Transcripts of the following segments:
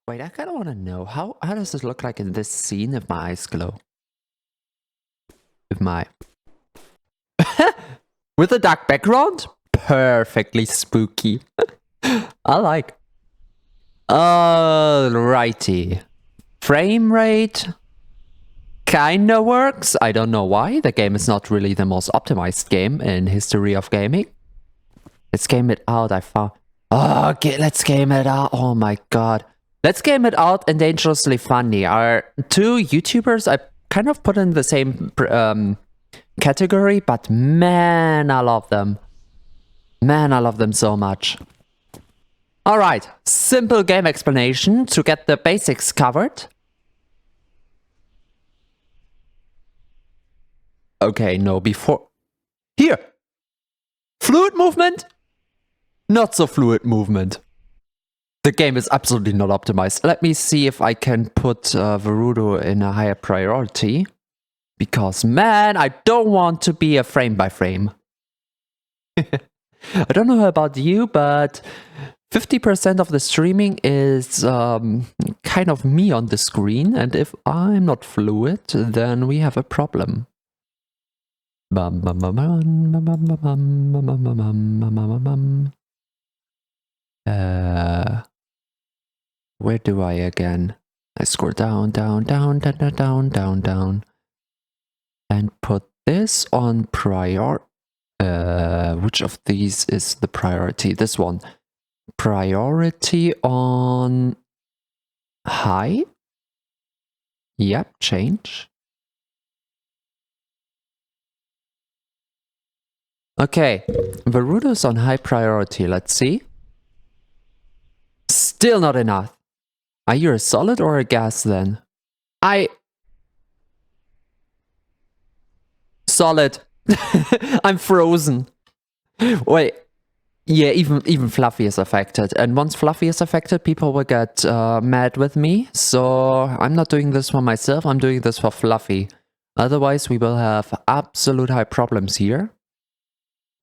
Wait, I kind of want to know, how does it look like in this scene if my eyes glow? With my... With a dark background? Perfectly spooky. I like. Alrighty. Frame rate kinda works. I don't know why. The game is not really the most optimized game in history of gaming. Let's game it out. I found... Oh, okay, let's game it out. Oh my god. Let's game it out and Dangerously Funny are two YouTubers I kind of put in the same category, but man, I love them. Man, I love them so much. Alright, simple game explanation to get the basics covered. Okay, no, before... Here! Fluid movement? Not so fluid movement. The game is absolutely not optimized. Let me see if I can put Verudo in a higher priority. Because, man, I don't want to be a frame by frame. I don't know about you, but 50% of the streaming is kind of me on the screen. And if I'm not fluid, then we have a problem. Where do I again? I scroll down, down, down, down, down, down, down, down. And put this on prior. Which of these is the priority? This one. Priority on high? Yep, change. Okay, Verudo's on high priority, let's see. Still not enough. Are you a solid or a gas then? Solid. I'm frozen. Wait. Yeah, even Fluffy is affected. And once Fluffy is affected, people will get mad with me. So I'm not doing this for myself, I'm doing this for Fluffy. Otherwise, we will have absolute high problems here.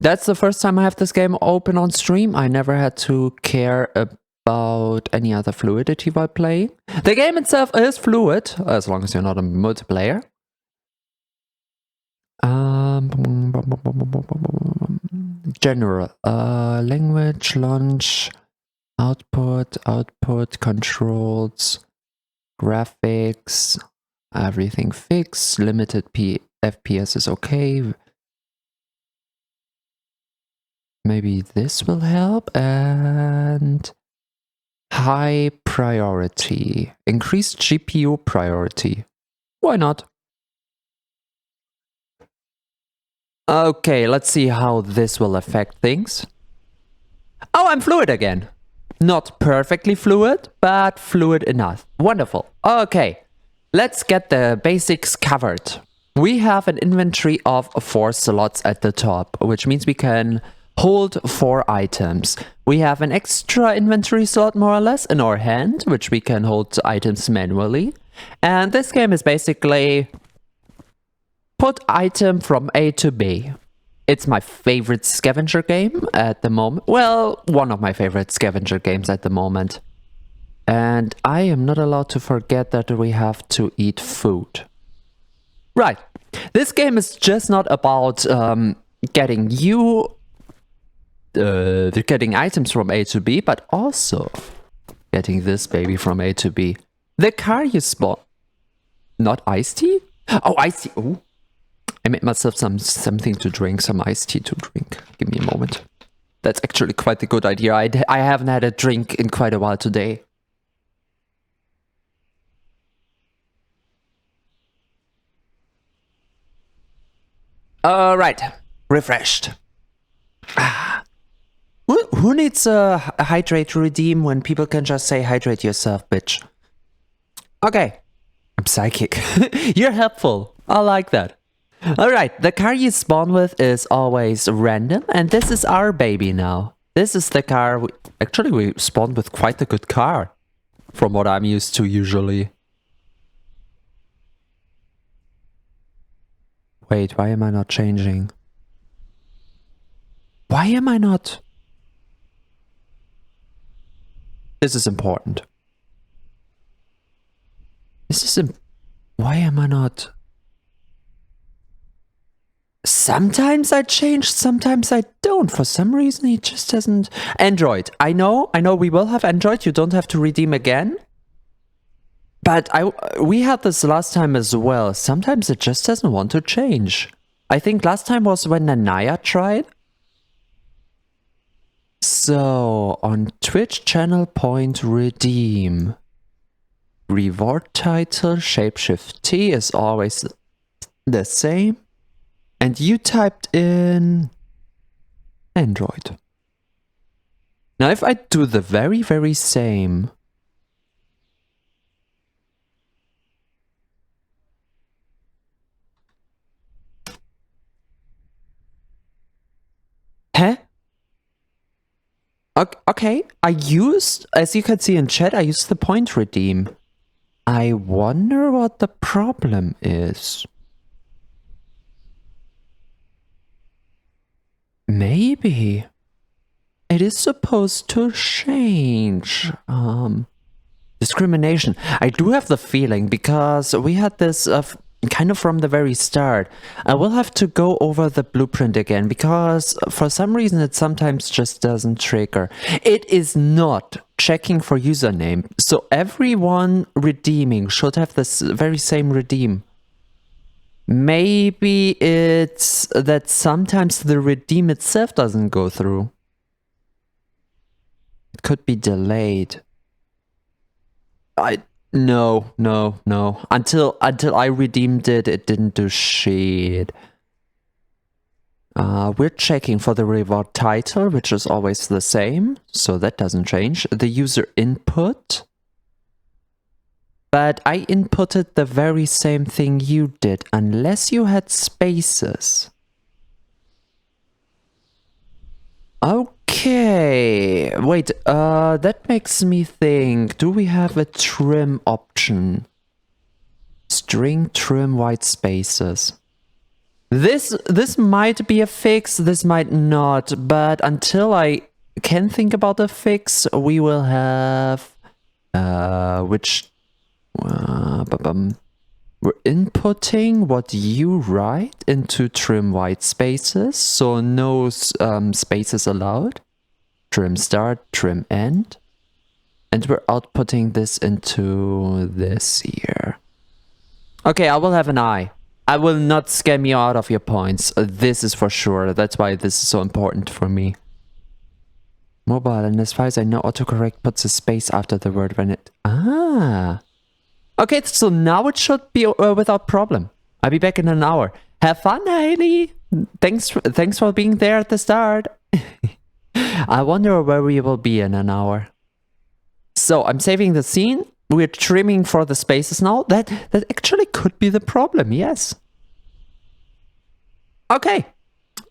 That's the first time I have this game open on stream. I never had to care about any other fluidity while playing. The game itself is fluid, as long as you're not a multiplayer. General. Language, launch, output, controls, graphics, everything fixed. Limited FPS is okay. Maybe this will help. And high priority. Increased GPU priority. Why not? Okay, let's see how this will affect things. Oh, I'm fluid again. Not perfectly fluid, but fluid enough. Wonderful. Okay, let's get the basics covered. We have an inventory of 4 slots at the top, which means we can hold 4 items. We have an extra inventory slot, more or less, in our hand, which we can hold items manually. And this game is basically put item from A to B. It's my favorite scavenger game at the moment. Well, one of my favorite scavenger games at the moment. And I am not allowed to forget that we have to eat food. Right. This game is just not about getting items from A to B, but also getting this baby from A to B. The car you spawn. Not iced tea? Oh, iced tea. Oh. I made myself something to drink, some iced tea to drink. Give me a moment. That's actually quite a good idea. I haven't had a drink in quite a while today. Alright. Refreshed. Who needs a hydrate redeem when people can just say hydrate yourself, bitch? Okay. I'm psychic. You're helpful. I like that. Alright, the car you spawn with is always random, and this is our baby now. This is the car actually we spawned with quite a good car, from what I'm used to usually. Wait, why am I not changing? Why am I not? This is important. Is this a... Why am I not... Sometimes I change, sometimes I don't. For some reason, he just doesn't... Android. I know we will have Android. You don't have to redeem again. But we had this last time as well. Sometimes it just doesn't want to change. I think last time was when Nanaya tried. So, on Twitch channel point redeem. Reward title, shapeshift T is always the same. And you typed in Android. Now if I do the very, very same. Huh? Okay, I used, as you can see in chat, I used the point redeem. I wonder what the problem is. Maybe it is supposed to change. Discrimination. I do have the feeling, because we had this kind of from the very start. I will have to go over the blueprint again, because for some reason it sometimes just doesn't trigger. It is not checking for username, so everyone redeeming should have this very same redeem. Maybe it's that sometimes the redeem itself doesn't go through. It could be delayed. No. Until I redeemed it, it didn't do shit. We're checking for the reward title, which is always the same, so that doesn't change. The user input. But I inputted the very same thing you did, unless you had spaces. Okay, wait, that makes me think, do we have a trim option? String trim white spaces. This might be a fix, this might not, but until I can think about a fix, we will have, we're inputting what you write into trim white spaces, so no spaces allowed. Trim start, trim end. And we're outputting this into this here. Okay, I will have an eye. I will not scam you out of your points. This is for sure. That's why this is so important for me. Mobile, and as far as I know, autocorrect puts a space after the word when it... Ah! Okay, so now it should be without problem. I'll be back in an hour. Have fun, Hailey! Thanks for being there at the start. I wonder where we will be in an hour. So, I'm saving the scene. We're trimming for the spaces now. That actually could be the problem, yes. Okay.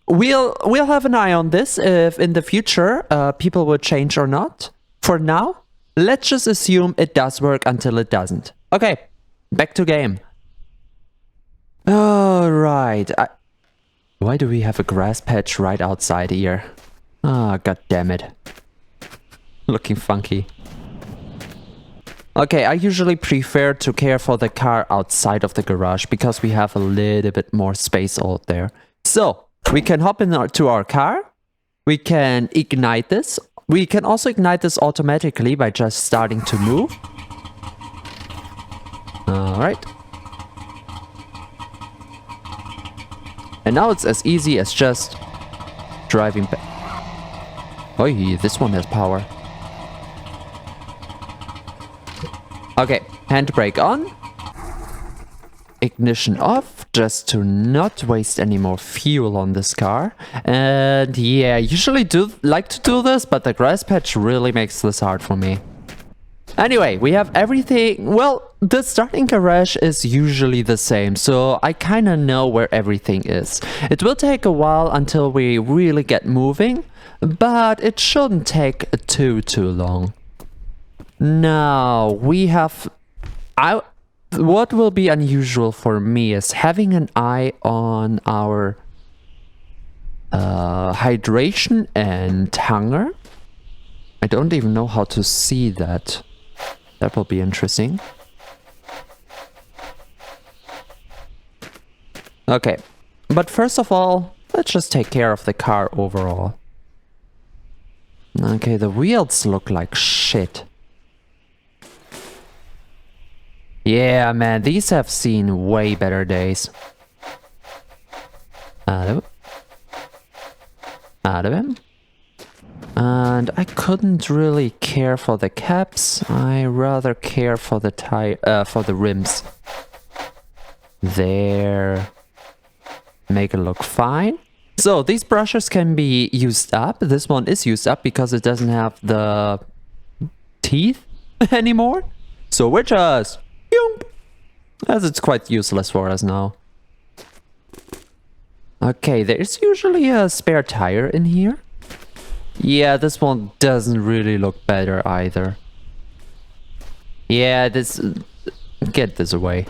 We'll have an eye on this if in the future people will change or not. For now, let's just assume it does work until it doesn't. Okay, back to game. Alright. Why do we have a grass patch right outside here? Ah, god damn it. Looking funky. Okay, I usually prefer to care for the car outside of the garage because we have a little bit more space out there. So, we can hop into our car. We can ignite this. We can also ignite this automatically by just starting to move. Alright. And now it's as easy as just driving back. Oh, this one has power. Okay, handbrake on. Ignition off, just to not waste any more fuel on this car. And yeah, I usually do like to do this, but the grass patch really makes this hard for me. Anyway, we have everything. Well, the starting garage is usually the same, so I kind of know where everything is. It will take a while until we really get moving, but it shouldn't take too long. Now, we have... What will be unusual for me is having an eye on our hydration and hunger. I don't even know how to see that. That will be interesting. Okay, but first of all, let's just take care of the car overall. Okay, the wheels look like shit. Yeah, man, these have seen way better days. Out of him. And I couldn't really care for the caps. I rather care for the for the rims. There. Make it look fine. So these brushes can be used up. This one is used up because it doesn't have the teeth anymore. So we're just, as it's quite useless for us now. Okay, there's usually a spare tire in here. Yeah, this one doesn't really look better either. Yeah, this... Get this away.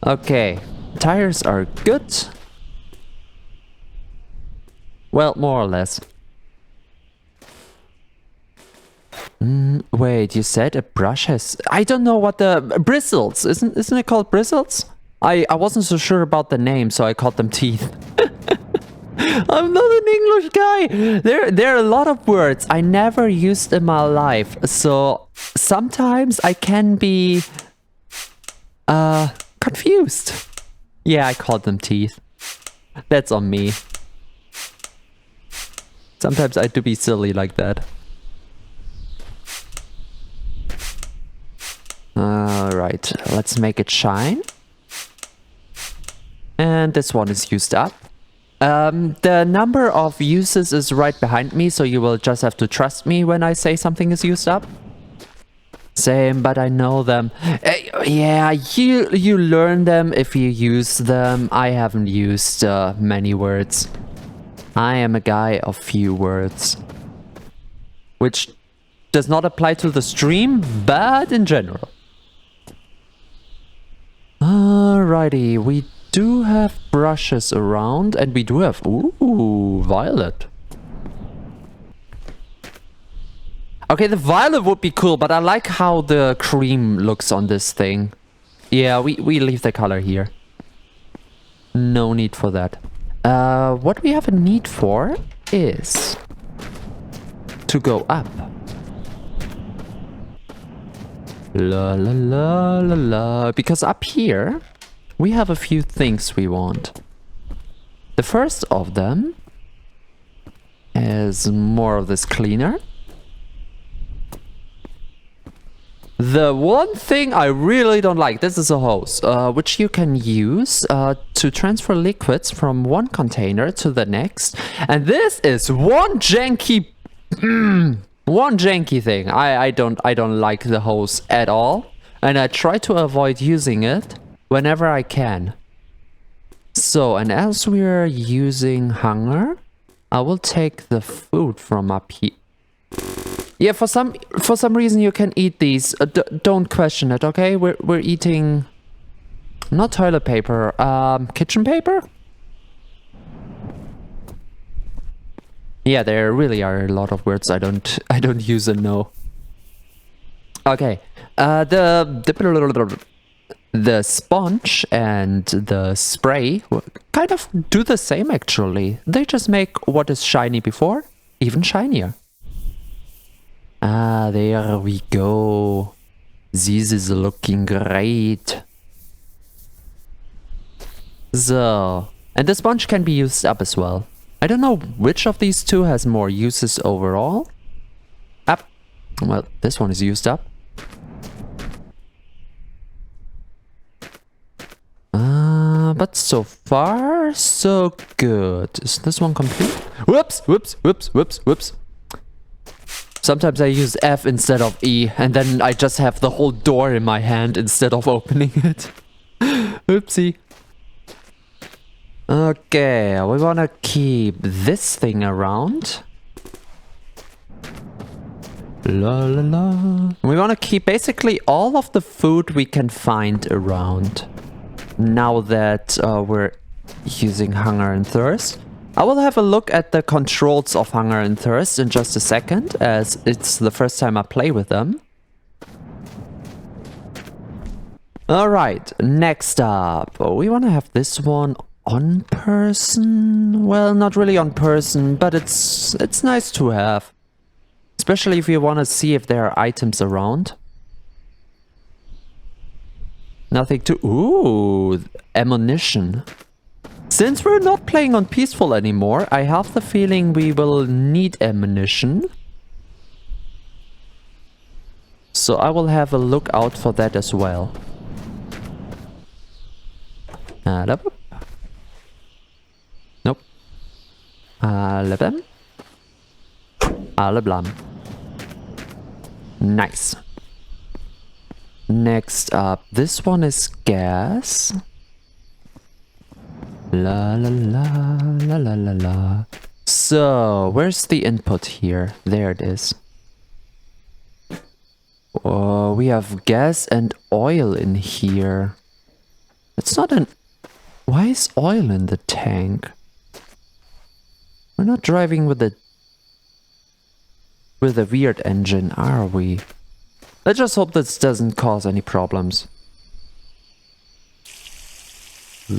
Okay, tires are good. Well, more or less. Wait, you said a brush has... I don't know what the... Bristles! Isn't it called bristles? I wasn't so sure about the name, so I called them teeth. I'm not an English guy! There are a lot of words I never used in my life, so sometimes I can be... confused. Yeah, I called them teeth. That's on me. Sometimes I do be silly like that. Alright, let's make it shine. And this one is used up. The number of uses is right behind me, so you will just have to trust me when I say something is used up. Same, but I know them. Yeah, you learn them if you use them. I haven't used many words. I am a guy of few words. Which does not apply to the stream, but in general. Alrighty, we do have brushes around, and we do have... Ooh, violet. Okay, the violet would be cool, but I like how the cream looks on this thing. Yeah, we leave the color here. No need for that. What we have a need for is to go up. La la la la la. Because up here, we have a few things we want. The first of them is more of this cleaner. The one thing I really don't like, this is a hose, which you can use to transfer liquids from one container to the next. And this is one janky, one janky thing. I don't like the hose at all, and I try to avoid using it whenever I can. So, and as we're using hunger, I will take the food from up here. Yeah, for some reason you can eat these. Don't question it, okay? We're eating not toilet paper, kitchen paper? Yeah, there really are a lot of words I don't use and know. Okay. The sponge and the spray kind of do the same actually. They just make what is shiny before even shinier. Ah, there we go. This is looking great. So, and the sponge can be used up as well. I don't know which of these two has more uses overall. Up. Well, this one is used up. But so far, so good. Is this one complete? Whoops, whoops, whoops, whoops, whoops. Sometimes I use F instead of E, and then I just have the whole door in my hand instead of opening it. Oopsie. Okay, we want to keep this thing around. La la la. We want to keep basically all of the food we can find around. Now that we're using hunger and thirst. I will have a look at the controls of Hunger and Thirst in just a second, as it's the first time I play with them. Alright, next up. We want to have this one on person. Well, not really on person, but it's nice to have. Especially if you want to see if there are items around. Nothing to... Ooh, ammunition. Since we're not playing on peaceful anymore, I have the feeling we will need ammunition. So I will have a look out for that as well. Nope. Nice. Next up, this one is gas. La la la la la la la. So, where's the input here? There it is. Oh, we have gas and oil in here. It's not an... Why is oil in the tank? We're not driving with a weird engine, are we? Let's just hope this doesn't cause any problems. Okay,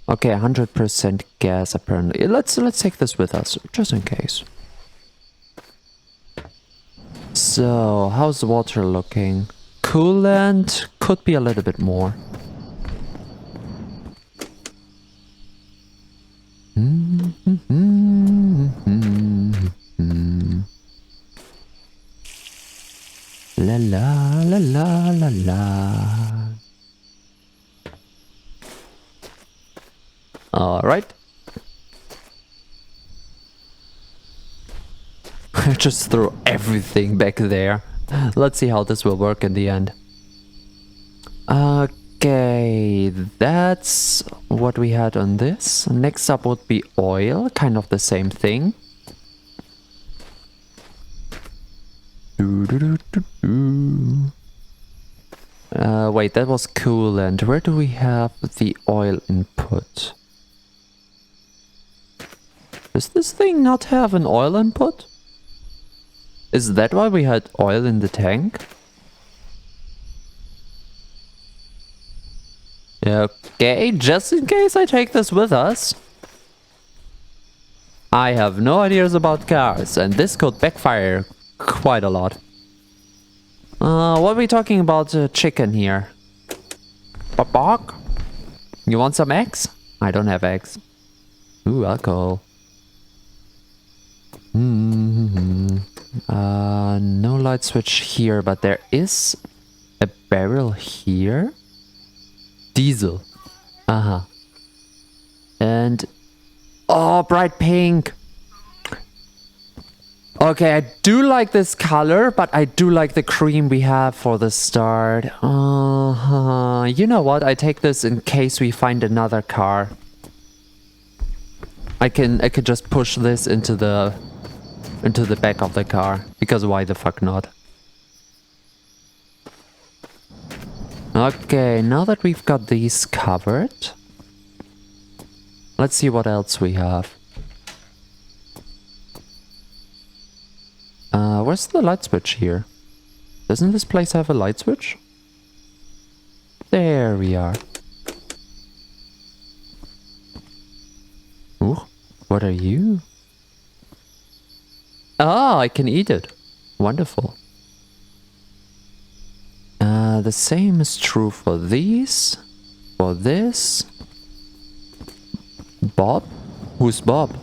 100% gas apparently. Let's take this with us, just in case. So, how's the water looking? Coolant could be a little bit more. La la la la la la. All right. Just throw everything back there. Let's see how this will work in the end. Okay, that's what we had on this. Next up would be oil, kind of the same thing. Wait, that was coolant. Where do we have the oil input? Does this thing not have an oil input? Is that why we had oil in the tank? Okay, just in case I take this with us. I have no ideas about cars, and this could backfire quite a lot. What are we talking about chicken here? Bok? You want some eggs? I don't have eggs. Ooh, alcohol. No light switch here, but there is a barrel here. Diesel. And... oh, bright pink! Okay, I do like this color, but I do like the cream we have for the start. You know what? I take this in case we find another car. I could just push this into the back of the car, because why the fuck not? Okay, now that we've got these covered, let's see what else we have. Where's the light switch here? Doesn't this place have a light switch? There we are. Ooh, what are you? Ah, I can eat it. Wonderful. The same is true for these. For this. Bob? Who's Bob?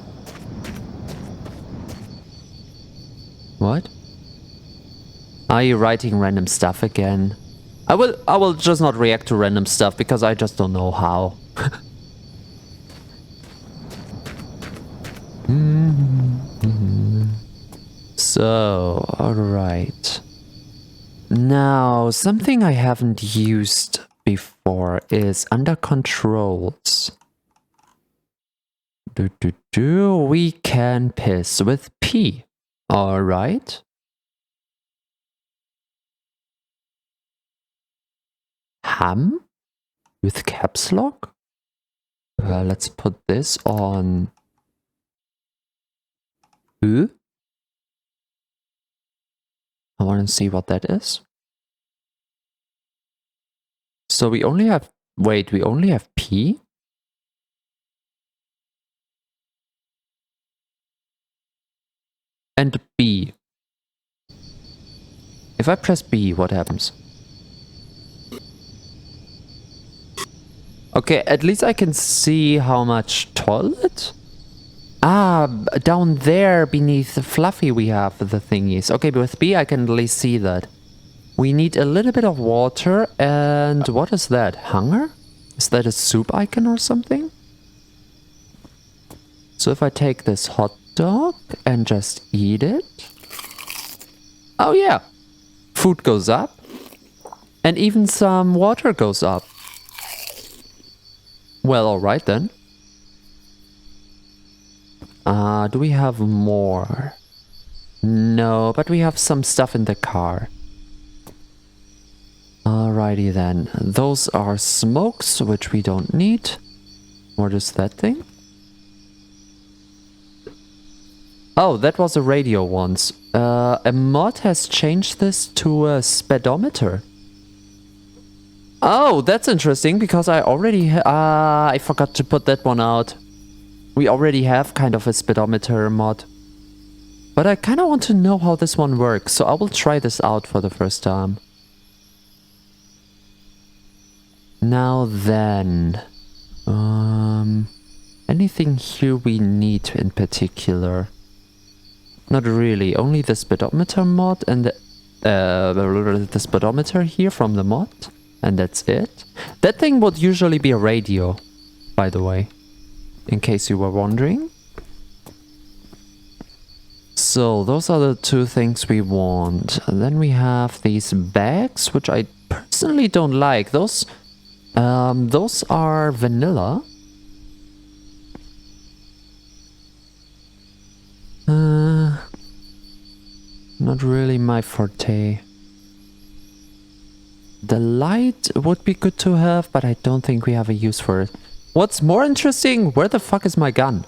What? Are you writing random stuff again? I will just not react to random stuff because I just don't know how. So, alright. Now, something I haven't used before is under controls. We can piss with P. Alright. Ham? with caps lock. Let's put this on. I want to see what that is. So we only have, wait, we only have P? And B. If I press B, what happens? Okay, at least I can see how much toilet? Ah, down there beneath the Fluffy we have the thingies. Okay, but with B I can at least see that. We need a little bit of water and what is that? Hunger? Is that a soup icon or something? So if I take this hot dog and just eat it. Oh yeah. Food goes up. And even some water goes up. Well, alright then. Do we have more? No, but we have some stuff in the car. Alrighty then. Those are smokes, which we don't need. What is that thing? Oh, that was a radio once. A mod has changed this to a speedometer. Oh, that's interesting, because I already... I forgot to put that one out. We already have kind of a speedometer mod. But I kind of want to know how this one works, so I will try this out for the first time. Now then... anything here we need in particular? Not really, only the speedometer mod and the speedometer here from the mod. And that's it. That thing would usually be a radio, by the way. In case you were wondering. So, those are the two things we want. And then we have these bags, which I personally don't like. Those are vanilla. Not really my forte. The light would be good to have, but I don't think we have a use for it. What's more interesting, where the fuck is my gun?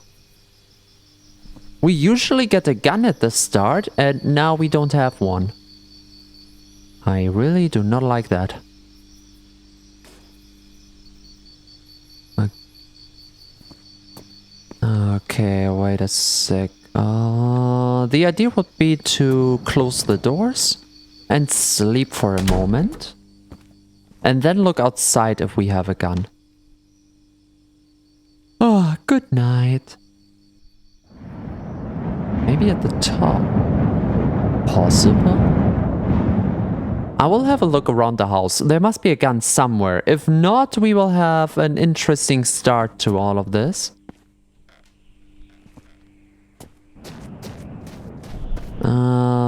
We usually get a gun at the start, and now we don't have one. I really do not like that. Okay, wait a sec. The idea would be to close the doors and sleep for a moment. And then look outside if we have a gun. Oh, good night. Maybe at the top. Possible? I will have a look around the house. There must be a gun somewhere. If not, we will have an interesting start to all of this.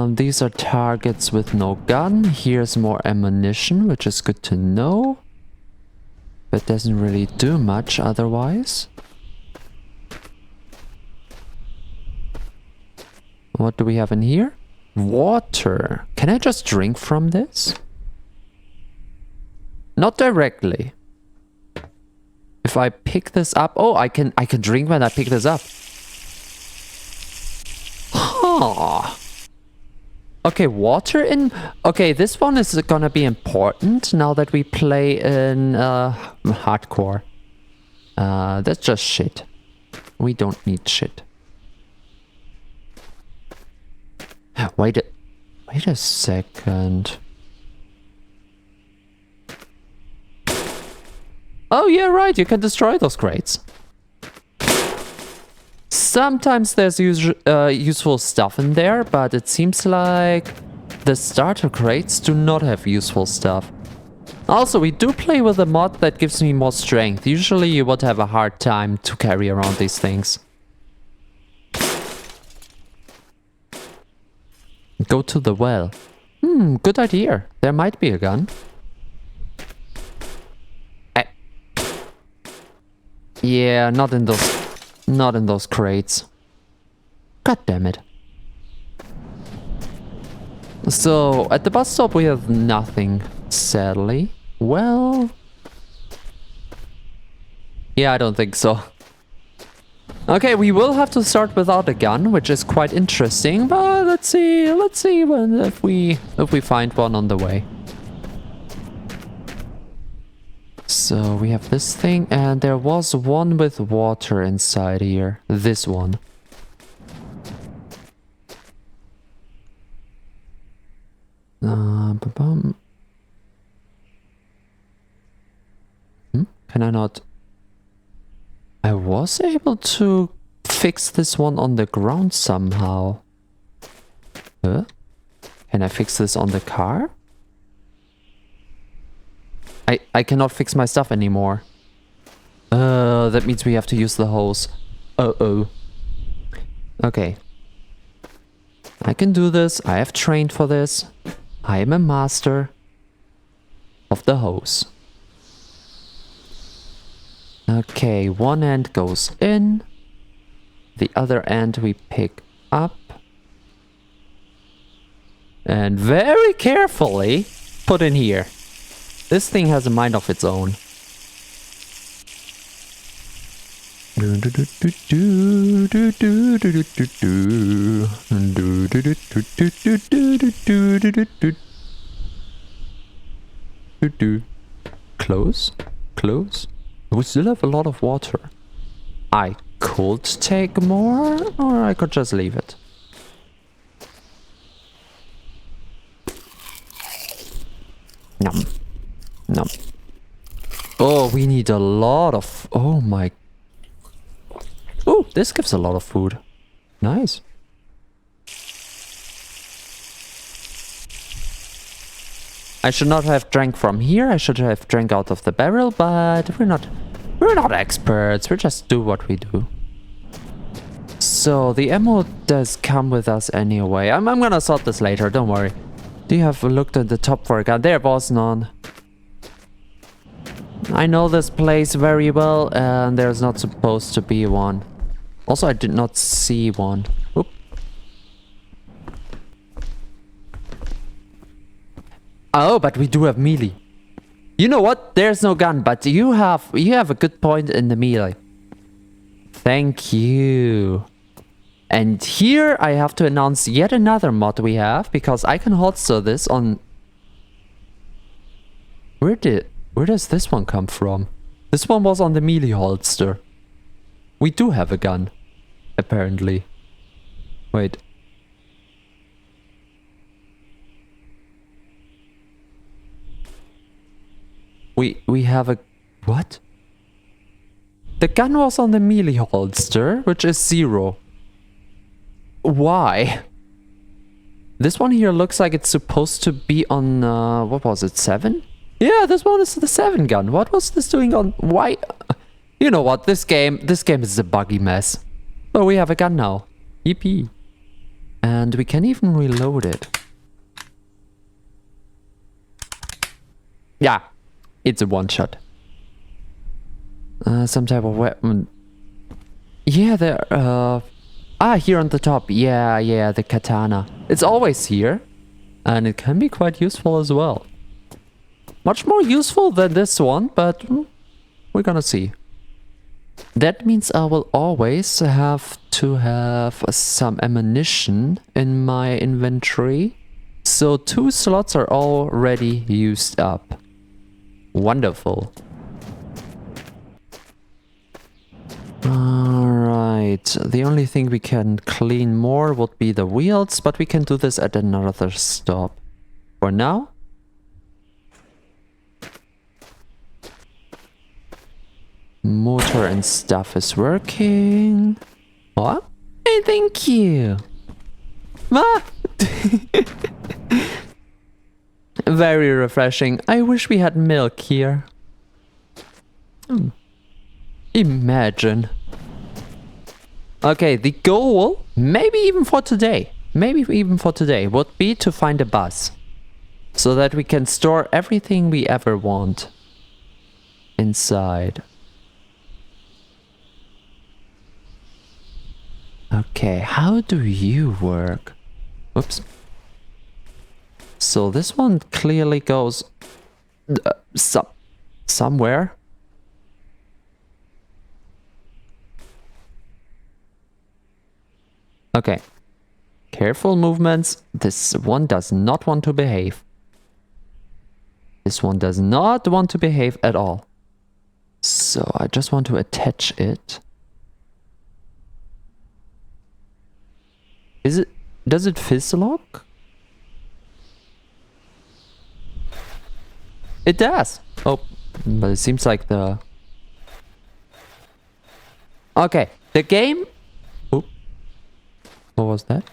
These are targets with no gun. Here's more ammunition, which is good to know. But doesn't really do much otherwise. What do we have in here? Water. Can I just drink from this? Not directly. If I pick this up... Oh, I can drink when I pick this up. Huh. Okay, water in... Okay, this one is gonna be important now that we play in hardcore. That's just shit. We don't need shit. Wait a second. Oh yeah, right, you can destroy those crates. Sometimes there's useful stuff in there, but it seems like the starter crates do not have useful stuff. Also, we do play with a mod that gives me more strength. Usually you would have a hard time to carry around these things. Go to the well. Good idea. There might be a gun. Yeah, not in those crates. God damn it. So, at the bus stop we have nothing, sadly. Well, Yeah, I don't think so. Okay, we will have to start without a gun, which is quite interesting, but let's see if we find one on the way. So we have this thing, and there was one with water inside here. This one. Can I not? I was able to fix this one on the ground somehow. Huh? Can I fix this on the car? I cannot fix my stuff anymore. That means we have to use the hose. Uh-oh. Okay. I can do this. I have trained for this. I am a master of the hose. Okay, one end goes in. The other end we pick up. And very carefully put in here. This thing has a mind of its own. Close, close. We still have a lot of water. I could take more, or I could just leave it. Nom. Nom. Oh, we need a lot of... Oh my... Oh, this gives a lot of food. Nice. I should not have drank from here. I should have drank out of the barrel, but we're not experts. We just do what we do. So the ammo does come with us anyway. I'm gonna sort this later. Don't worry. Do you have looked at the top for a gun? There was none. I know this place very well, and there's not supposed to be one. Also, I did not see one. Oop. Oh, but we do have melee. You know what? There's no gun, but you have a good point in the melee. Thank you. And here I have to announce yet another mod we have, because I can holster this on... Where does this one come from? This one was on the melee holster. We do have a gun, apparently. Wait. We have a... What? The gun was on the melee holster, which is 0. Why? This one here looks like it's supposed to be on... what was it, 7? Yeah, this one is the 7 gun. What was this doing on... Why? You know what? This game is a buggy mess. But we have a gun now. Yippee. And we can even reload it. Yeah. It's a one-shot. Some type of weapon. Yeah, there... here on the top. Yeah, the katana. It's always here. And it can be quite useful as well. Much more useful than this one, but we're gonna see. That means I will always have to have some ammunition in my inventory. So 2 slots are already used up. Wonderful. Alright, the only thing we can clean more would be the wheels, but we can do this at another stop. For now, motor and stuff is working. What? Hey, thank you. Ah. Very refreshing. I wish we had milk here. Imagine. Okay, the goal, maybe even for today, would be to find a bus. So that we can store everything we ever want inside. Okay, how do you work? Oops. So this one clearly goes somewhere. Okay. Careful movements. This one does not want to behave. This one does not want to behave at all. So I just want to attach it. Does it fizz lock? It does. Oh, but it seems like the... Okay, the game... Oop. What was that?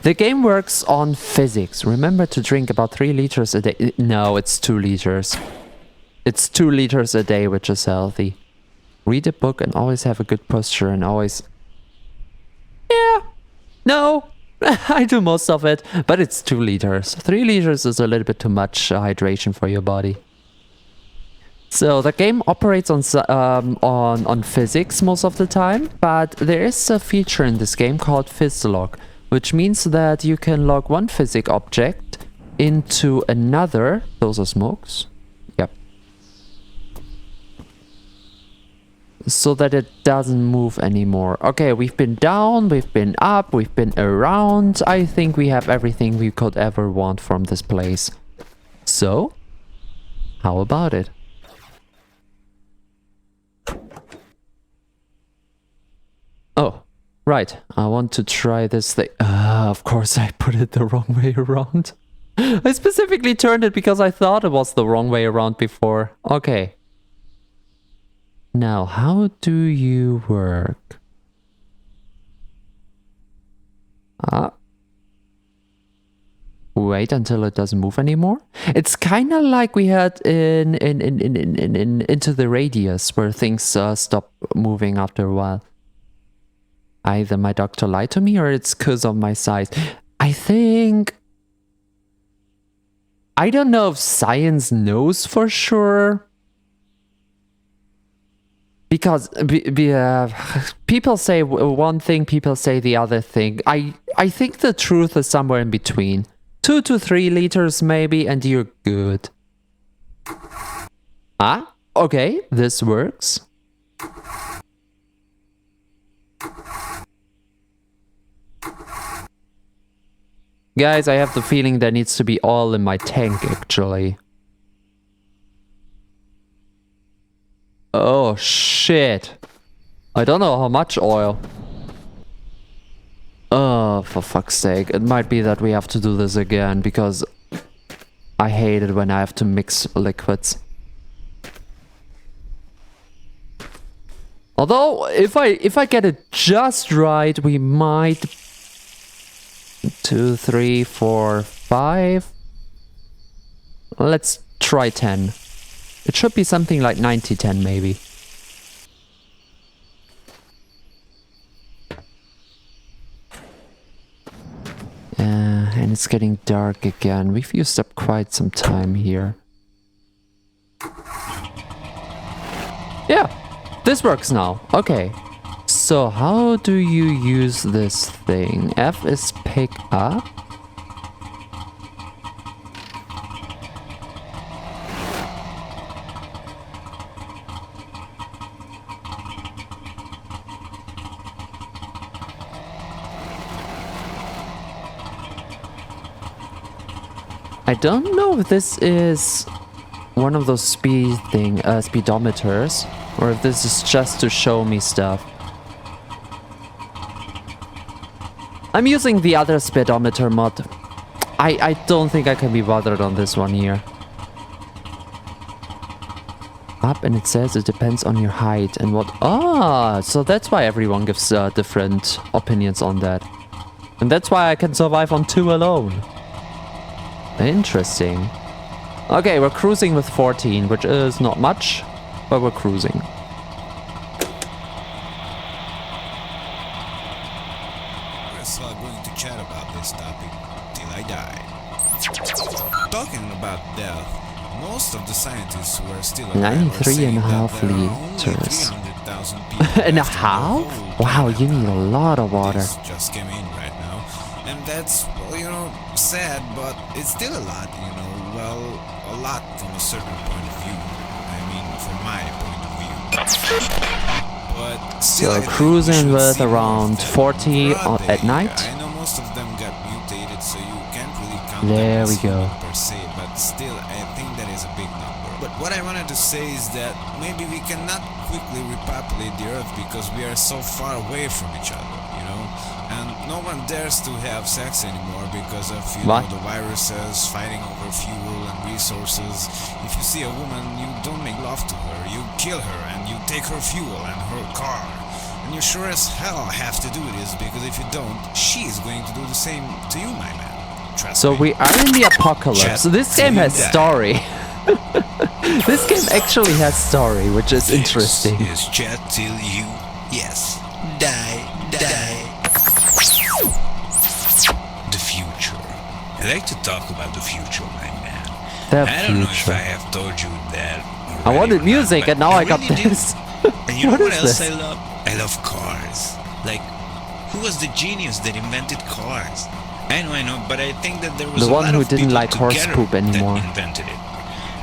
The game works on physics. Remember to drink about 3 liters a day. No, it's 2 liters. It's 2 liters a day, which is healthy. Read a book and always have a good posture and always... Yeah. No. I do most of it, but it's 2 liters. 3 liters is a little bit too much hydration for your body. So the game operates on physics most of the time, but there is a feature in this game called physilock, which means that you can log one physics object into another. Those are smokes. Yep. So that it doesn't move anymore. Okay, we've been down, we've been up, we've been around. I think we have everything we could ever want from this place. So, how about it? Oh, right. I want to try this thing. Of course I put it the wrong way around. I specifically turned it because I thought it was the wrong way around before. Okay. Now, how do you work? Wait until it doesn't move anymore. It's kind of like we had in Into the Radius, where things stop moving after a while. Either my doctor lied to me or it's because of my size. I think... I don't know if science knows for sure. Because people say one thing, people say the other thing. I think the truth is somewhere in between. 2 to 3 liters maybe, and you're good. Ah, okay, this works. Guys, I have the feeling there needs to be oil in my tank, actually. Oh, shit. I don't know how much oil. Oh, for fuck's sake. It might be that we have to do this again, because I hate it when I have to mix liquids. Although, if I get it just right, we might... 2, 3, 4, 5. Let's try 10. It should be something like 90-10 maybe. And it's getting dark again. We've used up quite some time here. Yeah, this works now. Okay. So how do you use this thing? F is pick up. I don't know if this is one of those speedometers, or if this is just to show me stuff. I'm using the other speedometer mod. I don't think I can be bothered on this one here. Up, and it says it depends on your height and what... Ah, so that's why everyone gives different opinions on that. And that's why I can survive on 2 alone. Interesting. Okay, we're cruising with 14, which is not much, but we're cruising. We're going to chat about this topic till I die. Talking about death, most of the scientists who are still alive 93.5 liters. And a half? Wow, you need a lot of water. Just came in right now, and that's, well, you know, sad, but it's still a lot, you know. Well, a lot from a certain point of view. I mean, from my point of view. But But still, So I think we cruising should with see more of around them. 40 Where are at they? night. I know most of them got mutated, so you can't really count There them we as go. human per se, but still, I think that is a big number. But what I wanted to say is that maybe we cannot quickly repopulate the Earth because we are so far away from each other, you know? And no one dares to have sex anymore because of, you know, the viruses fighting over fuel and resources. If you see a woman, you don't make love to her, you kill her and you take her fuel and her car. And you sure as hell have to do this, because if you don't, she is going to do the same to you, my man. Trust So me. we are in the apocalypse. Chat So this till game you has die. story. This game actually has story, which is interesting. This is chat till you, yes, die. The future. I like to talk about the future, my man. The I don't know if future. I have told you that I already wanted or not, music but and now I got really do. this. And you know What what is else this? I love? I love cars. Like, who was the genius that invented cars? I know, but I think that there was The a one lot who of didn't people like horse together poop anymore. that invented it.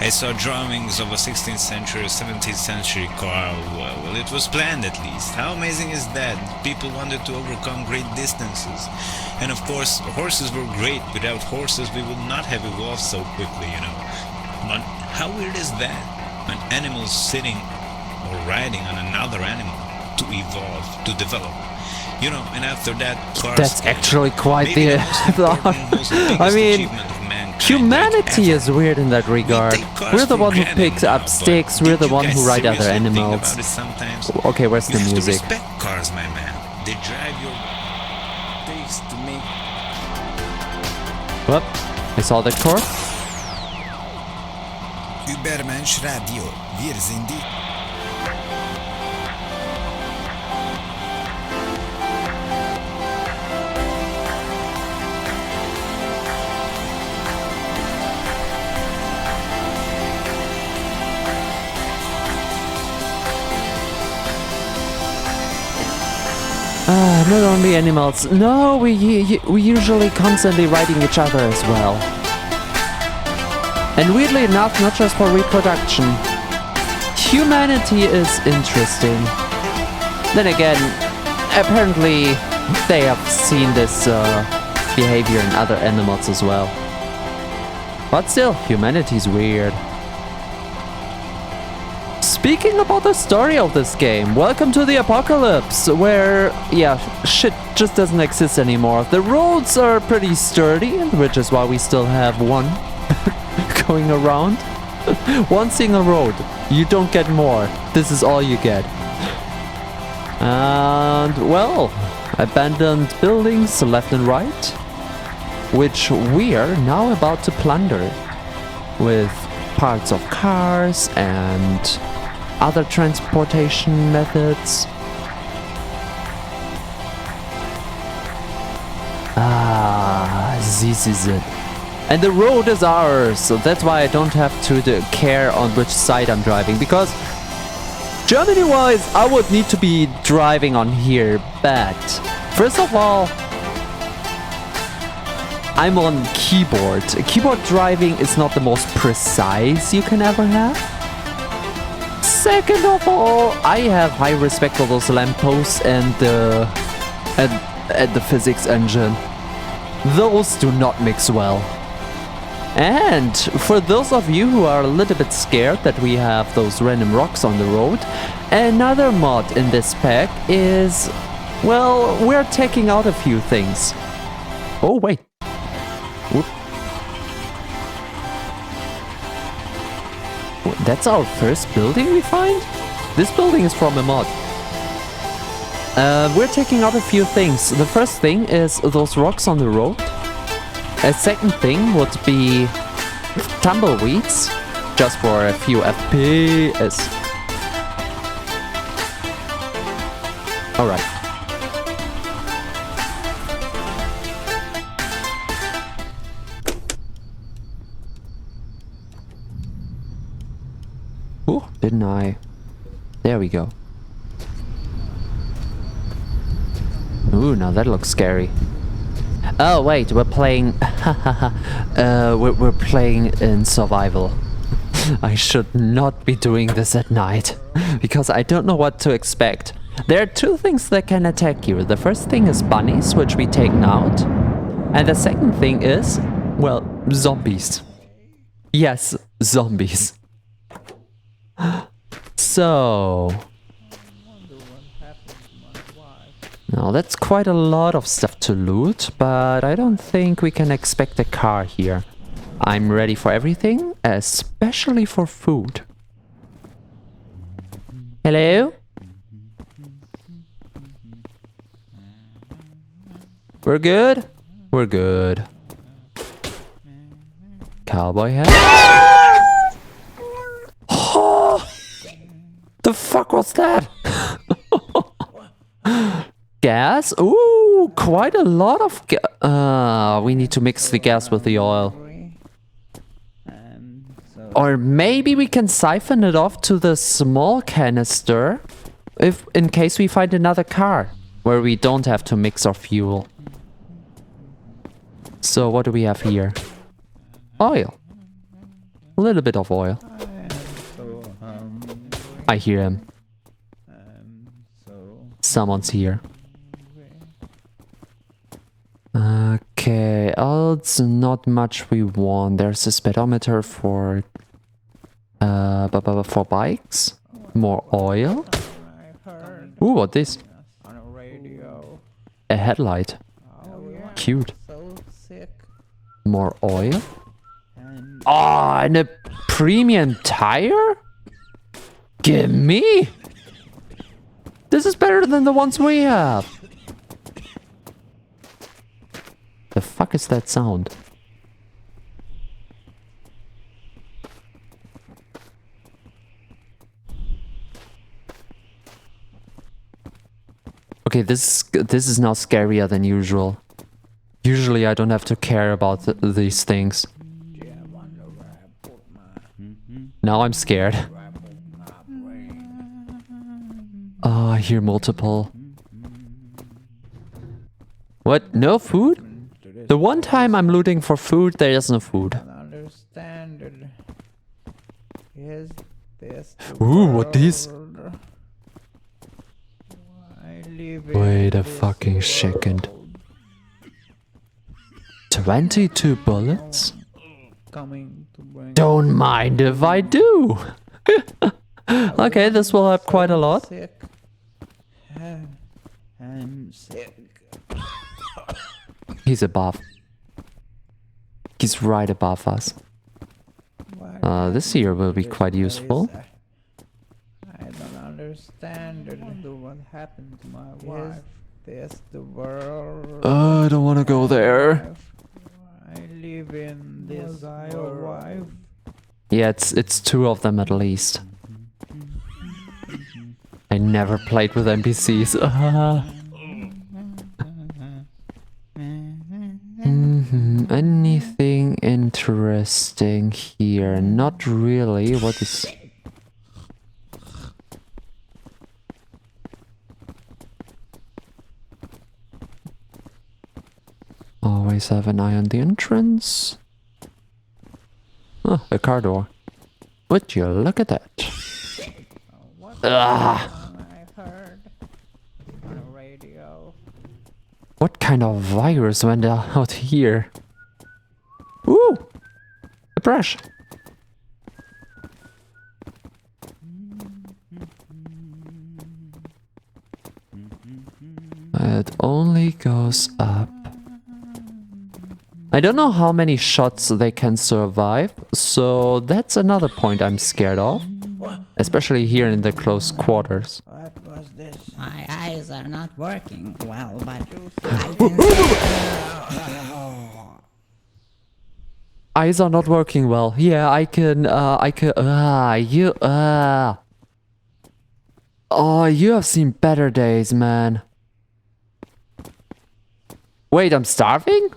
I saw drawings of a 16th century, 17th century car. Well, it was planned at least. How amazing is that? People wanted to overcome great distances. And of course, horses were great. Without horses, we would not have evolved so quickly, you know. But how weird is that? An animal sitting or riding on another animal to evolve, to develop. You know, and after that, cars That's came. actually quite Maybe the most important, most biggest I mean, achievement of mankind, humanity like, is weird in that regard. take cars We're the for one who granted picks now, up but sticks, did we're the you one who guys ride other seriously think animals. about it sometimes? Okay, where's the You have to music? respect cars, my man. They drive your face to make. Whoop, I saw the core. Übermensch Radio. Wir sind die. Not only animals. No, we usually constantly riding each other as well. And weirdly enough, not just for reproduction. Humanity is interesting. Then again, apparently they have seen this behavior in other animals as well. But still, humanity's weird. Speaking about the story of this game, welcome to the apocalypse, where, yeah, shit just doesn't exist anymore. The roads are pretty sturdy, which is why we still have one going around. One single road. You don't get more. This is all you get. And, well, abandoned buildings left and right, which we are now about to plunder with parts of cars and other transportation methods. This is it. And the road is ours, so that's why I don't have to care on which side I'm driving, because Germany-wise, I would need to be driving on here, but first of all, I'm on keyboard. Keyboard driving is not the most precise you can ever have. Second of all, I have high respect for those lampposts and the physics engine. Those do not mix well. And for those of you who are a little bit scared that we have those random rocks on the road, another mod in this pack is, well, we're taking out a few things. Oh, wait. Whoop. That's our first building we find? This building is from a mod. We're taking out a few things. The first thing is those rocks on the road. A second thing would be tumbleweeds, just for a few FPS. Alright. Ooh, didn't I? There we go. Ooh, now that looks scary. Oh wait, we're playing. we're playing in survival. I should not be doing this at night because I don't know what to expect. There are two things that can attack you. The first thing is bunnies, which we taken out. And the second thing is, well, zombies. Yes, zombies. So... now that's quite a lot of stuff to loot, but I don't think we can expect a car here. I'm ready for everything, especially for food. Hello? We're good? We're good. Cowboy hat? Oh! The fuck was that? Gas? Ooh, quite a lot of gas. We need to mix the gas with the oil. Or maybe we can siphon it off to the small canister if in case we find another car where we don't have to mix our fuel. So what do we have here? Oil. A little bit of oil. I hear him. Someone's here. Okay, it's not much we want. There's a speedometer for bikes. More oil. Ooh, what is? A headlight. Cute. More oil. Oh, and a premium tire? Gimme! This is better than the ones we have. The fuck is that sound? Okay, this is now scarier than usual. Usually I don't have to care about these things. Now I'm scared. Oh, I hear multiple. What? No food? The one time I'm looting for food, there is no food. Ooh, what is? Wait a fucking second. 22 bullets? Don't mind if I do. Okay, this will help quite a lot. He's above. He's right above us. This here will be quite useful. I don't understand. I wonder what happened to my wife. Is this the world? I don't want to go there. I live in this world. Yeah, it's two of them at least. I never played with NPCs. Anything interesting here? Not really. What is... Always have an eye on the entrance. Oh, a car door. Would you look at that? I heard on the radio. What kind of virus went out here? Ooh! A brush! It only goes up. I don't know how many shots they can survive, so that's another point I'm scared of. Especially here in the close quarters. What was this? My eyes are not working well, but Eyes are not working well. Yeah, I can, Oh, you have seen better days, man. Wait, I'm starving?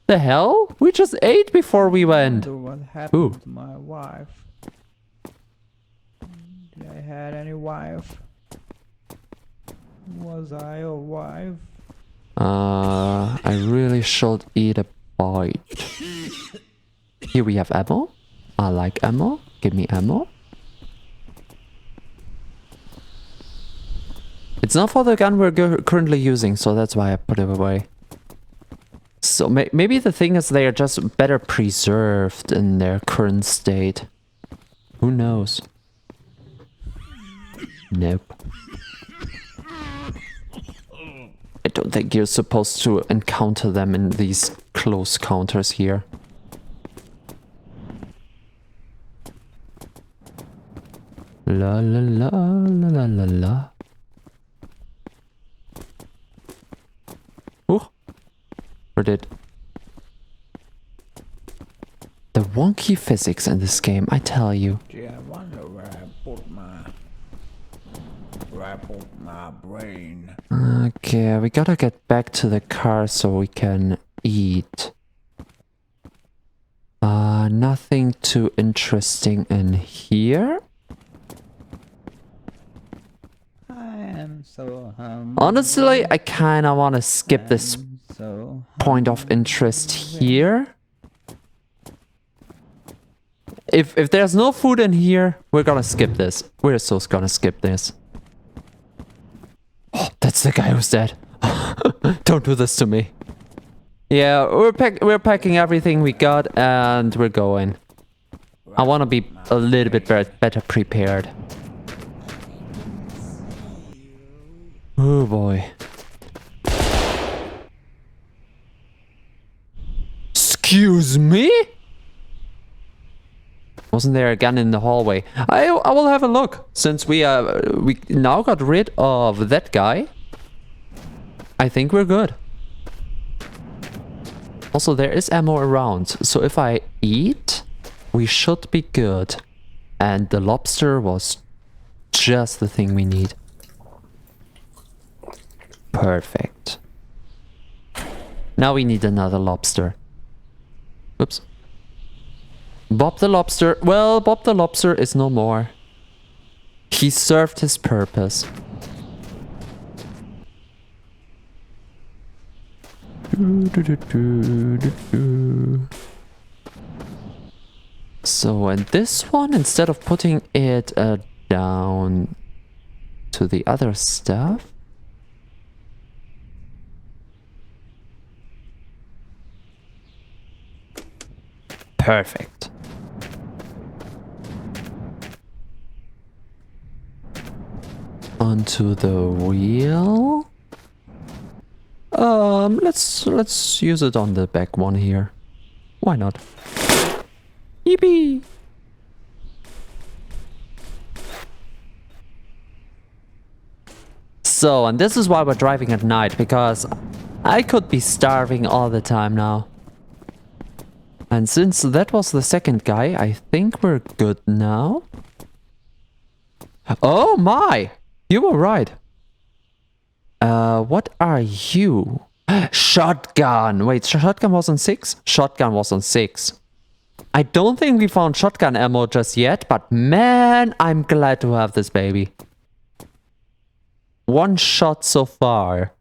The hell? We just ate before we went. I wonder what happened Ooh. to my wife. Did I had any wife? Was I a wife? I really should eat a bite. Here we have ammo. I like ammo. Give me ammo. It's not for the gun we're currently using, so that's why I put it away. So maybe the thing is they are just better preserved in their current state. Who knows? Nope. I don't think you're supposed to encounter them in these close counters here. La la la la la la la. Ooh. Or did the wonky physics in this game, I tell you. Gee, I wonder where I put my brain. Okay, we gotta get back to the car so we can eat. Nothing too interesting in here. I am so hungry. Honestly, I kinda wanna skip this So point of interest here. If there's no food in here, we're gonna skip this. We're so gonna skip this. Oh, that's the guy who's dead. Don't do this to me. Yeah, we're packing everything we got and we're going. I want to be a little bit better prepared. Oh boy. Excuse me? Wasn't there a gun in the hallway? I will have a look. Since we now got rid of that guy, I think we're good. Also, there is ammo around, so if I eat, we should be good. And the lobster was just the thing we need. Perfect. Now we need another lobster. Oops. Bob the lobster. Well, Bob the lobster is no more. He served his purpose. So, and this one, instead of putting it down to the other stuff, perfect. Onto the wheel. Let's use it on the back one here. Why not? Yippee! So, and this is why we're driving at night, because I could be starving all the time now. And since that was the second guy, I think we're good now. Oh my! You were right. What are you? Shotgun! Wait, shotgun was on 6? Shotgun was on 6. I don't think we found shotgun ammo just yet, but man, I'm glad to have this baby. One shot so far.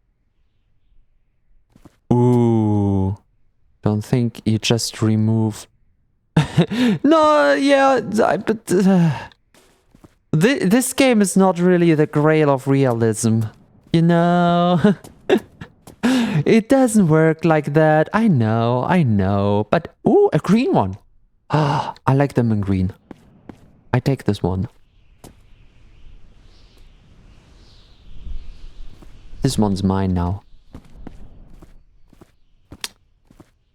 Ooh. Don't think you just remove... No, yeah, but... This game is not really the grail of realism. You know? It doesn't work like that. I know. But, ooh, a green one. Ah, I like them in green. I take this one. This one's mine now.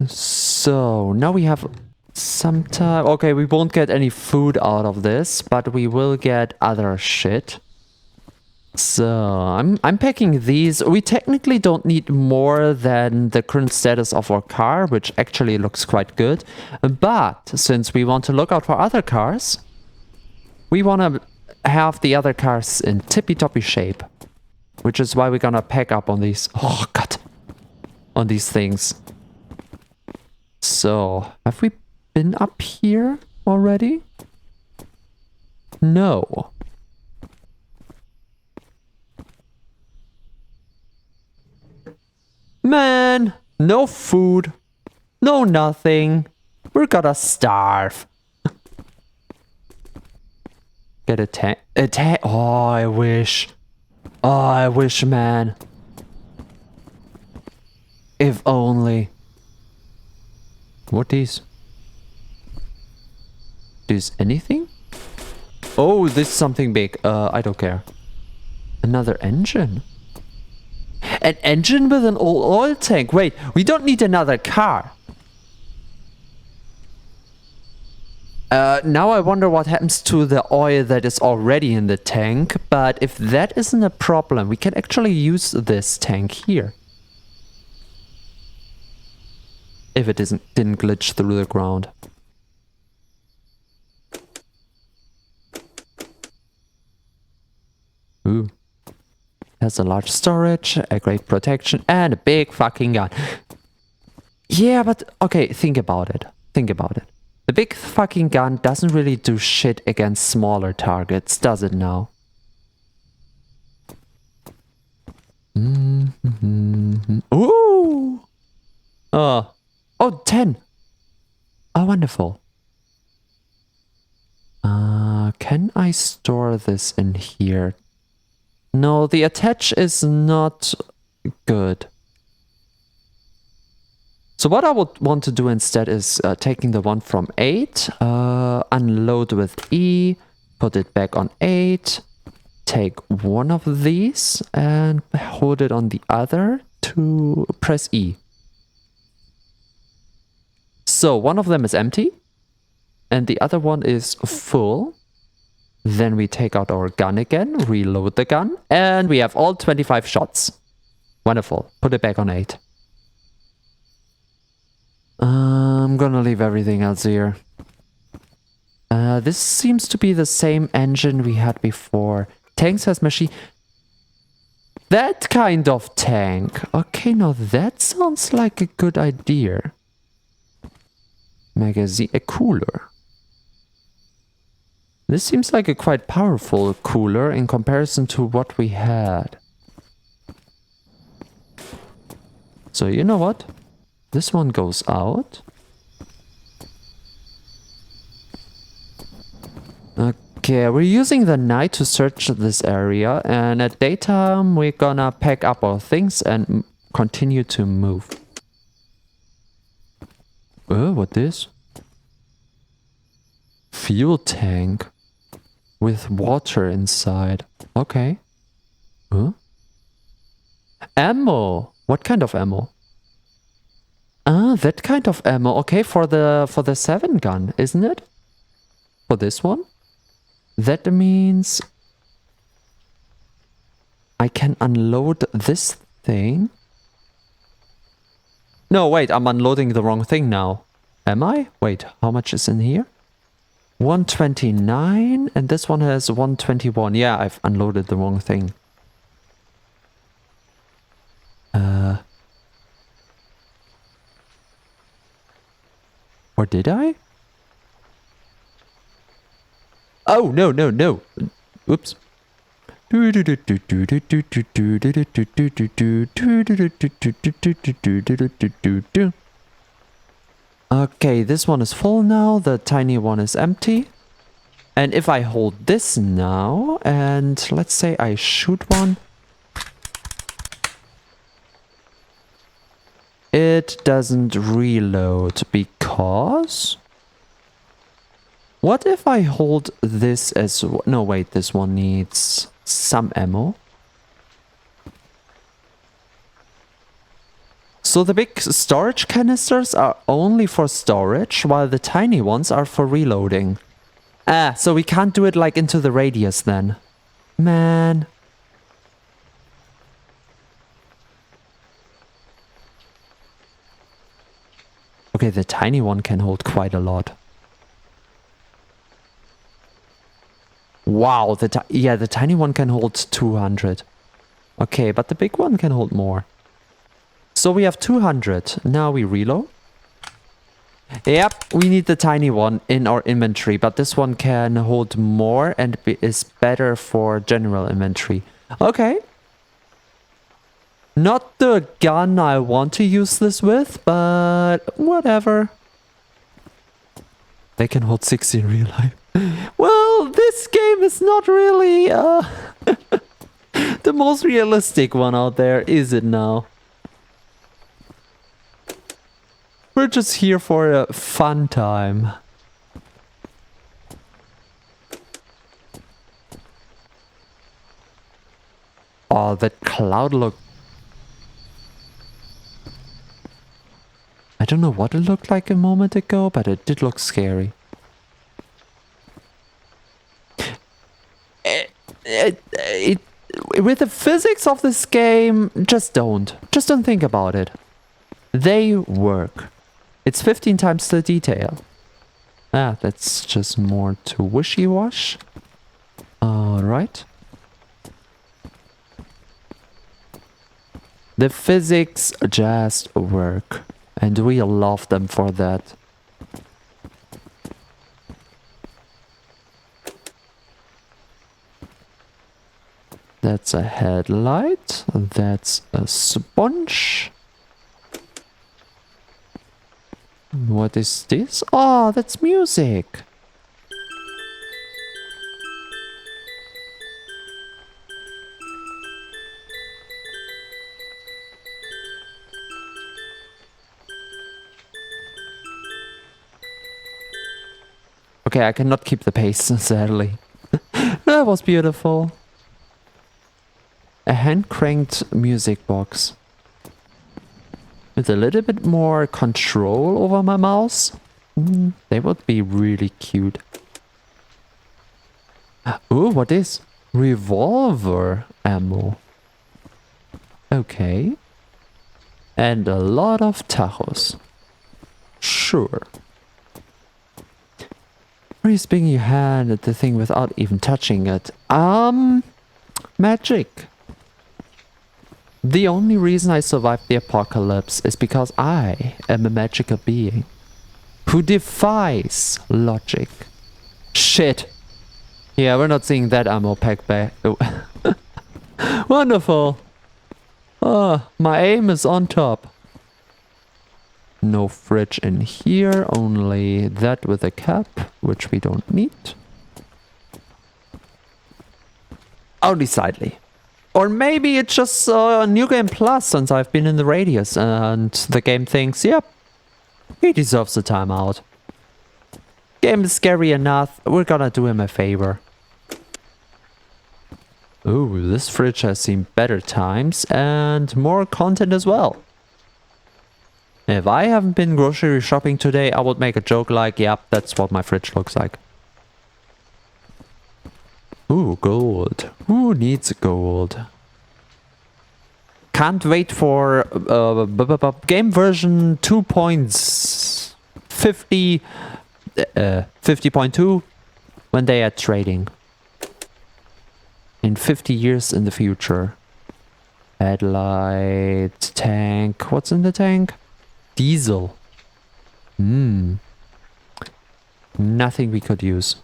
So, now we have some time. Okay, we won't get any food out of this, but we will get other shit. So, I'm packing these. We technically don't need more than the current status of our car, which actually looks quite good. But, since we want to look out for other cars, we want to have the other cars in tippy-toppy shape. Which is why we're gonna pack up on these. Oh, God. On these things. So, have we been up here already? No. Man, no food, no nothing. We're gonna starve. Get a tank. Oh, I wish. Oh, I wish, man. If only. What these? Is anything? Oh, this is something big. I don't care. Another engine. An engine with an old oil tank. Wait, we don't need another car. Now I wonder what happens to the oil that is already in the tank. But if that isn't a problem, we can actually use this tank here. If it didn't glitch through the ground. Ooh. Has a large storage, a great protection, and a big fucking gun. Yeah, but okay, think about it. Think about it. The big fucking gun doesn't really do shit against smaller targets, does it now? Ooh! Oh, 10! Oh, wonderful. Can I store this in here? No, the attach is not good. So what I would want to do instead is taking the one from 8, unload with E, put it back on 8, take one of these and hold it on the other to press E. So one of them is empty and the other one is full. Then we take out our gun again, reload the gun, and we have all 25 shots. Wonderful. Put it back on 8. I'm gonna leave everything else here. This seems to be the same engine we had before. Tanks has machine... That kind of tank. Okay, now that sounds like a good idea. Magazine... A cooler. This seems like a quite powerful cooler in comparison to what we had. So you know what? This one goes out. Okay, we're using the night to search this area, and at daytime we're gonna pack up our things and continue to move. What is? Fuel tank. With water inside. Okay. Huh? Ammo. What kind of ammo? Ah, that kind of ammo. Okay, for the 7 gun, isn't it? For this one? That means I can unload this thing. No, wait, I'm unloading the wrong thing now. Am I? Wait, how much is in here? 129 and this one has 121. Yeah, I've unloaded the wrong thing. Or did I? Oh, no. Oops. Okay, this one is full now, the tiny one is empty. And if I hold this now, and let's say I shoot one, it doesn't reload because... What if I hold this as... No, wait, this one needs some ammo. So the big storage canisters are only for storage, while the tiny ones are for reloading. Ah, so we can't do it like into the radius then. Man. Okay, the tiny one can hold quite a lot. Wow, the tiny one can hold 200. Okay, but the big one can hold more. So we have 200. Now we reload. Yep, we need the tiny one in our inventory, but this one can hold more and is better for general inventory. Okay. Not the gun I want to use this with, but whatever. They can hold 60 in real life. Well, this game is not really the the most realistic one out there, is it now? We're just here for a fun time. Oh, that cloud look. I don't know what it looked like a moment ago, but it did look scary. With the physics of this game, just don't think about it. They work. It's 15 times the detail. Ah, that's just more to wishy-wash. Alright. The physics just work. And we love them for that. That's a headlight. That's a sponge. What is this? Oh, that's music. Okay, I cannot keep the pace, sadly. That was beautiful. A hand-cranked music box. With a little bit more control over my mouse. They would be really cute. Ooh, what is? Revolver ammo. Okay. And a lot of tachos. Sure. Are you sticking your hand at the thing without even touching it? Magic. The only reason I survived the apocalypse is because I am a magical being who defies logic. Shit. Yeah, we're not seeing that ammo pack back. Oh. Wonderful. Oh, my aim is on top. No fridge in here, only that with a cap, which we don't need. Only slightly. Or maybe it's just a New Game Plus since I've been in the radius and the game thinks, yep, he deserves a timeout. Game is scary enough, we're gonna do him a favor. Ooh, this fridge has seen better times and more content as well. If I haven't been grocery shopping today, I would make a joke like, yep, that's what my fridge looks like. Ooh, gold. Who needs gold? Can't wait for game version 50.2 when they are trading. In 50 years in the future. Headlight, tank. What's in the tank? Diesel. Nothing we could use.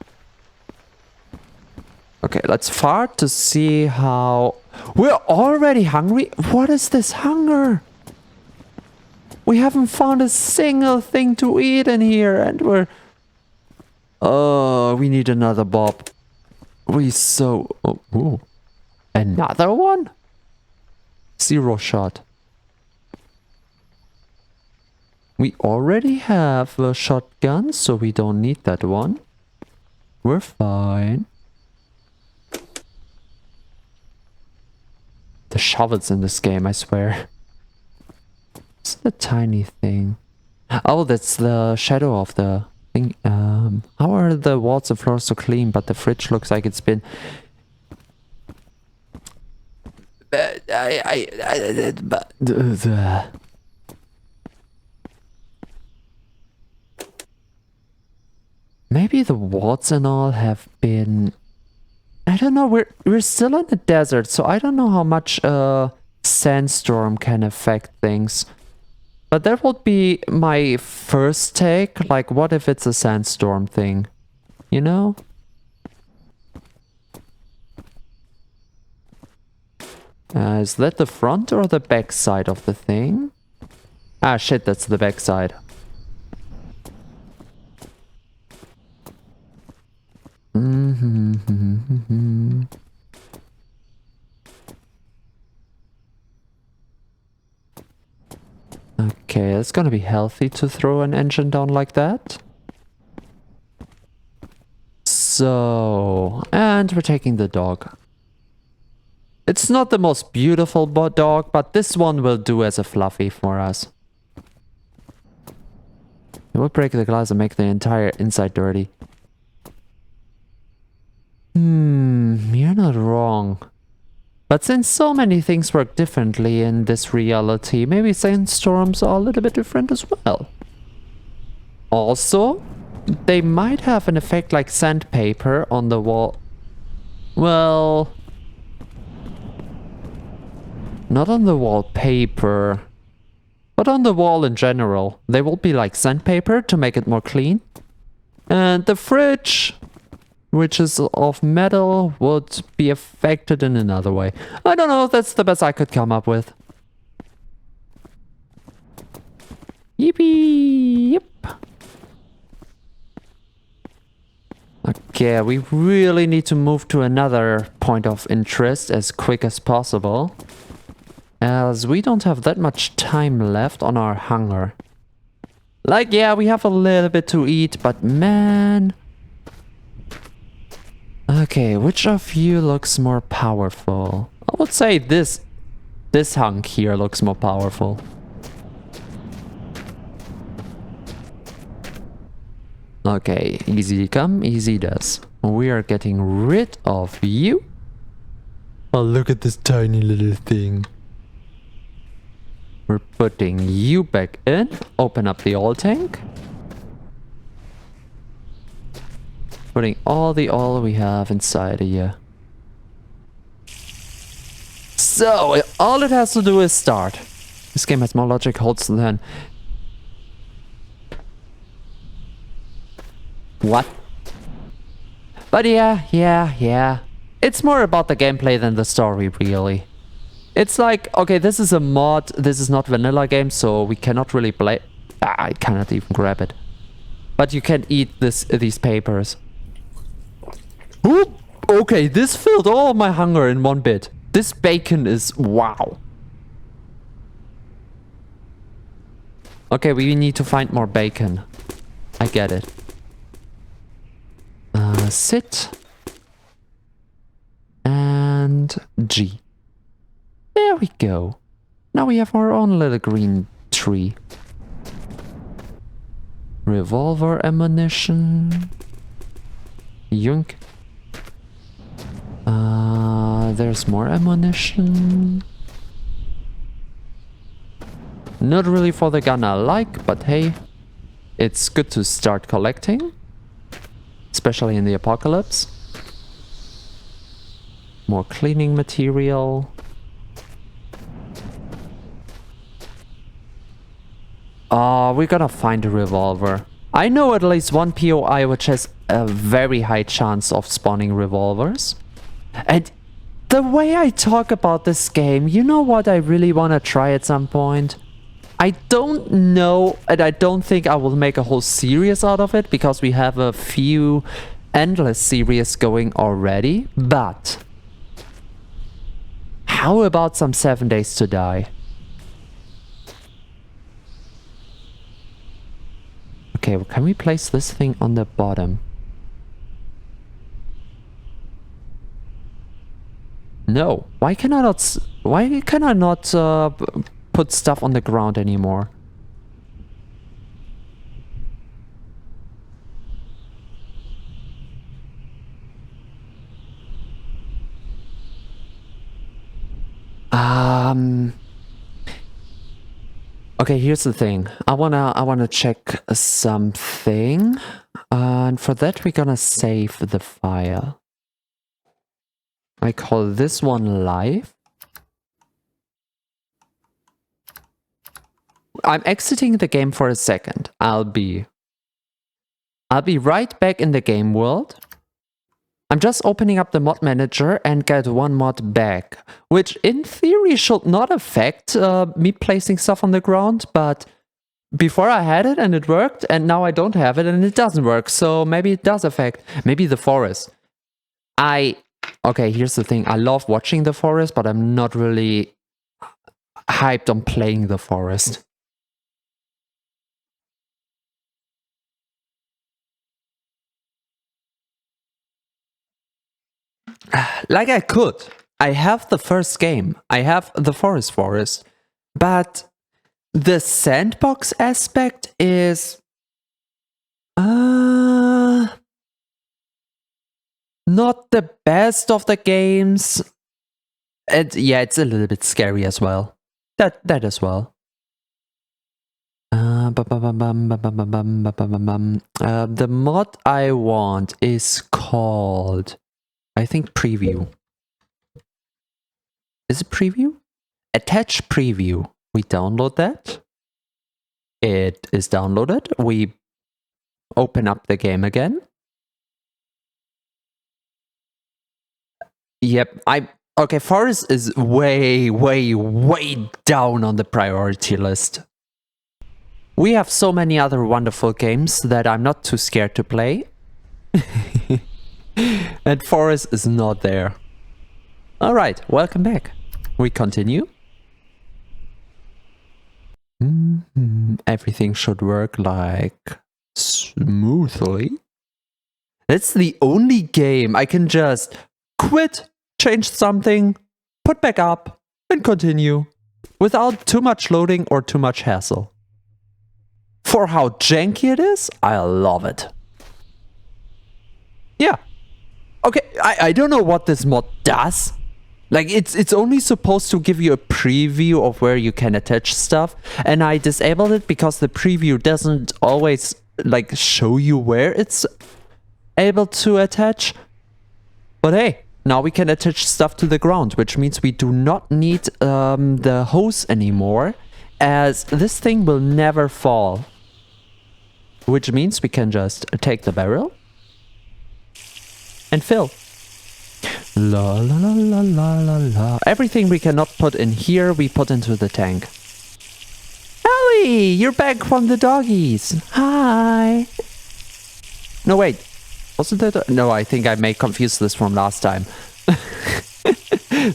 Okay, let's fart to see how... We're already hungry? What is this hunger? We haven't found a single thing to eat in here and we're... Oh, we need another bob. Oh, ooh. Another one? 0 shot. We already have a shotgun, so we don't need that one. We're fine. The shovels in this game, I swear. It's the tiny thing. Oh, that's the shadow of the thing. How are the walls and floors so clean, but the fridge looks like it's been... Maybe the walls and all have been... I don't know, we're still in the desert, so I don't know how much a sandstorm can affect things. But that would be my first take, like what if it's a sandstorm thing? You know? Is that the front or the back side of the thing? Ah shit, that's the back side. Yeah, it's gonna be healthy to throw an engine down like that. So, and we're taking the dog. It's not the most beautiful dog, but this one will do as a fluffy for us. It will break the glass and make the entire inside dirty. You're not wrong. But since so many things work differently in this reality, maybe sandstorms are a little bit different as well. Also, they might have an effect like sandpaper on the wall. Well, not on the wallpaper, but on the wall in general. They will be like sandpaper to make it more clean. And the fridge, which is of metal, would be affected in another way. I don't know, that's the best I could come up with. Yippee! Yep. Okay, we really need to move to another point of interest as quick as possible, as we don't have that much time left on our hunger. Like, yeah, we have a little bit to eat, but man... Okay, which of you looks more powerful? I would say this hunk here looks more powerful. Okay, easy come, easy does. We are getting rid of you. Oh, look at this tiny little thing. We're putting you back in. Open up the oil tank. Putting all the oil we have inside of you. So, all it has to do is start. This game has more logic holes than... What? But yeah. It's more about the gameplay than the story, really. It's like, okay, this is a mod, this is not vanilla game, so we cannot really play... I cannot even grab it. But you can eat these papers. Ooh, okay, this filled all of my hunger in one bit. This bacon is wow. Okay, we need to find more bacon. I get it. Sit. And G. There we go. Now we have our own little green tree. Revolver ammunition. Yunk. There's more ammunition. Not really for the gun I like, but hey, it's good to start collecting. Especially in the apocalypse. More cleaning material. We're gonna find a revolver. I know at least one POI which has a very high chance of spawning revolvers. And the way I talk about this game, you know what I really want to try at some point? I don't know, and I don't think I will make a whole series out of it, because we have a few endless series going already, but how about some 7 Days to Die? Okay, well, can we place this thing on the bottom? No. Why can I not put stuff on the ground anymore? Okay, here's the thing. I wanna check something. And for that we're gonna save the file. I call this one live. I'm exiting the game for a second. I'll be right back in the game world. I'm just opening up the mod manager and get one mod back, which in theory should not affect me placing stuff on the ground, but before I had it and it worked, and now I don't have it and it doesn't work, so maybe it does affect. Maybe the forest. Okay, here's the thing. I love watching the forest, but I'm not really hyped on playing the forest. Like I could. I have the first game. I have the forest. But the sandbox aspect is not the best of the games. And yeah, it's a little bit scary as well. That as well. The mod I want is called, I think, preview. Is it preview? Attach preview. We download that. It is downloaded. We open up the game again. Yep, okay, forest is way down on the priority list. We have so many other wonderful games that I'm not too scared to play. And forest is not there. Alright, welcome back. We continue. Everything should work like smoothly. That's the only game I can just quit, change something, put back up, and continue without too much loading or too much hassle. For how janky it is, I love it. Yeah. Okay, I don't know what this mod does. Like, it's only supposed to give you a preview of where you can attach stuff, and I disabled it because the preview doesn't always, like, show you where it's able to attach. But hey, now we can attach stuff to the ground, which means we do not need the hose anymore, as this thing will never fall. Which means we can just take the barrel and fill. La la la la la la la. Everything we cannot put in here, we put into the tank. Ellie, you're back from the doggies. Hi. No, wait. Wasn't that? No, I think I may confuse this from last time.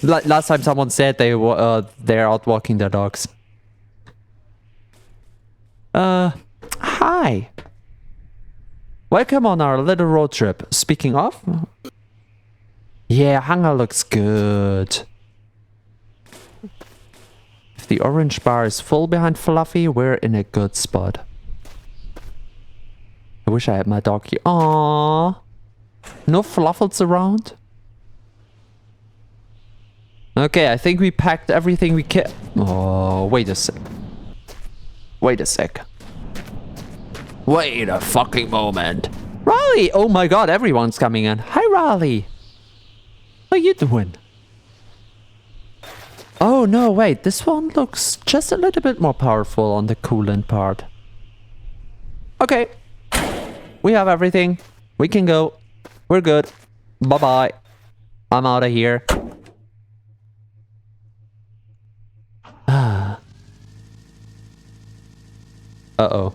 Last time someone said they're out walking their dogs. Hi. Welcome on our little road trip. Speaking of... Yeah, hunger looks good. If the orange bar is full behind Fluffy, we're in a good spot. I wish I had my dog here. Aww. No Fluffles around? Okay, I think we packed everything we can. Oh, wait a sec. Wait a sec. Wait a fucking moment. Raleigh! Oh my god, everyone's coming in. Hi, Raleigh. How you doing? Oh no, wait, this one looks just a little bit more powerful on the coolant part. Okay. We have everything. We can go. We're good. Bye-bye. I'm out of here. Uh-oh.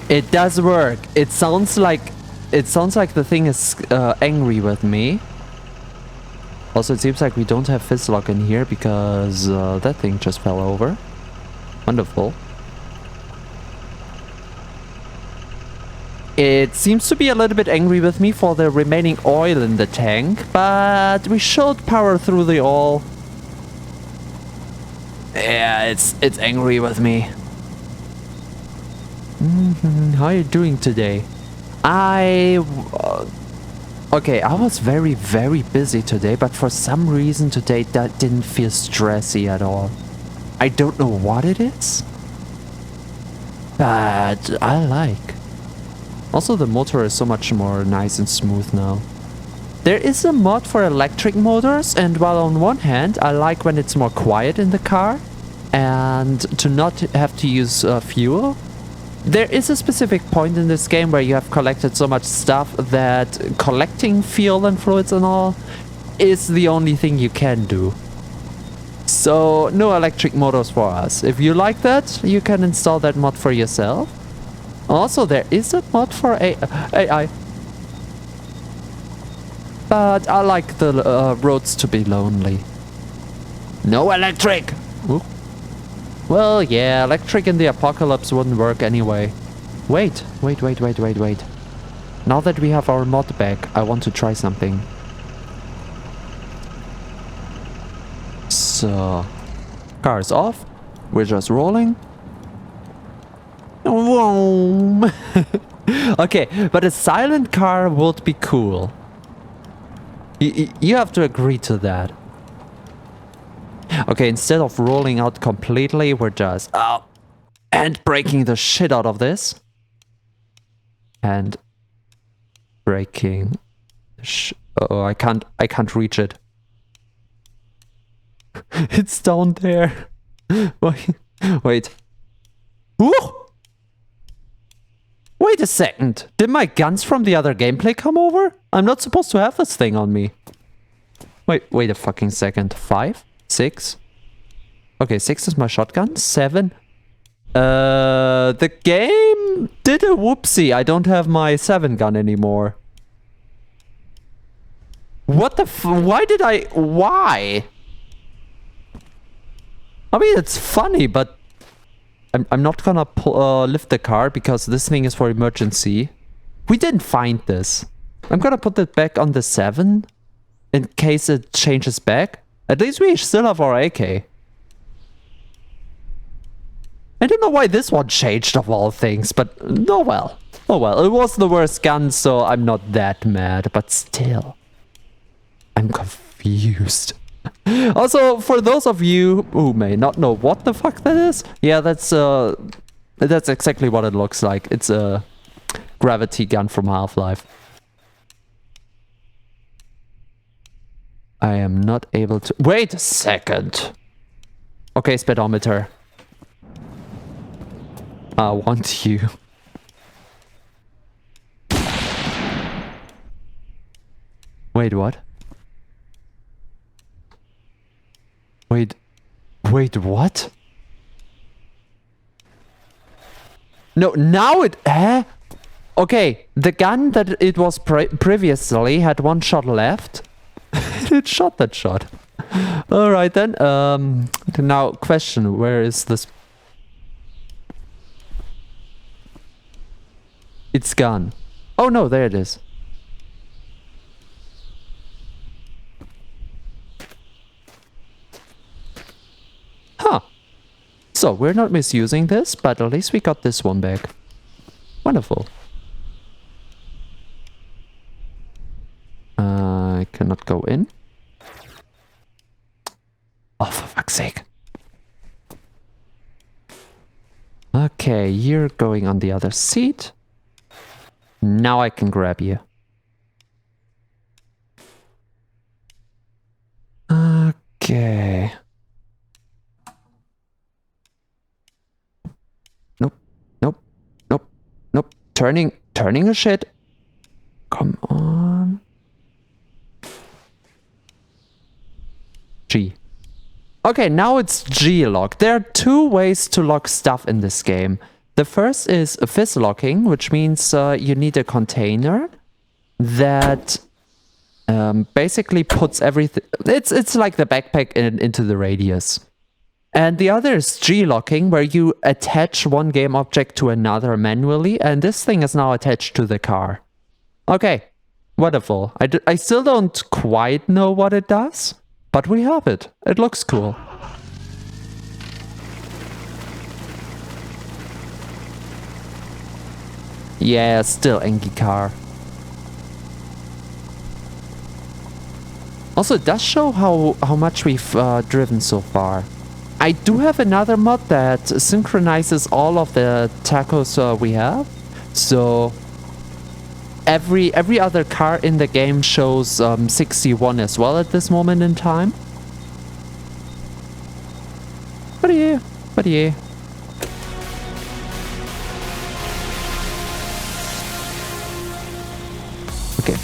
It does work. It sounds like the thing is angry with me. Also, it seems like we don't have Fizzlock in here because that thing just fell over. Wonderful. It seems to be a little bit angry with me for the remaining oil in the tank, but we should power through the oil. Yeah, it's angry with me. How are you doing today? Okay, I was very busy today, but for some reason today that didn't feel stressy at all. I don't know what it is, but I like. Also, the motor is so much more nice and smooth now. There is a mod for electric motors, and while on one hand I like when it's more quiet in the car and to not have to use fuel, there is a specific point in this game where you have collected so much stuff that collecting fuel and fluids and all is the only thing you can do. So no electric motors for us. If you like that, you can install that mod for yourself. Also, there is a mod for AI. But I like the roads to be lonely. No electric! Ooh. Well, yeah, electric in the apocalypse wouldn't work anyway. Wait. Now that we have our mod back, I want to try something. So, car is off. We're just rolling. Vroom. Okay, but a silent car would be cool. You have to agree to that. Okay, instead of rolling out completely, we're just and breaking the shit out of this. And breaking. Oh, I can't reach it. It's down there. Wait. Woo! Wait a second. Did my guns from the other gameplay come over? I'm not supposed to have this thing on me. Wait a fucking second. 5? 6? Okay, 6 is my shotgun. 7? The game did a whoopsie. I don't have my 7 gun anymore. What the why? I mean, it's funny, but I'm not gonna lift the car because this thing is for emergency. We didn't find this. I'm gonna put it back on the 7 in case it changes back. At least we still have our AK. I don't know why this one changed of all things, but oh well. Oh well, it was the worst gun, so I'm not that mad, but still. I'm confused. Also, for those of you who may not know what the fuck that is, yeah, that's exactly what it looks like. It's a gravity gun from Half-Life. I am not able to... Wait a second! Okay, speedometer. I want you. Wait, what? Wait, what? No, now it... Okay, the gun that it was previously had 1 shot left. It shot that shot. Alright then, now question, where is this? It's gone. Oh no, there it is. Huh. So, we're not misusing this, but at least we got this one back. Wonderful. I cannot go in. Oh, for fuck's sake. Okay, you're going on the other seat. Now I can grab you. Okay. Nope. Turning a shit. Come on. G. Okay, now it's G lock. There are 2 ways to lock stuff in this game. The first is fizz locking, which means you need a container that basically puts everything... It's like the backpack into the radius. And the other is G-locking, where you attach one game object to another manually, and this thing is now attached to the car. Okay, wonderful. I still don't quite know what it does, but we have it. It looks cool. Yeah, still Engie car. Also, it does show how much we've driven so far. I do have another mod that synchronizes all of the tacos we have. So every other car in the game shows 61 as well at this moment in time. But yeah. Okay,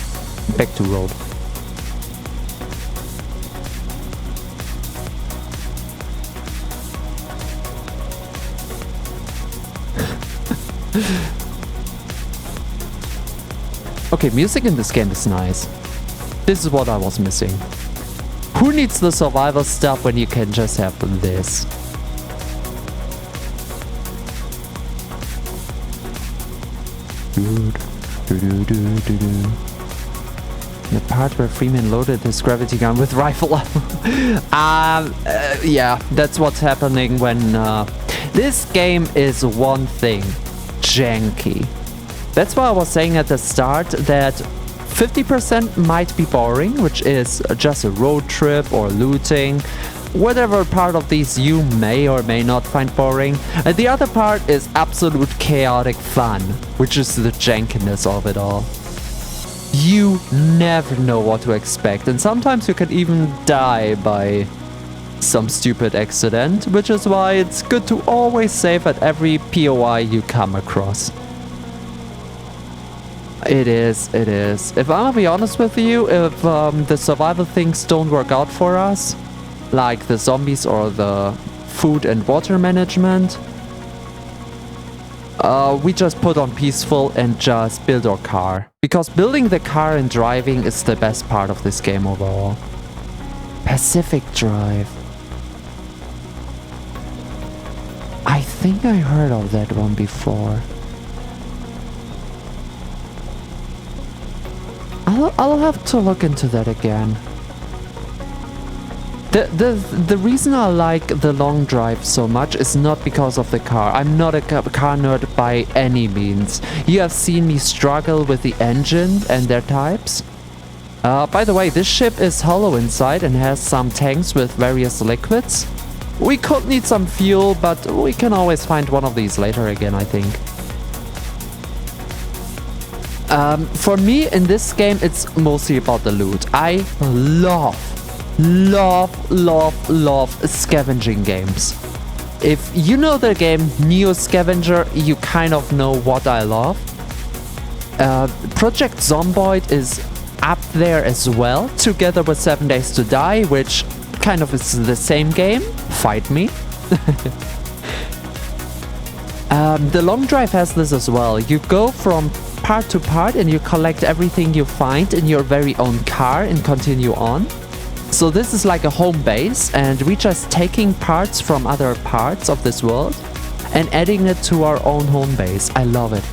back to road. Okay, music in this game is nice. This is what I was missing. Who needs the survival stuff when you can just have this? The part where Freeman loaded his gravity gun with rifle. Yeah, that's what's happening when this game is one thing, janky. That's why I was saying at the start that 50% might be boring, which is just a road trip or looting, whatever part of these you may or may not find boring. And the other part is absolute chaotic fun, which is the jankiness of it all. You never know what to expect, and sometimes you can even die by some stupid accident, which is why it's good to always save at every POI you come across. It is. If I'm gonna be honest with you, if the survival things don't work out for us, like the zombies or the food and water management, we just put on peaceful and just build our car. Because building the car and driving is the best part of this game overall. Pacific Drive. I think I heard of that one before. I'll have to look into that again. The reason I like the long drive so much is not because of the car. I'm not a car nerd by any means. You have seen me struggle with the engine and their types. By the way, this ship is hollow inside and has some tanks with various liquids. We could need some fuel, but we can always find one of these later again, I think. For me, in this game, it's mostly about the loot. I love scavenging games. If you know the game Neo Scavenger, you kind of know what I love. Project Zomboid is up there as well, together with 7 Days to Die, which kind of is the same game. Fight me. The long drive has this as well. You go from part to part and you collect everything you find in your very own car and continue on. So this is like a home base, and we just taking parts from other parts of this world and adding it to our own home base. I love it.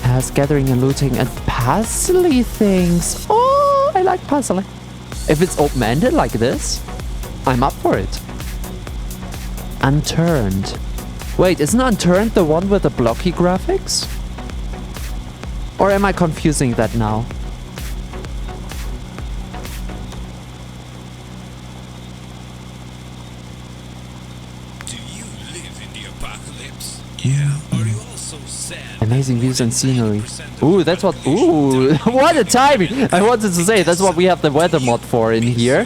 Has gathering and looting and puzzly things. Oh, I like puzzling. If it's open-ended like this, I'm up for it. Unturned. Wait, isn't Unturned the one with the blocky graphics? Or am I confusing that now? Do you live in the apocalypse? Yeah. Are you also sad? Amazing views and scenery. Ooh, that's what. Ooh, what a timing! I wanted to say that's what we have the weather mod for in here.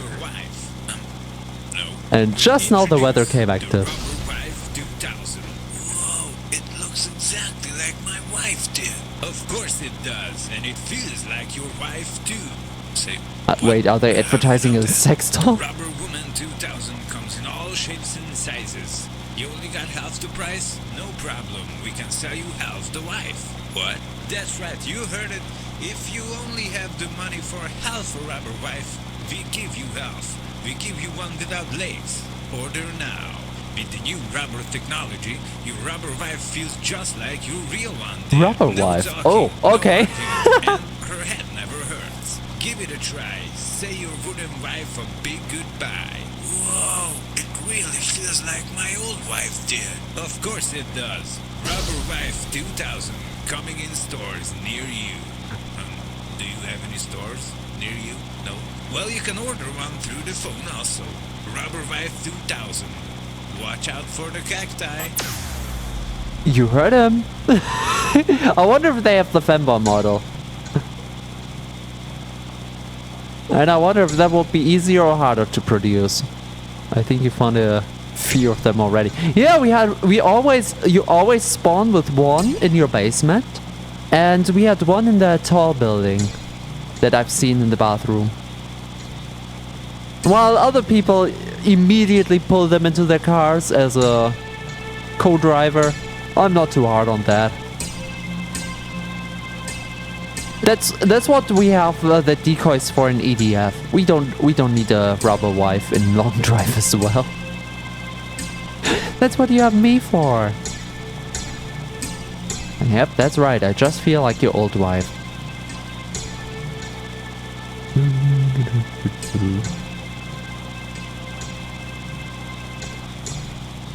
And just now the weather came active. Whoa, it looks exactly like my wife did. Of course it does, and it feels like your wife too. Say, wait, are they advertising a sex doll? Rubber Woman 2000 comes in all shapes and sizes. You only got half the price? No problem, we can sell you half the wife. What? That's right, you heard it. If you only have the money for half a rubber wife, we give you half. We give you one without legs. Order now. With the new rubber technology, your rubber wife feels just like your real one. Rubber wife? Oh, okay. And her head never hurts. Give it a try. Say your wooden wife a big goodbye. Whoa, it really feels like my old wife did. Of course it does. Rubber Wife 2000 coming in stores near you. Do you have any stores near you? No? Well, you can order one through the phone also. Rubber Wife 2000. Watch out for the cacti. You heard him. I wonder if they have the Femboy model. And I wonder if that would be easier or harder to produce. I think you found a few of them already. Yeah, you always spawn with one in your basement. And we had one in the tall building that I've seen in the bathroom. While other people immediately pull them into their cars as a co-driver. I'm not too hard on that. That's what we have the decoys for in EDF. We don't need a rubber wife in long drive as well. That's what you have me for. I Yep, that's right. I just feel like your old wife.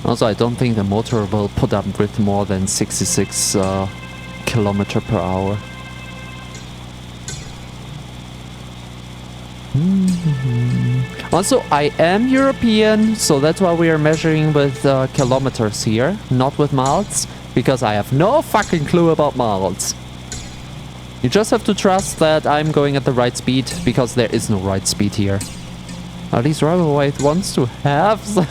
Also, I don't think the motor will put up with more than 66 kilometer per hour. Also, I am European, so that's why we are measuring with kilometers here, not with miles, because I have no fucking clue about miles. You just have to trust that I'm going at the right speed, because there is no right speed here. At least White wants to have some.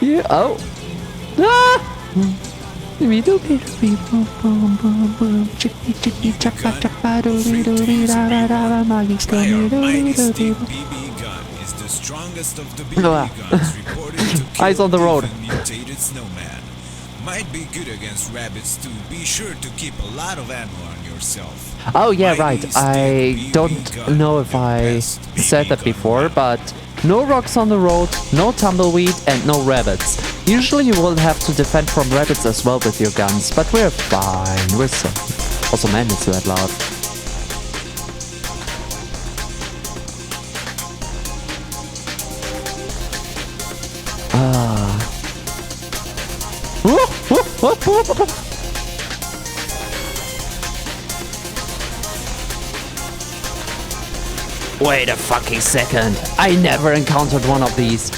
Yeah, oh. Ah! Eyes on the road. Might be good against rabbits too. Be sure to keep a lot of ammo on yourself. Oh yeah, right. I don't know if I said that before, but no rocks on the road, no tumbleweed, and no rabbits. Usually you will have to defend from rabbits as well with your guns, but we're fine. We're safe. Also, man, it's that loud. Wait a fucking second. I never encountered one of these.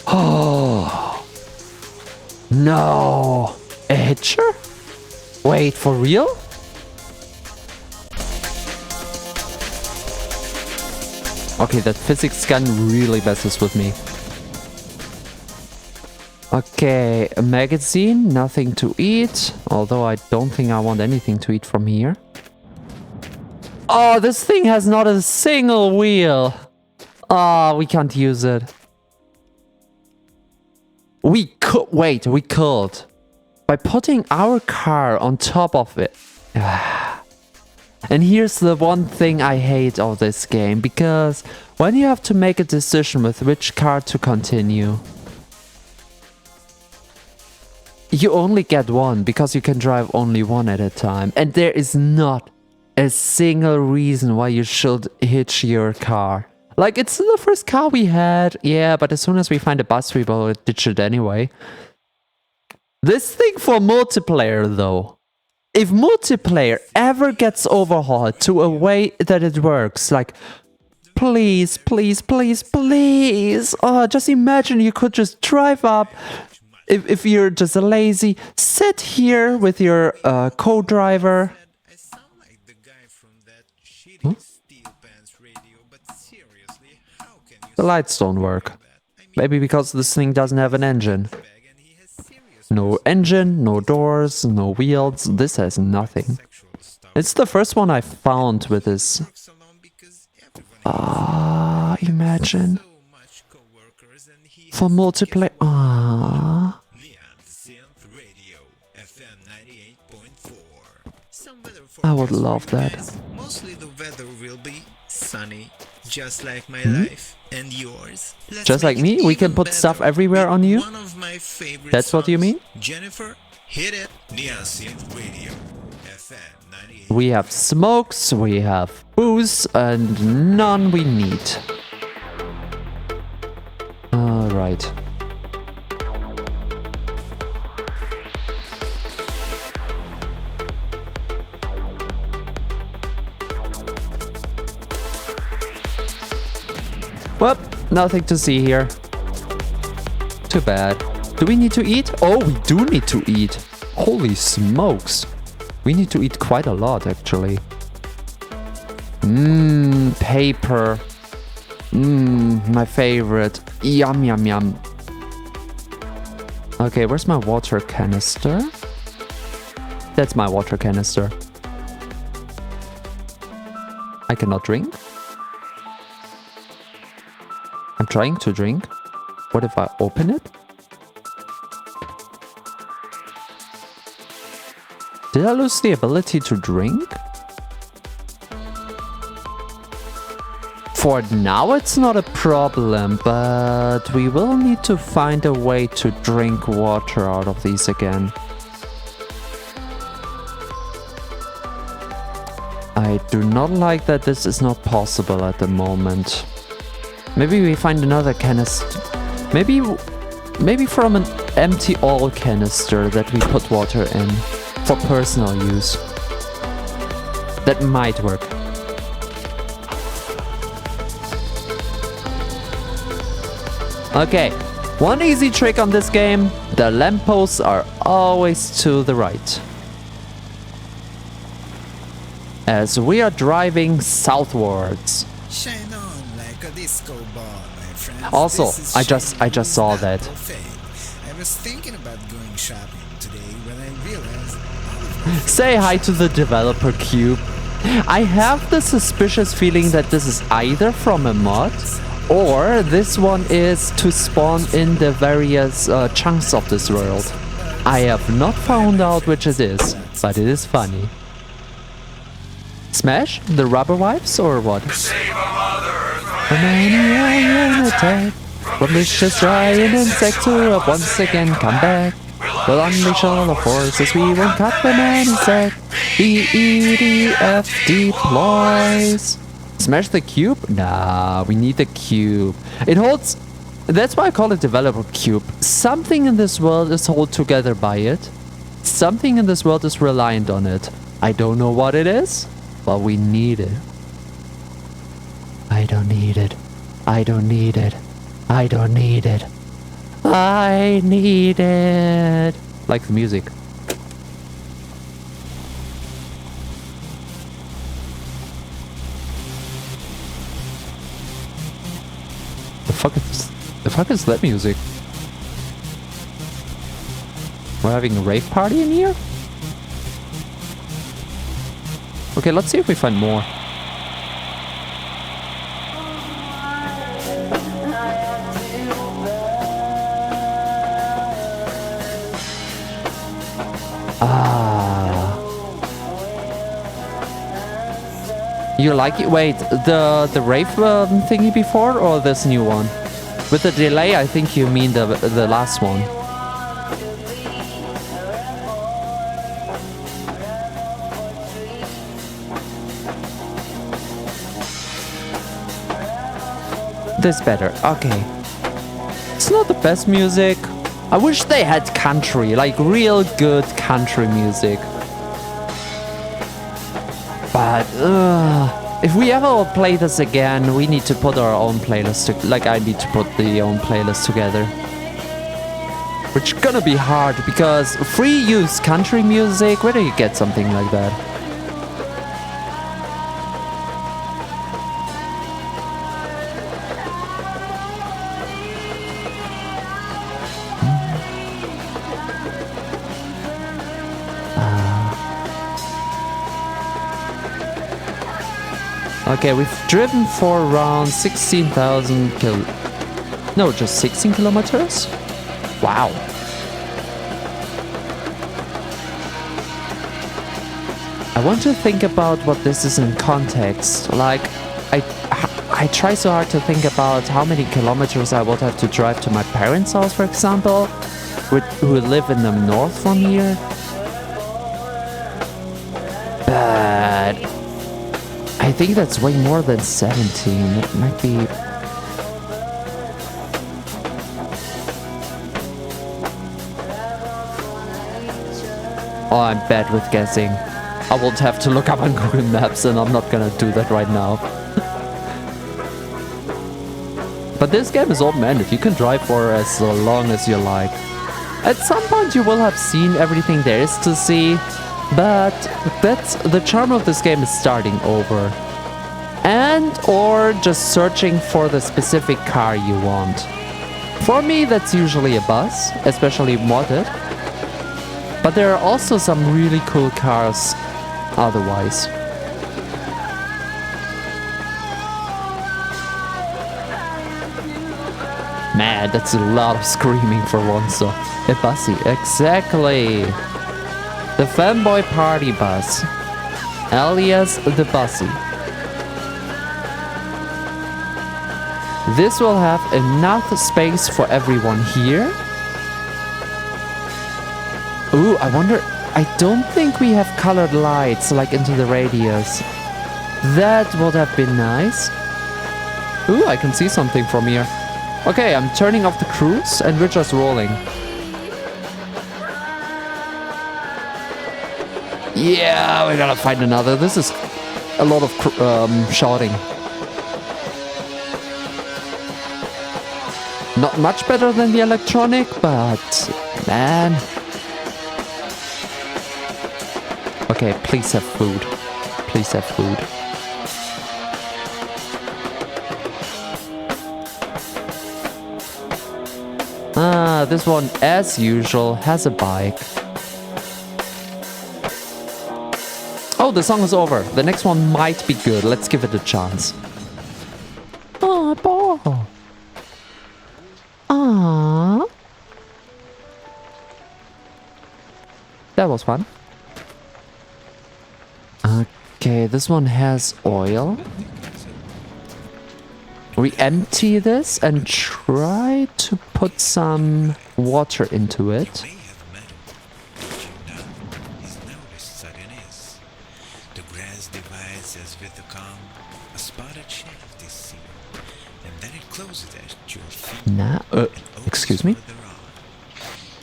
Oh. No. A hitcher? Wait, for real? Okay, that physics gun really messes with me. Okay, a magazine, nothing to eat. Although I don't think I want anything to eat from here. Oh, this thing has not a single wheel. Oh, we can't use it. We could, wait, we could. By putting our car on top of it. And here's the one thing I hate of this game, because when you have to make a decision with which car to continue, you only get one, because you can drive only one at a time. And there is not a single reason why you should hitch your car. Like, it's the first car we had, yeah, but as soon as we find a bus, we will ditch it anyway. This thing for multiplayer, though. If multiplayer ever gets overhauled to a way that it works, like, please, please, please, please. Oh, just imagine you could just drive up. If you're just lazy, sit here with your co-driver. I sound like the guy from that shitty steel pants radio, but seriously, how can you The lights don't work. Maybe because this thing doesn't have an engine. No engine, no doors, no wheels. This has nothing. It's the first one I found with this. Ah, imagine. For multiplayer. Ah. I would love that. Mostly the weather will be sunny, just like my life and yours. Just like me? We can put stuff everywhere on you? One of my favorite That's what you songs. mean? Jennifer, hit it. Neon Synth Radio, FM 98. We have smokes, we have booze, and none we need. Alright. Well, nothing to see here. Too bad. Do we need to eat? Oh, we do need to eat. Holy smokes. We need to eat quite a lot, actually. Paper. My favorite. Yum, yum, yum. Okay, where's my water canister? That's my water canister. I cannot drink. I'm trying to drink. What if I open it? Did I lose the ability to drink? For now it's not a problem, but we will need to find a way to drink water out of these again. I do not like that this is not possible at the moment. Maybe we find another canister. Maybe from an empty oil canister that we put water in for personal use. That might work. Okay, one easy trick on this game, the lampposts are always to the right. As we are driving southwards. Shine on like a disco ball, my friends. Also, This is I just shining saw on that. Apple Fame. I was thinking about going shopping today when I realized all of Say hi to the developer cube. I have the suspicious feeling that this is either from a mod or this one is to spawn in the various chunks of this world. I have not found out which it is, but it is funny. Smash? The rubber wipes or what? A many alien attack. From vicious giant insect to once again come back. We'll unleash all the forces, we won't cut them any slack. The EDF deploys. Smash the cube? Nah, we need the cube. It holds... That's why I call it developer cube. Something in this world is held together by it. Something in this world is reliant on it. I don't know what it is, but we need it. I don't need it. I don't need it. I don't need it. I need it. Like the music. The fuck is that music? We're having a rave party in here? Okay, let's see if we find more. You like it? Wait, the rave thingy before or this new one? With the delay, I think you mean the last one. This better. Okay. It's not the best music. I wish they had country, like real good country music. But if we ever play this again, we need to put our own playlist. Like I need to put the own playlist together. Which is gonna be hard because free use country music. Where do you get something like that? Okay, we've driven for around 16,000 No, just 16 kilometers? Wow. I want to think about what this is in context. Like, I try so hard to think about how many kilometers I would have to drive to my parents' house, for example, who live in the north from here. But I think that's way more than 17. It might be... Oh, I'm bad with guessing. I will have to look up on Google Maps and I'm not gonna do that right now. But this game is open-ended. You can drive for as long as you like. At some point you will have seen everything there is to see. But that's the charm of this game, is starting over. And or just searching for the specific car you want. For me, that's usually a bus, especially modded. But there are also some really cool cars otherwise. Man, that's a lot of screaming for one, so a bussy, exactly. The Femboy party bus, alias the bussy. This will have enough space for everyone here. Ooh, I wonder... I don't think we have colored lights like into the radius. That would have been nice. Ooh, I can see something from here. Okay, I'm turning off the cruise and we're just rolling. Yeah, we gotta find another. This is a lot of shouting. Not much better than the electronic, but man. Okay, please have food. Please have food. Ah, this one, as usual, has a bike. Oh, the song is over. The next one might be good. Let's give it a chance. Oh, ball. Ah. That was fun. Okay, this one has oil. We empty this and try to put some water into it. The grass divides as with a calm, a spotted shaft is seen, and then it closes at your feet. Nah, excuse me?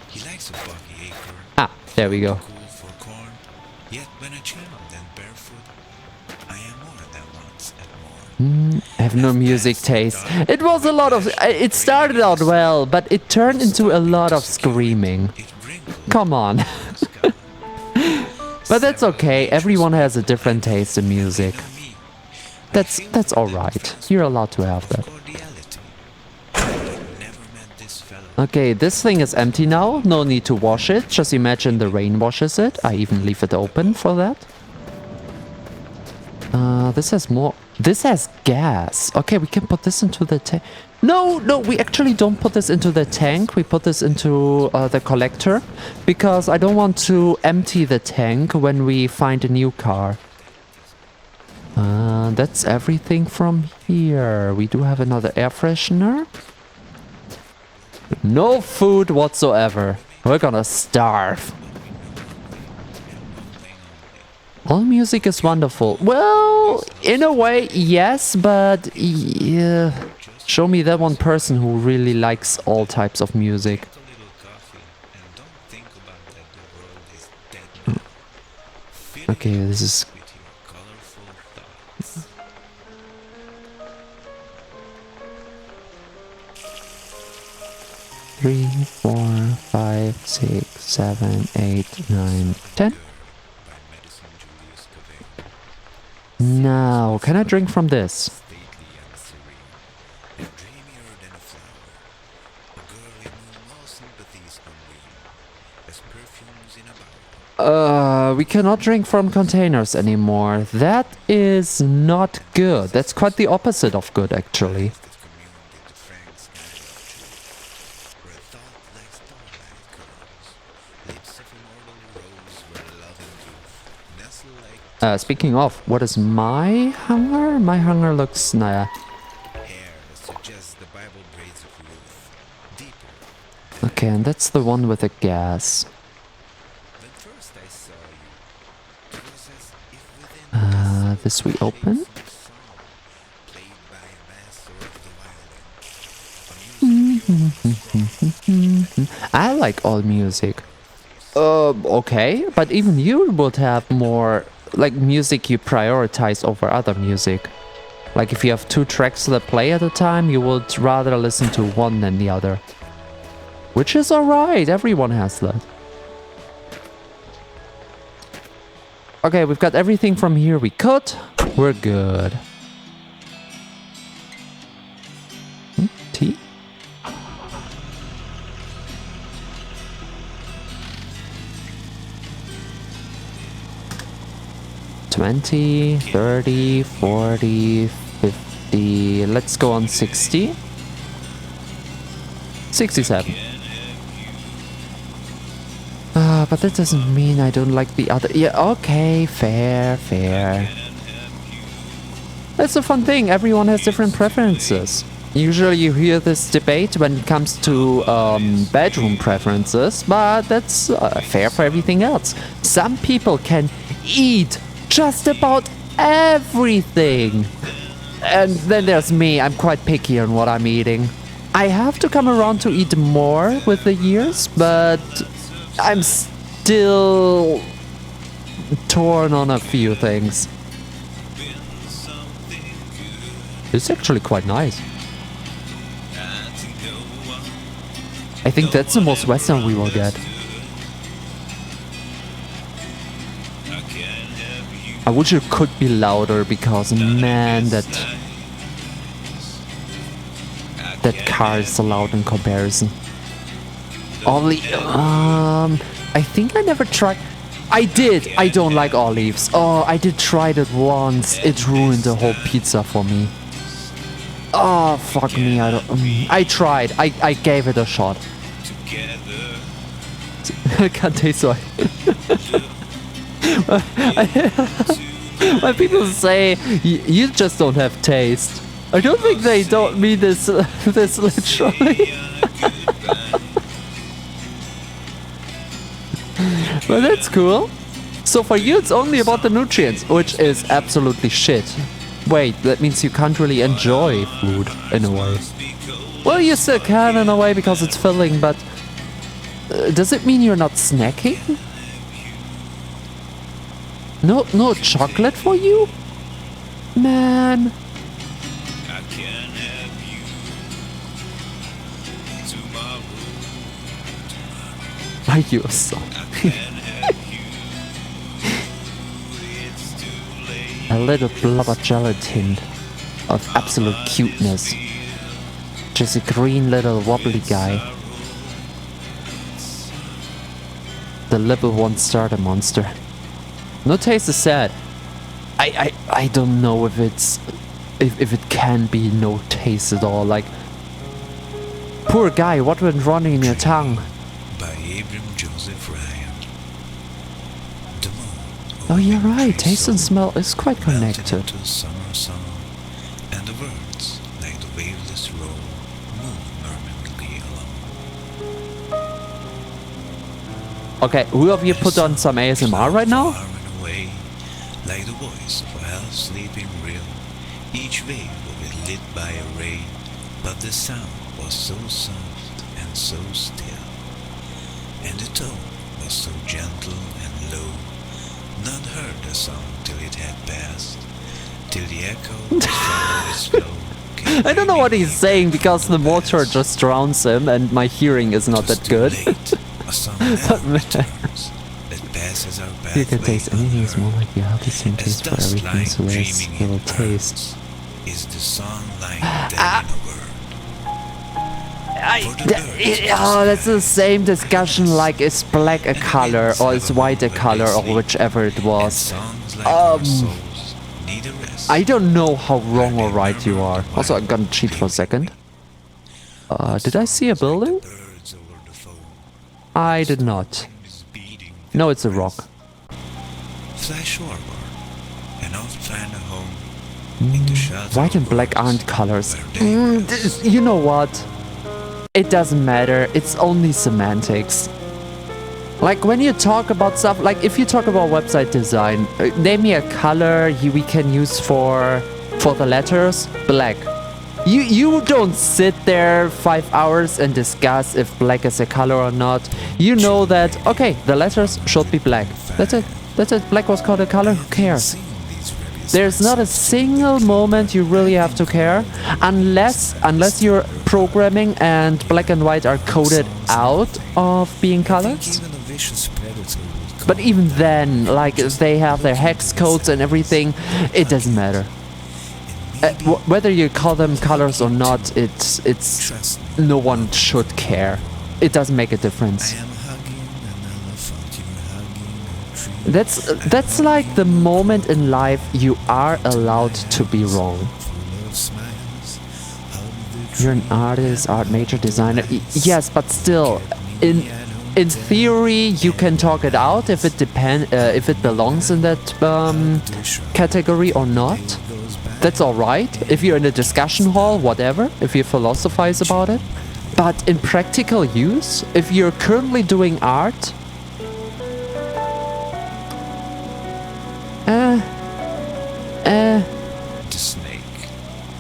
He likes a boggy acre. Ah, there we go. Cool for corn, yet when a child and barefoot, I am more than once and more. I have no music taste. It was a lot of... It started out well, but it turned into a lot of screaming. Come on. But that's okay. Everyone has a different taste in music. That's alright. You're allowed to have that. Okay, this thing is empty now. No need to wash it. Just imagine the rain washes it. I even leave it open for that. This has more... This has gas. Okay, we can put this into the tank. No, we actually don't put this into the tank. We put this into the collector. Because I don't want to empty the tank when we find a new car. That's everything from here. We do have another air freshener. No food whatsoever. We're gonna starve. All music is wonderful. Well, in a way, yes, but yeah. Show me that one person who really likes all types of music. Okay, this is... 3, 4, 5, 6, 7, 8, 9, 10. Now, can I drink from this? We cannot drink from containers anymore. That is not good. That's quite the opposite of good, actually. Speaking of, what is my hunger? My hunger looks... Nah. Okay, and that's the one with the gas. This we open. I like all music. Okay, but even you would have more, like, music you prioritize over other music. Like, if you have 2 tracks that play at a time, you would rather listen to one than the other. Which is alright, everyone has that. Okay, we've got everything from here we could. We're good. Tea? $20, $30, $40, $50. Let's go on 60. 67. But that doesn't mean I don't like the other. Yeah, okay, fair. That's a fun thing. Everyone has different preferences. Usually you hear this debate when it comes to bedroom preferences, but that's fair for everything else. Some people can eat just about everything. And then there's me. I'm quite picky on what I'm eating. I have to come around to eat more with the years, but I'm still torn on a few things. It's actually quite nice. I think that's the most Western we will get. I wish it could be louder because, man, that car is so loud in comparison. Ollie, I think I never tried. I did. I don't like olives. Oh, I did try it once. It ruined the whole pizza for me. Oh, fuck me. I tried. I gave it a shot. I can't taste soy. When people say you just don't have taste, I don't think they don't mean this this literally. But that's cool. So for you it's only about the nutrients, which is absolutely shit. Wait, that means you can't really enjoy food in a way. Well, you still can in a way because it's filling, but does it mean you're not snacking? No chocolate for you? Man. Are you a son? A little blubber gelatin of absolute cuteness. Just a green little wobbly guy. The little one starter monster. No taste is sad. I don't know if it's if it can be no taste at all. Like, poor guy, what went wrong in your tongue? Oh, you're right. Taste and smell is quite connected. Summer song, and the birds, like the waveless roll, move murmuringly along. Okay, who of you put on some ASMR right now? Far and away, like the voice of a half-sleeping rill, each wave will be lit by a ray, but the sound was so soft and so still, and the tone was so gentle and low. None heard the song till it had passed, till the echo followed its flow. I don't know what he's saying because the water just drowns him and my hearing is not that good. A song never returns, that passes our You can pathway taste anything is more unheard. like you have the same As taste for dust everything, lies so there's dreaming little in taste. birds, is the song lying dead in a word. Oh, that's the same discussion like is black a color or is white a color or whichever it was. I don't know how wrong or right you are. Also, I'm gonna cheat for a second. Did I see a building? I did not. No, it's a rock. Fly shoreward and not find a home in the shelter White and of black birds aren't colors. where they You know what? It doesn't matter. It's only semantics. Like when you talk about stuff, like if you talk about website design, name me a color we can use for the letters. Black. You don't sit there 5 hours and discuss if black is a color or not. You know that, okay, the letters should be black. That's it. That's it. Black was called a color. Who cares? There's not a single moment you really have to care unless you're programming and black and white are coded out of being colors. even a vicious predator would But even then, like if they have their hex codes and everything, it doesn't matter. Whether you call them colors or not, it's trust me. no one should care. It doesn't make a difference. I am hugging an elephant, you're hugging a tree. That's like the moment in life you are allowed to be wrong. Full of smiles, hug the You're an artist, art major, designer. Yes, but still, in in theory, you can talk it out if it belongs in that category or not. That's alright. If you're in a discussion hall, whatever, if you philosophize about it. But in practical use, if you're currently doing art, The Snake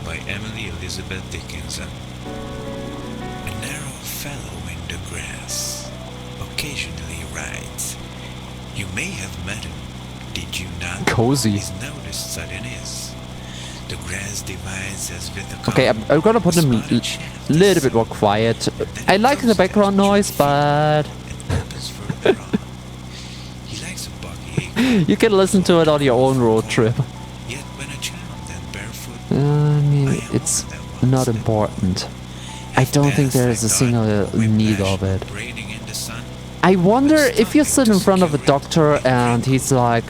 by Emily Elizabeth Dickinson. A narrow fellow in the grass occasionally rides. You may have met him, did you not? Cozy. His noticed sudden-ness. The grass divides as with a okay, I'm gonna put them a little bit more quiet. I like the background noise, but He likes a buggy. you can listen to it on your own road trip. Yet when a child and barefoot, I mean, it's not important. I don't think there is a single need of it. parading in the sun, I wonder if you sit in front of a doctor and he's like,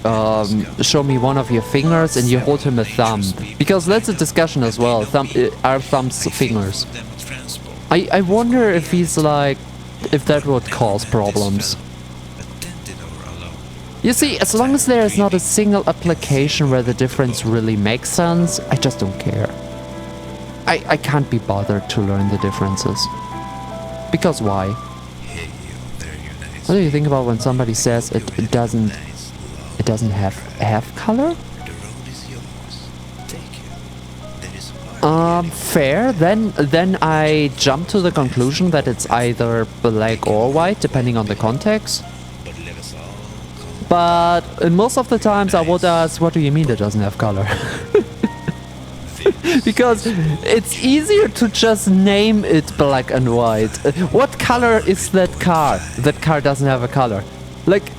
show me one of your fingers, and you hold him a thumb. Because that's a discussion as well. Are thumbs fingers? them transport, I wonder if he's like, if that would cause problems. attended or alone. You see, as long as there is not a single application where the difference really makes sense, I just don't care. I can't be bothered to learn the differences. Because why? Hey you, there you nice. What do you think about when somebody says it doesn't have color? The road is yours. Take it. There is a park. Fair. Then I jump to the conclusion that it's either black or white, depending on the context. But let us all come. But most of the times I would ask, what do you mean it doesn't have color? Because it's easier to just name it black and white. What color is that car? That car doesn't have a color. Like,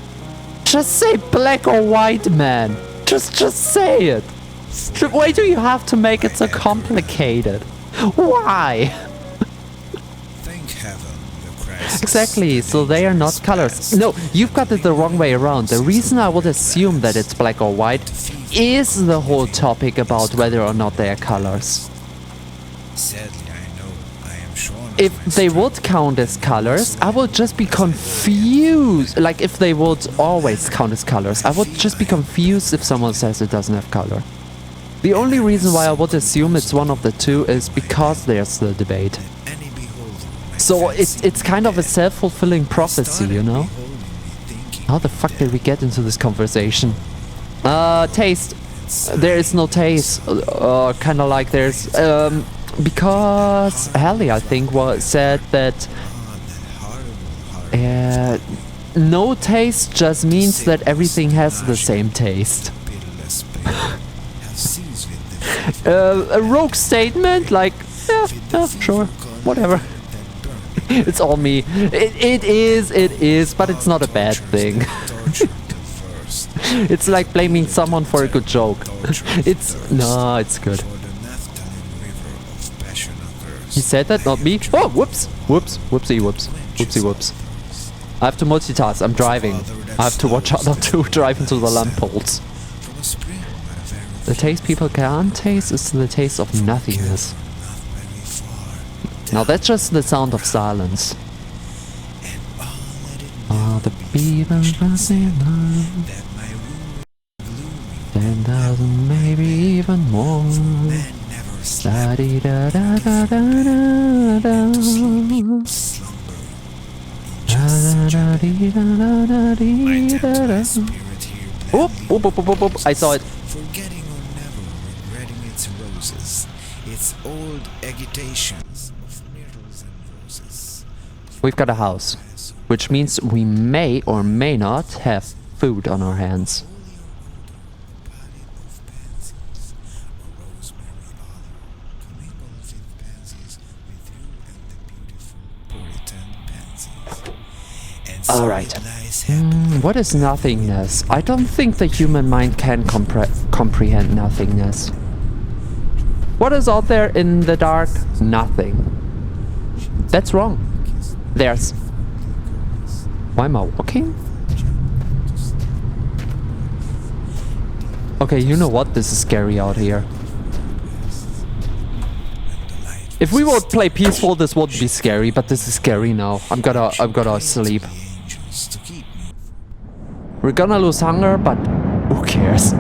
just say black or white, man. Just say it. Why do you have to make it so complicated? Why? Thank heaven the crisis. Exactly, so they are not colors. No, you've got it the wrong way around. The reason I would assume that it's black or white is the whole topic about whether or not they are colors. Sadly, I know I am shorn of If my they strength. would count as colors, I would just be confused. Like, if they would always count as colors, I would just be confused if someone says it doesn't have color. The only reason why I would assume it's one of the two is because there's the debate. Any beholder might So fancy it's kind of a self-fulfilling prophecy, you know? beholding me thinking How the fuck did we get into this conversation? Taste. There is no taste. Kind of like there's... because Hallie, I think, said that no taste just means that everything has the same taste. pitiless pain have seized with the A rogue statement? Like, yeah, sure, whatever. that burning It's all me. It is, but it's not a bad thing. torture till first It's like blaming someone for a good joke. It's good. for the naphthalene river of passion occurs. He said that, not me. Oh, whoops, whoopsie, whoops. I have to multitask. I'm driving. I have to watch out not to drive into the lampposts. From a spring where very The taste people can't taste is the taste of nothingness. not very far, Now that's just the sound of silence. and all that it All the people passing on, that my wound 10,000, maybe even more. man never slept Da-dee-da-da-da-da-da-da. slumber. Da-da-da-dee-da-da-da-dee-da-da. Spirit here Oop, I saw it. forgetting or never regretting its roses, its old agitations of myrtles and roses. We've got a house, which means we may or may not have food on our hands. Palette of pansies, a rosemary olive, commingled with pansies with you and the beautiful Puritan pansies. And so All right. it lies happily What is nothingness? I don't think the human mind can comprehend nothingness. What is out there in the dark? Nothing. That's wrong. There's... Why am I walking? Okay, you know what? This is scary out here. If we would play peaceful, this wouldn't be scary, but this is scary now. I'm gonna sleep. We're gonna lose hunger, but who cares?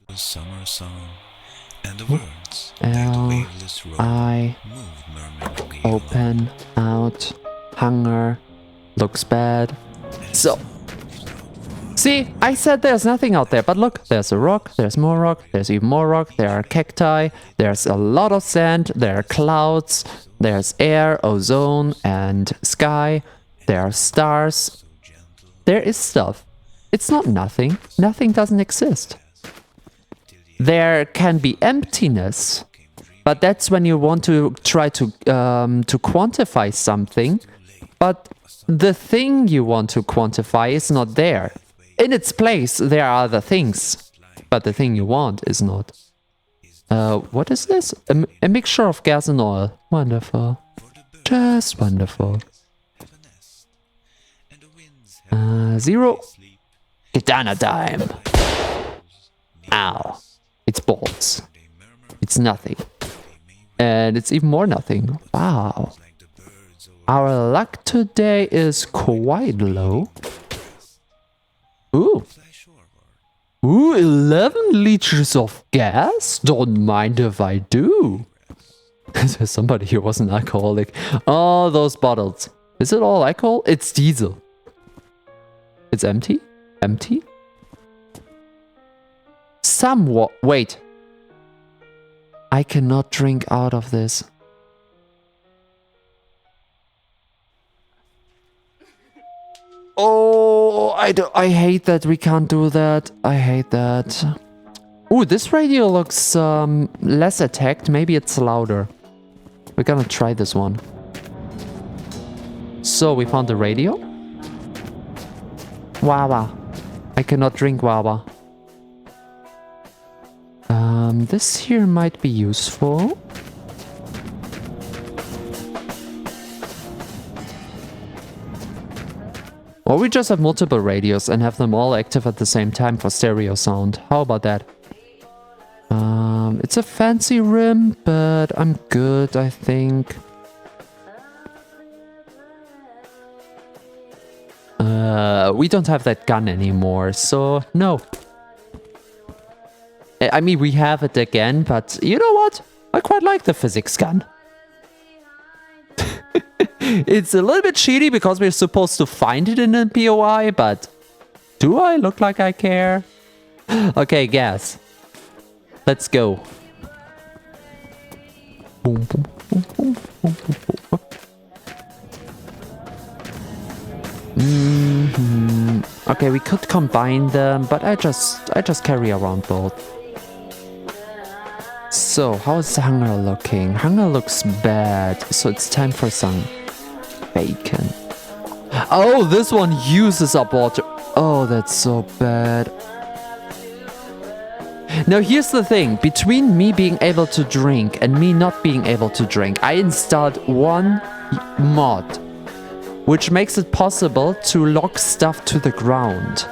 The summer song and the words that the waveless road moved murmuringly Open, out, hunger, looks bad. So, see, I said there's nothing out there, but look, there's a rock, there's more rock, there's even more rock, there are cacti, there's a lot of sand, there are clouds, there's air, ozone, and sky, there are stars. There is stuff. It's not nothing. Nothing doesn't exist. There can be emptiness, but that's when you want to try to quantify something, but the thing you want to quantify is not there. In its place, there are other things, but the thing you want is not. What is this? A mixture of gas and oil. Wonderful. Just wonderful. 0. Katana time. Ow. It's balls. It's nothing. And it's even more nothing. Wow. Our luck today is quite low. Ooh. Ooh, 11 liters of gas? Don't mind if I do. There's somebody who was an alcoholic. Oh, those bottles. Is it all alcohol? It's diesel. It's empty? Empty? Somewhat. Wait. I cannot drink out of this. Oh, I hate that we can't do that. I hate that. Ooh, this radio looks less attacked. Maybe it's louder. We're gonna try this one. So, we found the radio. Wawa. I cannot drink wawa. This here might be useful. Or we just have multiple radios and have them all active at the same time for stereo sound. How about that? It's a fancy rim, but I'm good, I think. We don't have that gun anymore, so no. I mean, we have it again, but you know what? I quite like the physics gun. It's a little bit cheaty because we're supposed to find it in a POI, but do I look like I care? Okay, gas. Let's go. Boom, boom, boom, boom, boom, boom, boom. Okay, we could combine them, but I just carry around both. So, how is hunger looking? Hunger looks bad, so it's time for some bacon. Oh, this one uses up water. Oh, that's so bad. Now, here's the thing. Between me being able to drink and me not being able to drink, I installed one mod, which makes it possible to lock stuff to the ground.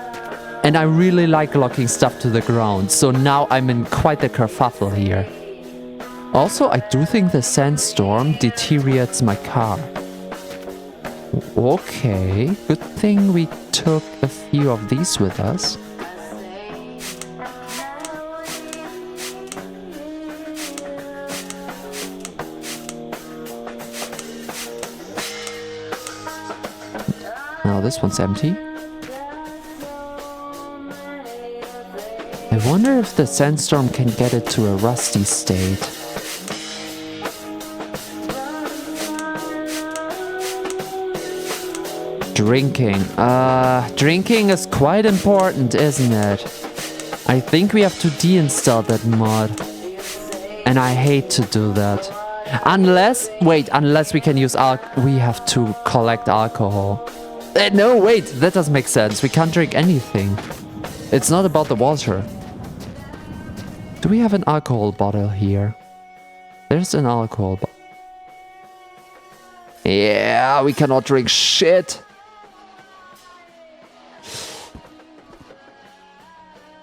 And I really like locking stuff to the ground, so now I'm in quite a kerfuffle here. Also, I do think the sandstorm deteriorates my car. Okay, good thing we took a few of these with us. Now this one's empty. I wonder if the sandstorm can get it to a rusty state. Drinking. Drinking is quite important, isn't it? I think we have to deinstall that mod. And I hate to do that. Unless we can use we have to collect alcohol. No, wait, that doesn't make sense. We can't drink anything. It's not about the water. Do we have an alcohol bottle here? There's an alcohol bottle. Yeah, we cannot drink shit.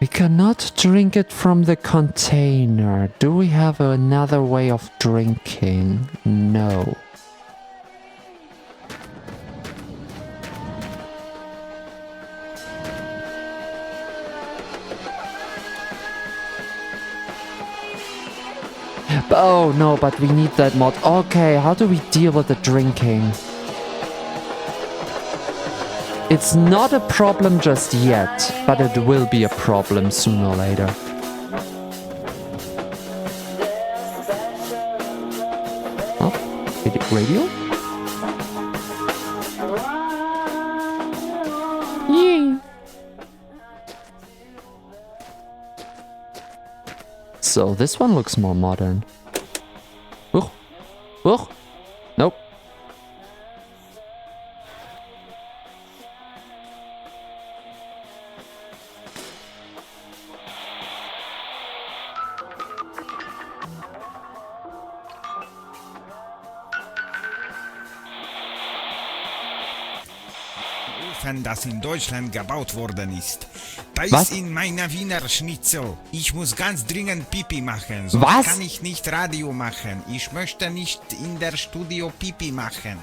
We cannot drink it from the container. Do we have another way of drinking? No. Oh no, but we need that mod. Okay, how do we deal with the drinking? It's not a problem just yet, but it will be a problem sooner or later. Oh, radio? Yay! So this one looks more modern. Ugh. Ugh. Nope. Das in Deutschland gebaut worden ist. Da Was? ist in meiner Wiener Schnitzel. Ich muss ganz dringend Pipi machen, sonst Was? kann ich nicht Radio machen. Ich möchte nicht in der Studio Pipi machen.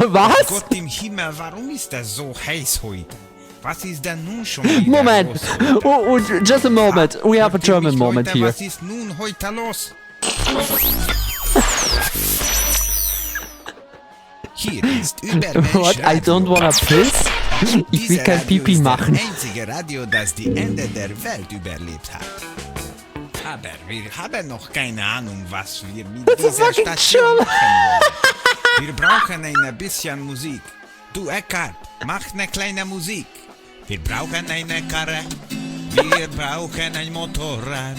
Was? Gott im Himmel, warum ist das so heiß heute? Was ist denn nun schon wieder Moment. los heute? Oh, just a moment. We have a German Mich, moment Leute, here. Was ist nun heute los? Hier ist Übermensch What? I don't wanna piss? Ich will kein Pipi machen. Das einzige Radio, das die Ende der Welt überlebt hat. Aber wir haben noch keine Ahnung, was wir mit dieser fucking Station German. machen wollen. Wir brauchen ein bisschen Musik. Du Eckhart, mach eine kleine Musik. Wir brauchen eine Karre. Wir brauchen ein Motorrad.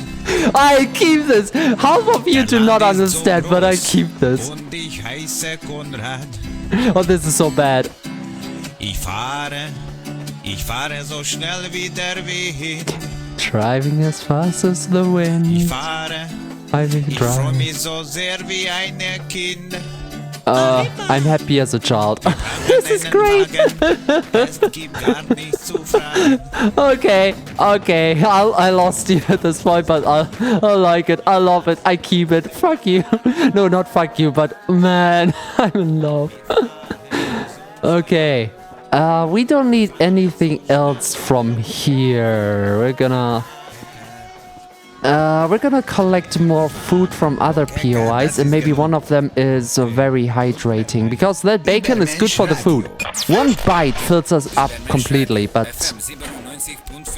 I keep this. Half of you do not understand, but I keep this. Und ich heiße Konrad. Oh, this is so bad. Ich fahre so schnell wie der Wind. Driving as fast as the wind. Ich fahre, Ich ich freue mich so sehr wie ein Kind. I'm happy as a child. This is great. Es gibt gar nichts zu fragen. Okay, I lost you at this point, but I like it. I love it. I keep it. Fuck you. No, not fuck you, but man, I'm in love. Okay. We don't need anything else from here. We're gonna collect more food from other POIs, and maybe one of them is very hydrating, because that bacon is good for the food. One bite fills us up completely, but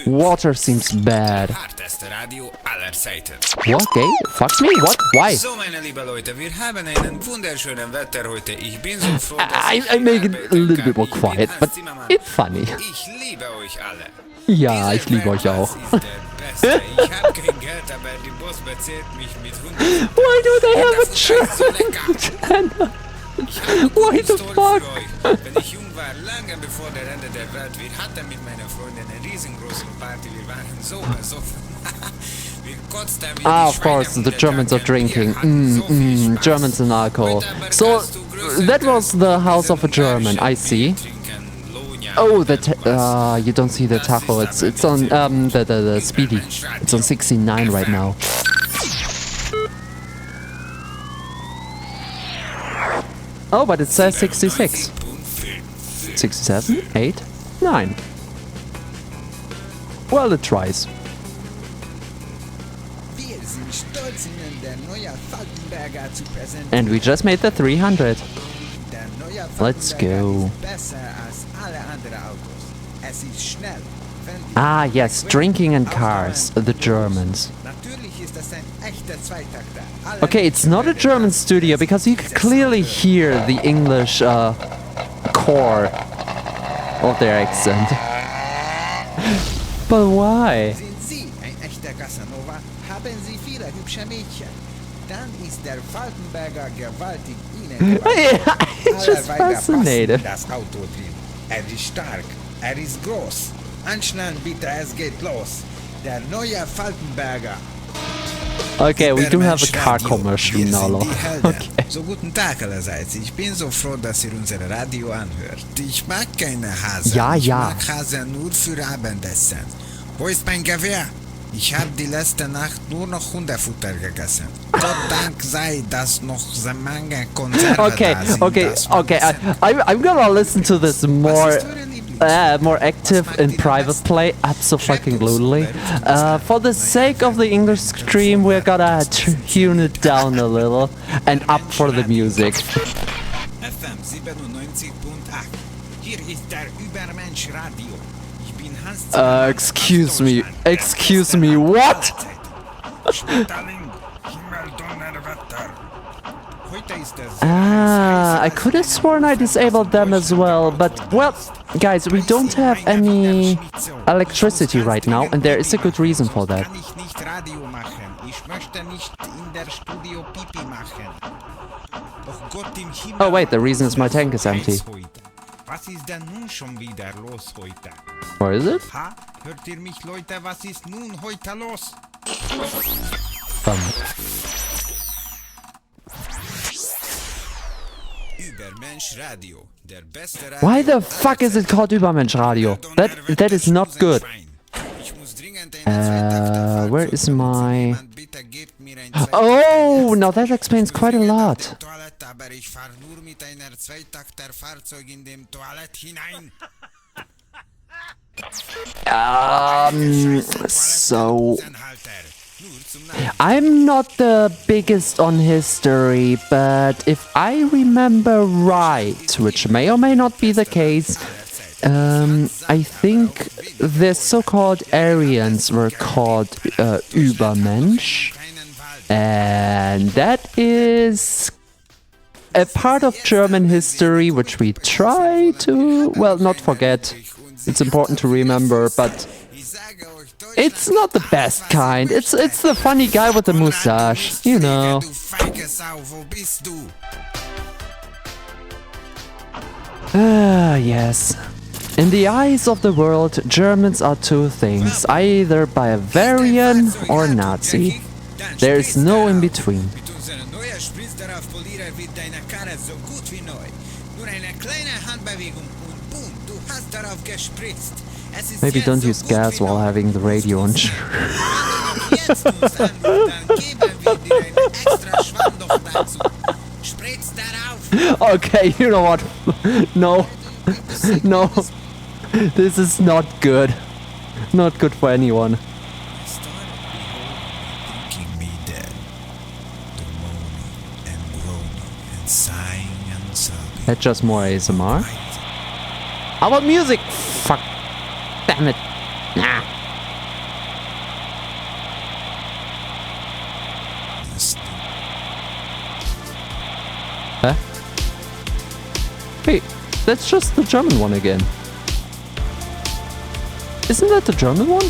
water seems bad. Harteste Radio aller Zeiten. What? Okay? Fuck me? What? Why? So, meine lieben Leute, wir haben einen wunderschönen Wetter heute. Ich bin so froh, dass I make it a little bit more quiet, but it's funny. Ich liebe euch alle. Ja, ich liebe euch auch. Ich hab kein Geld, aber die Boss bezahlt mich mit 100. Why do they have a Das ist so lecker. channel? Ich habe eine Why gute the Story fuck? für euch. Wenn ich jung war, lange bevor der Ende der Welt, wir hatten mit meiner Freundin eine riesengroße Party. Wir waren so besoffen. Wir kotzten wie die Of course, Schweine the um den Germans are Tag. Wir drinking. hatten so viel Spaß. Germans and alcohol. Heute aber So, kannst du größer that was the house of a German, I see. Oh, you don't see the taco. It's on the speedy. It's on 69 right now. Oh, but it says 66. 67, 8, 9. Well, it tries. Wir sind stolz, Ihnen der neue Falkenberger zu präsentieren. And we just made the 300. Der neue Let's Falkenberger go. ist besser als alle anderen Autos. Es ist schnell. wendig, Ah, yes, bequem, drinking and ausdauernd cars, the Germans. Natürlich ist das ein echter Zweitakter. Alle Okay, it's not a German studio because you can clearly hear the English core of their accent. But why? Sind Sie ein echter Casanova? Haben Sie viele hübsche Mädchen? Dann ist der Falkenberger gewaltig Ihnen gewachsen. It's just Alle Weiber fascinated. passen das Auto drin. Er ist stark, er ist groß. Anschnallen bitte, es geht los. Der neue Falkenberger. Okay, we do have a car commercial Wir now. sind die Helden. Okay. So, guten Tag allerseits. Ich bin so froh, dass ihr unser Radio anhört. Ich mag keine Hasen. Ja, ich ja. mag Hasen nur für Abendessen. Wo ist mein Gewehr? Ich habe die letzte Nacht nur noch Hundefutter gegessen. Gott Dank sei, dass noch so mange Konserven Okay, da sind. okay, dass man okay. essen kann. I'm gonna listen to this Was more. ist eure Lieblingsfarbe? more active in private play, absolutely. For the sake of the English stream, we're gonna tune it down a little and up for the music. FM 97.8. Hier ist der Übermensch Radio. Ich bin Hans. Excuse me, what? I could have sworn I disabled them as well, but, well, guys, we don't have any electricity right now, and there is a good reason for that. Oh wait, the reason is my tank is empty. Was ist denn nun schon wieder los heute? Where is it? Ha? Hört ihr mich, Leute? Was ist nun heute los? Übermensch Radio, der beste Radio. Why the fuck is it called Übermensch Radio? That is not good. Ich muss dringend eine Where is my... Bitte gebt mir ein Oh, now that explains quite a lot. Toilette, aber ich fahr nur mit einer Zweitakter-Fahrzeug in dem Toilette hinein. So... I'm not the biggest on history, but if I remember right, which may or may not be the case, I think the so-called Aryans were called Übermensch, and that is a part of German history which we try to, well, not forget. It's important to remember, but it's not the best kind. It's the funny guy with the mustache, you know. Ah, yes. In the eyes of the world, Germans are two things, either Bavarian or Nazi. There is no in between. Maybe don't use gas while having the radio on. Okay, you know what? No. No. This is not good. Not good for anyone. That's just more ASMR. How about music? Fuck. Damn it. Nah. Huh? Hey, that's just the German one again. Isn't that the German one?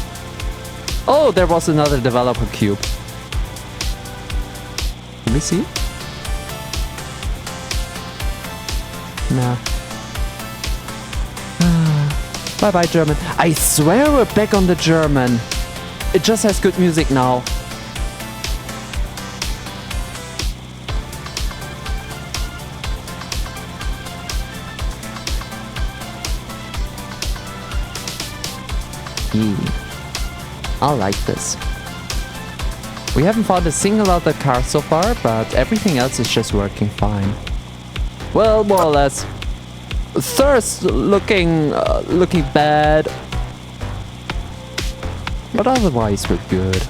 Oh, there was another developer cube. Let me see. Nah. Bye bye, German. I swear we're back on the German. It just has good music now. I like this. We haven't found a single other car so far, but everything else is just working fine. Well, more or less. Thirst looking bad, but otherwise we're good.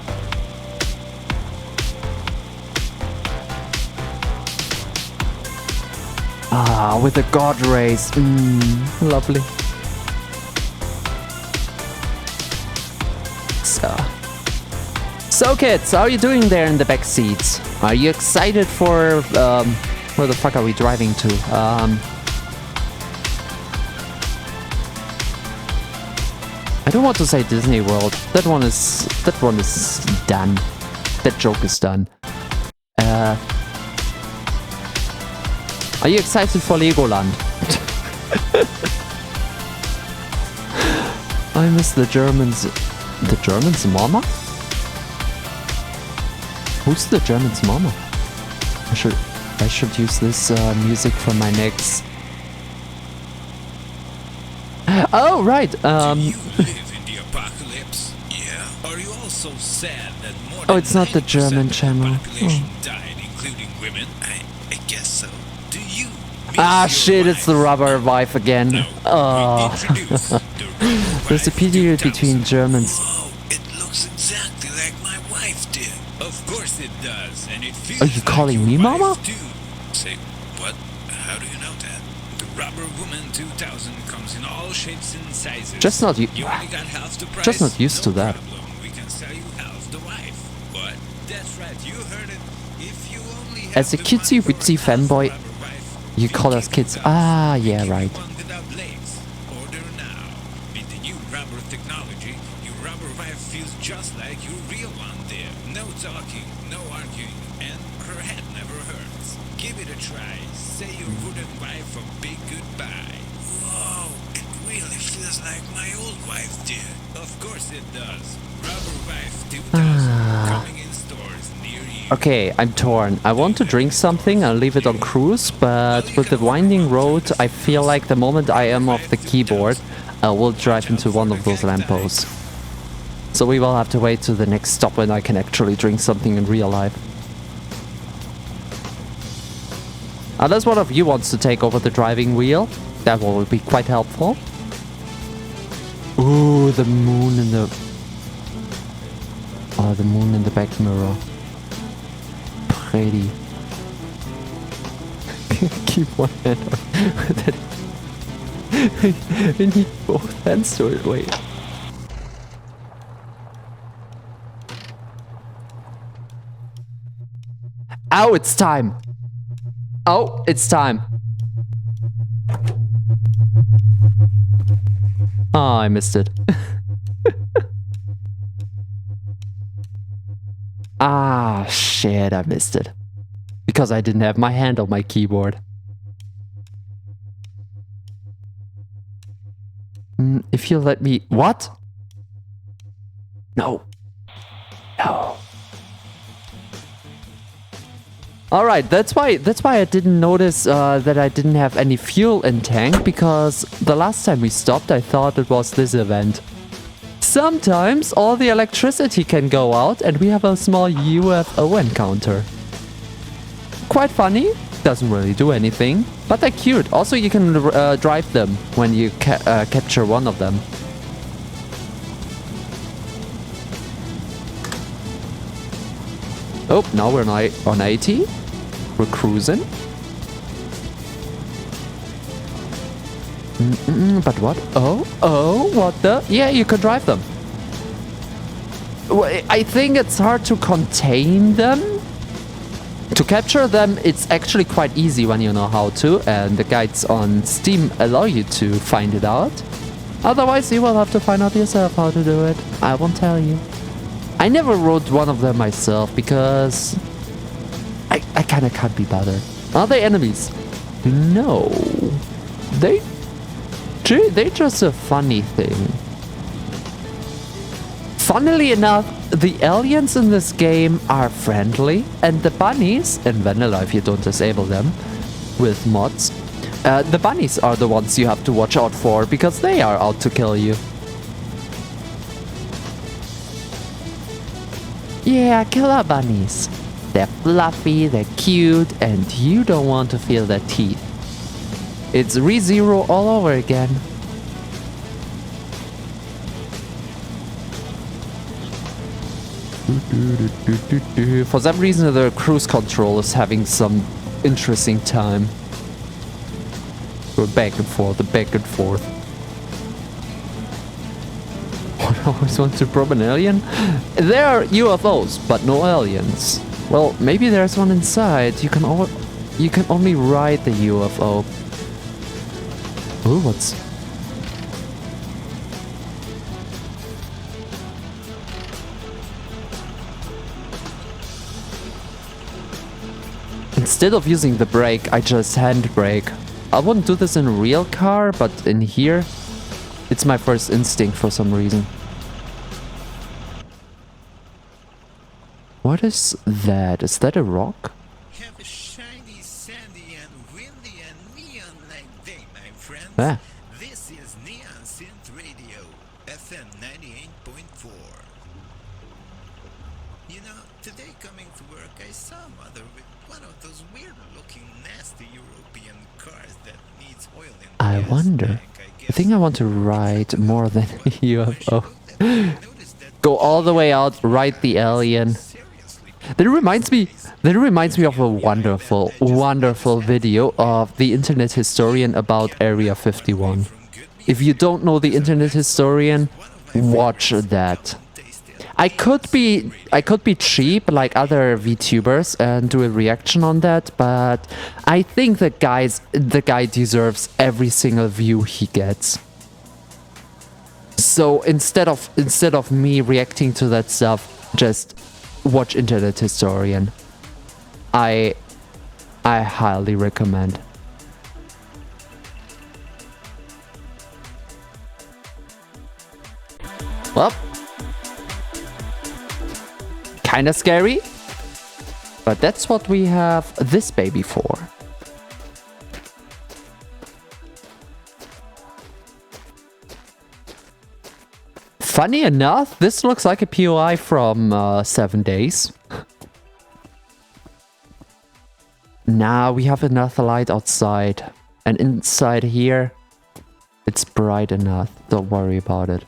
Ah, with the god rays, lovely. So kids, how are you doing there in the back seats? Are you excited for where the fuck are we driving to? I don't want to say Disney World. That one is done. That joke is done. Are you excited for Legoland? I miss the Germans. The Germans' mama? Who's the Germans' mama? I should use this music for my next. Oh right. Do you live in the apocalypse? Yeah. Are you also sad that more than It's not the German channel. population died, including women? I guess so. Do you? Ah, shit, it's the rubber wife again. Oh. There's a period between Germans. Whoa, it looks exactly like my wife did. Of course it does, and it feels Are you calling like me your mama? wife too. Say, what? How do you know that? The Rubber Woman 2000 comes in all shapes and sizes. Just not You only got half the price. Just not used to that. Problem. We can sell you half the wife. What? That's right, you heard it. If you only have As a the cutesy money for witsy half the fanboy, rubber wife, you call us kids. Ah, yeah, right. one without legs. Order now. With the new rubber technology, your rubber wife feels just like your real one there. No talking, no arguing, and her head never hurts. Give it a try. Say your wooden wife a big goodbye. Whoa, it really feels like my old wife did. Of course it does. Rubber wife 2000 coming in stores near you. Okay, I'm torn. I want to drink something and leave it on cruise, but with the winding road, I feel like the moment I am off the keyboard, I will drive into one of those lampposts. So we will have to wait to the next stop when I can actually drink something in real life. Unless one of you wants to take over the driving wheel, that will be quite helpful. Ooh, the moon in the... Oh, the moon in the back mirror. Pretty. Keep one hand on that. I need both hands to it. Wait. Oh, it's time. Oh, it's time. Oh, I missed it. Ah, shit, I missed it. Because I didn't have my hand on my keyboard. If you let me... What? No. No. Alright, that's why I didn't notice that I didn't have any fuel in tank, because the last time we stopped I thought it was this event. Sometimes all the electricity can go out and we have a small UFO encounter. Quite funny, doesn't really do anything, but they're cute. Also, you can drive them when you capture one of them. Oh, now we're on 80. We're cruising. But what? Oh, what the? Yeah, you can drive them. Well, I think it's hard to contain them. To capture them, it's actually quite easy when you know how to, and the guides on Steam allow you to find it out. Otherwise, you will have to find out yourself how to do it. I won't tell you. I never rode one of them myself because I kind of can't be bothered. Are they enemies? No. They're just a funny thing. Funnily enough, the aliens in this game are friendly, and the bunnies, in vanilla if you don't disable them with mods, the bunnies are the ones you have to watch out for, because they are out to kill you. Yeah, killer bunnies. They're fluffy, they're cute, and you don't want to feel their teeth. It's ReZero all over again. For some reason the cruise control is having some interesting time. Go back and forth, back and forth. I always want to probe an alien? There are UFOs, but no aliens. Well, maybe there's one inside. You can only ride the UFO. Ooh, what's... Instead of using the brake, I just handbrake. I wouldn't do this in a real car, but in here, it's my first instinct for some reason. What is that? Is that a rock? Have a shiny, sandy, and windy and neon-like day, my friend. Ah. This is Neon Synth Radio, FM 98.4. You know, today coming to work, I saw Mother with one of those weird-looking, nasty European cars that needs oil in the I gas wonder. tank, I think I want to ride more than a UFO. Notice that Go all the way out, ride the alien. seriously. That reminds me of a wonderful video of the internet historian about Area 51. If you don't know the internet historian, watch that. I could be cheap like other VTubers and do a reaction on that, but I think the guy deserves every single view he gets. So instead of me reacting to that stuff, just watch Internet Historian. I highly recommend. Well, kinda scary, but that's what we have this baby for. Funny enough, this looks like a POI from 7 Days. Now we have another light outside, and inside here, it's bright enough. Don't worry about it.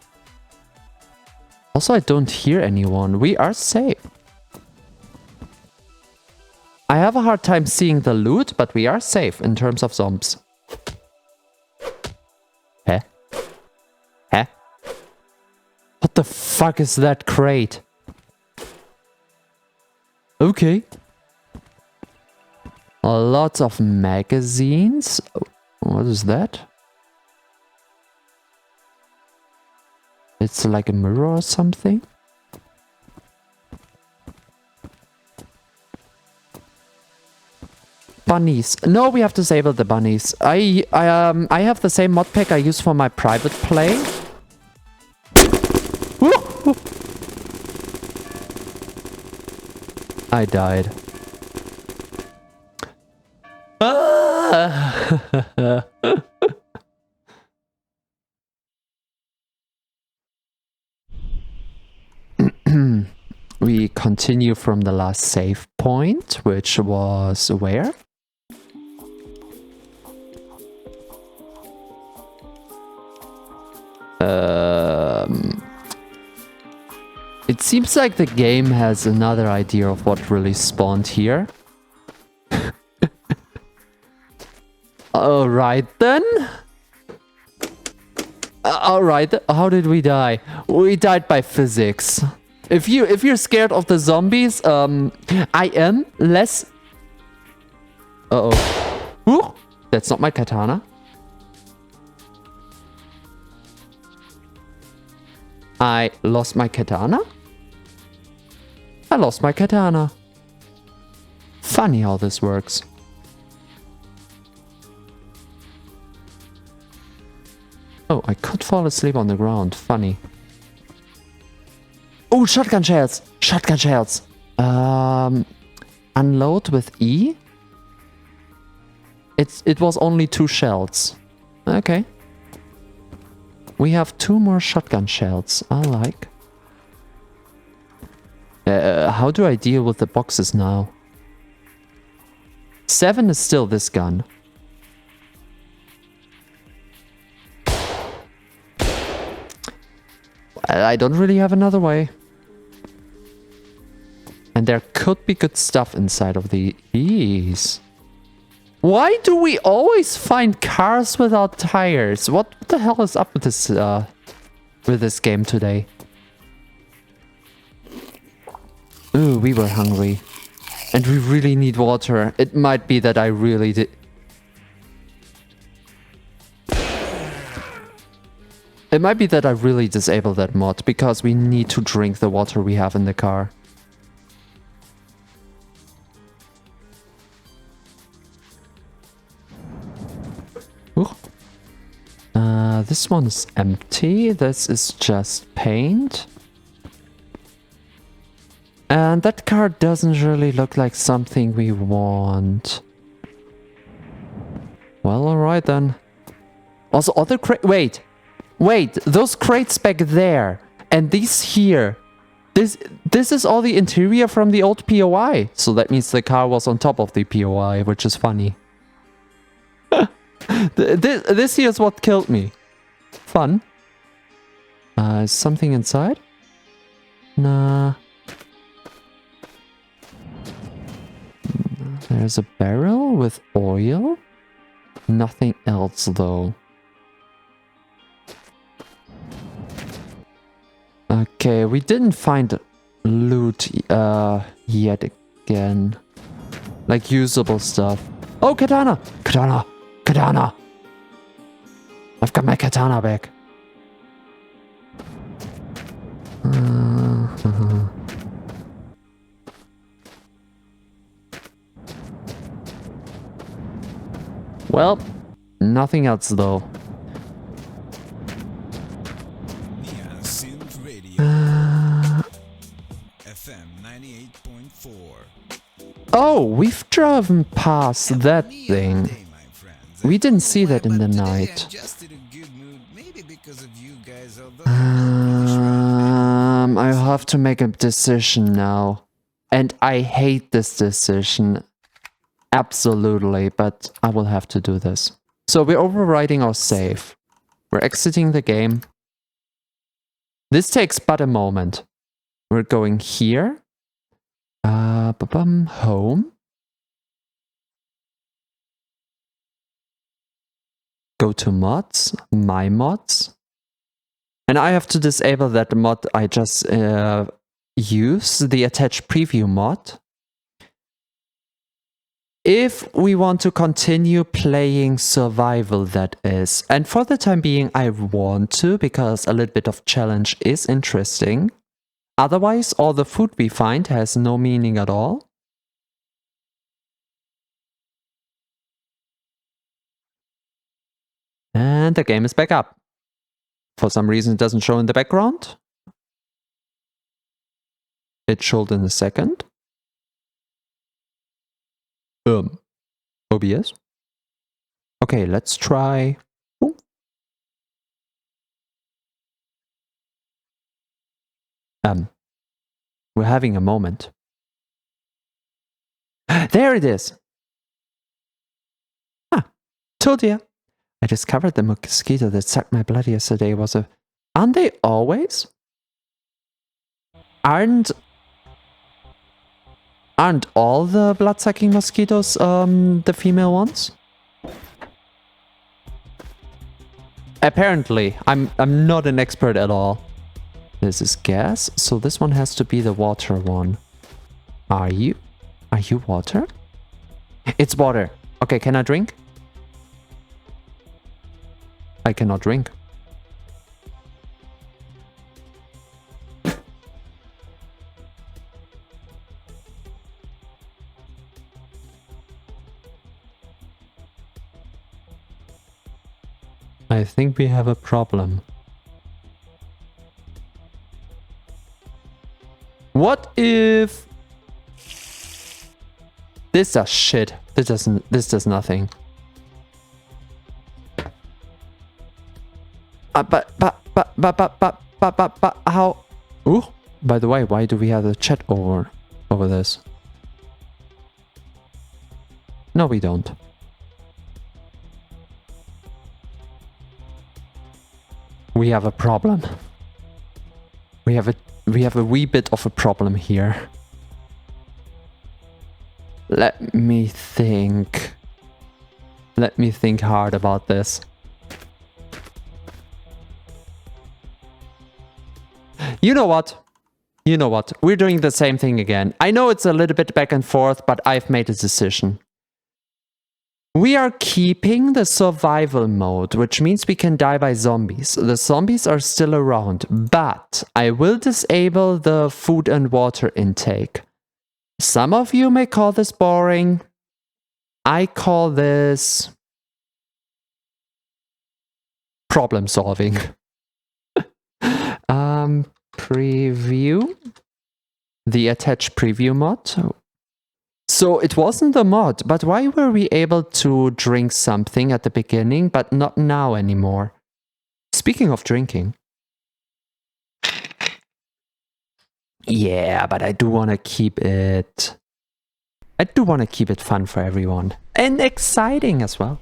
Also, I don't hear anyone. We are safe. I have a hard time seeing the loot, but we are safe in terms of zombies. Huh? Huh? What the fuck is that crate? Okay. Lots of magazines. What is that? It's like a mirror or something. Bunnies. No, we have disabled the bunnies. I have the same mod pack I use for my private play. Woo! I died. Ah! We continue from the last save point, which was where? It seems like the game has another idea of what really spawned here. Alright then. Alright, how did we die? We died by physics. If you're scared of the zombies, I am less. Uh-oh. Ooh, that's not my katana. I lost my katana? I lost my katana. Funny how this works. Oh, I could fall asleep on the ground. Funny. Oh, shotgun shells! Shotgun shells! Unload with E? It was only 2 shells. Okay. We have 2 more shotgun shells. I like. How do I deal with the boxes now? 7 is still this gun. I don't really have another way. And there could be good stuff inside of these. Why do we always find cars without tires? What the hell is up with this game today? Ooh, we were hungry. And we really need water. It might be that I really did. It might be that I really disabled that mod because we need to drink the water we have in the car. Ooh. This one is empty. This is just paint. And that car doesn't really look like something we want. Well, alright then. Also, other crate. Wait, those crates back there and these here. This is all the interior from the old POI. So that means the car was on top of the POI, which is funny. This here is what killed me. Fun. Is something inside? Nah. There's a barrel with oil. Nothing else though. Okay, we didn't find loot yet again. Like usable stuff. Oh, katana! Katana! Katana! I've got my katana back. Well, nothing else though. FM 98.4. Oh, we've driven past that thing. We didn't see that in the night. I have to make a decision now. And I hate this decision. Absolutely, but I will have to do this. So we're overriding our save. We're exiting the game. This takes but a moment. We're going here. Home. Go to mods, my mods. And I have to disable that mod I just used, the attach preview mod. If we want to continue playing survival, that is. And for the time being, I want to, because a little bit of challenge is interesting. Otherwise, all the food we find has no meaning at all. And the game is back up. For some reason, it doesn't show in the background. It showed in a second. OBS. Okay, let's try. Ooh. We're having a moment. There it is. Ah, told ya. I discovered the mosquito that sucked my blood yesterday was a... Aren't they always? Aren't all the blood-sucking mosquitoes the female ones? Apparently. I'm not an expert at all. This is gas, so this one has to be the water one. Are you water? It's water. Okay, can I drink? I cannot drink. I think we have a problem. What if this does shit? This does nothing. But how? Ooh, by the way, why do we have the chat over this? No, we don't. We have a problem. We have a wee bit of a problem here. Let me think. Let me think hard about this. You know what? You know what? We're doing the same thing again. I know it's a little bit back and forth, but I've made a decision. We are keeping the survival mode, which means we can die by zombies. The zombies are still around, but I will disable the food and water intake. Some of you may call this boring. I call this problem solving. Preview. The attach preview mod. So it wasn't the mod, but why were we able to drink something at the beginning, but not now anymore? Speaking of drinking. Yeah, but I do want to keep it... I do want to keep it fun for everyone. And exciting as well.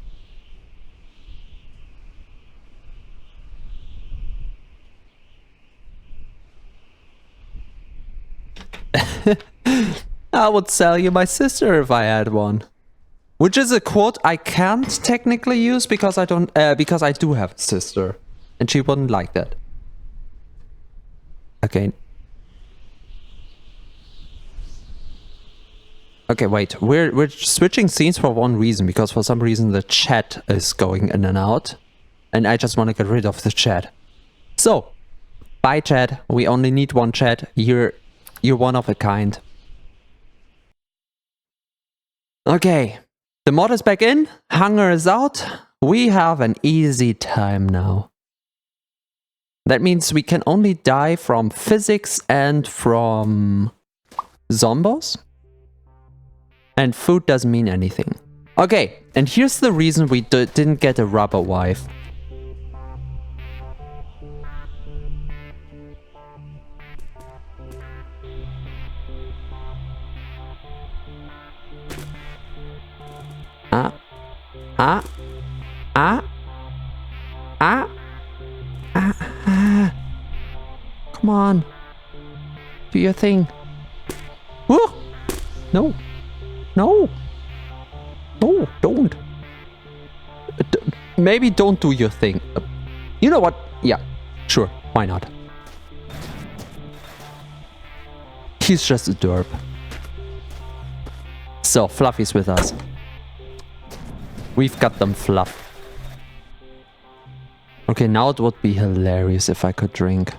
I would sell you my sister if I had one. Which is a quote I can't technically use because I don't because I do have a sister. And she wouldn't like that. Okay. Okay, wait. We're switching scenes for one reason, because for some reason the chat is going in and out. And I just want to get rid of the chat. So, bye chat. We only need one chat. You're one of a kind. Okay. The mod is back in. Hunger is out. We have an easy time now. That means we can only die from physics and from zombos. And food doesn't mean anything. Okay, and here's the reason we didn't get a rubber wife. Come on. Do your thing. Woo! No. No. No, don't. Maybe don't do your thing. You know what? Yeah, sure. Why not? He's just a derp. So, Fluffy's with us. We've got them fluff. Okay, now it would be hilarious if I could drink.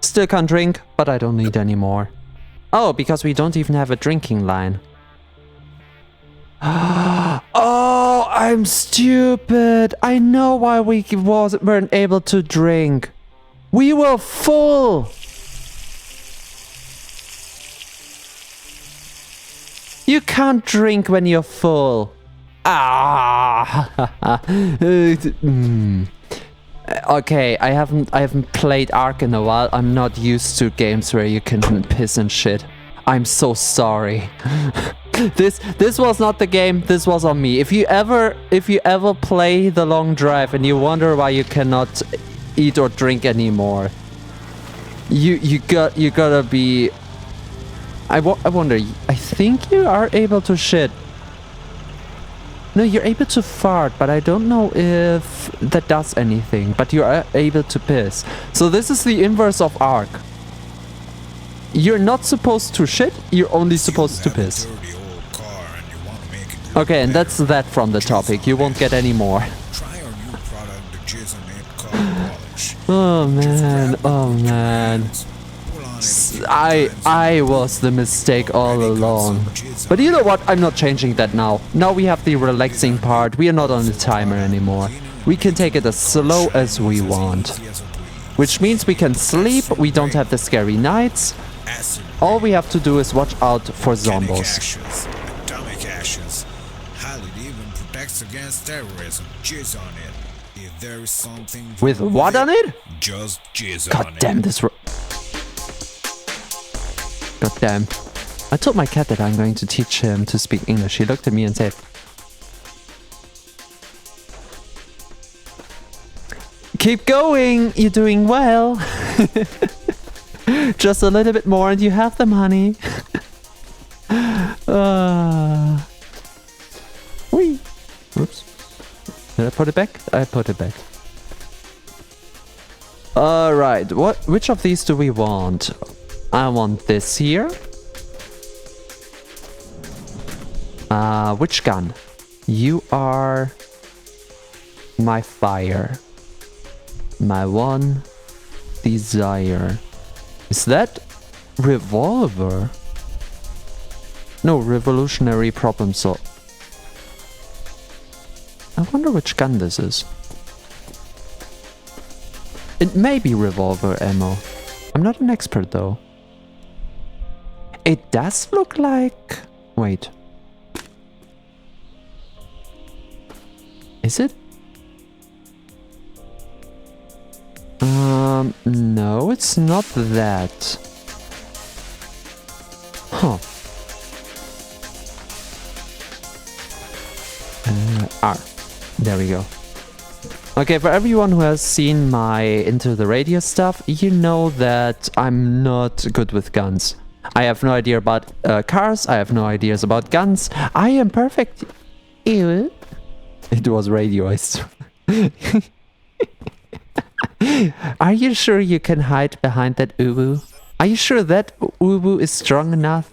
Still can't drink, but I don't need any more. Oh, because we don't even have a drinking line. Oh, I'm stupid. I know why we weren't able to drink. We were full. You can't drink when you're full. Okay, I haven't played Ark in a while. I'm not used to games where you can piss and shit. I'm so sorry. This was not the game. This was on me. If you ever play The Long Drive and you wonder why you cannot eat or drink anymore, you gotta be. I wonder. I think you are able to shit. No, you're able to fart, but I don't know if that does anything. But you are able to piss. So this is the inverse of Ark. You're not supposed to shit, you're only supposed to piss. Okay, and that's that from the topic. You won't get any more. Oh man, oh man. I was the mistake all along. But you know what? I'm not changing that now. Now we have the relaxing part. We are not on the timer anymore. We can take it as slow as we want. Which means we can sleep, we don't have the scary nights. All we have to do is watch out for zombos. Atomic ashes. Highly even protects against terrorism. Jizz on it. If there is something with what on it? Just jizz God on damn it. this. God damn. I told my cat that I'm going to teach him to speak English. He looked at me and said, "Keep going, you're doing well." Just a little bit more and you have them, honey. Whee. Oops. Did I put it back? I put it back. Alright, which of these do we want? I want this here. Which gun? You are my fire. My one desire. Is that revolver? No, revolutionary problem solve. I wonder which gun this is. It may be revolver ammo. I'm not an expert though. It does look like... Wait. Is it? it's not that. Huh. There we go. Okay, for everyone who has seen my Into the Radio stuff, you know that I'm not good with guns. I have no idea about cars, I have no ideas about guns. I am perfect. Ew. It was radioized. Are you sure you can hide behind that uwu? Are you sure that uwu is strong enough?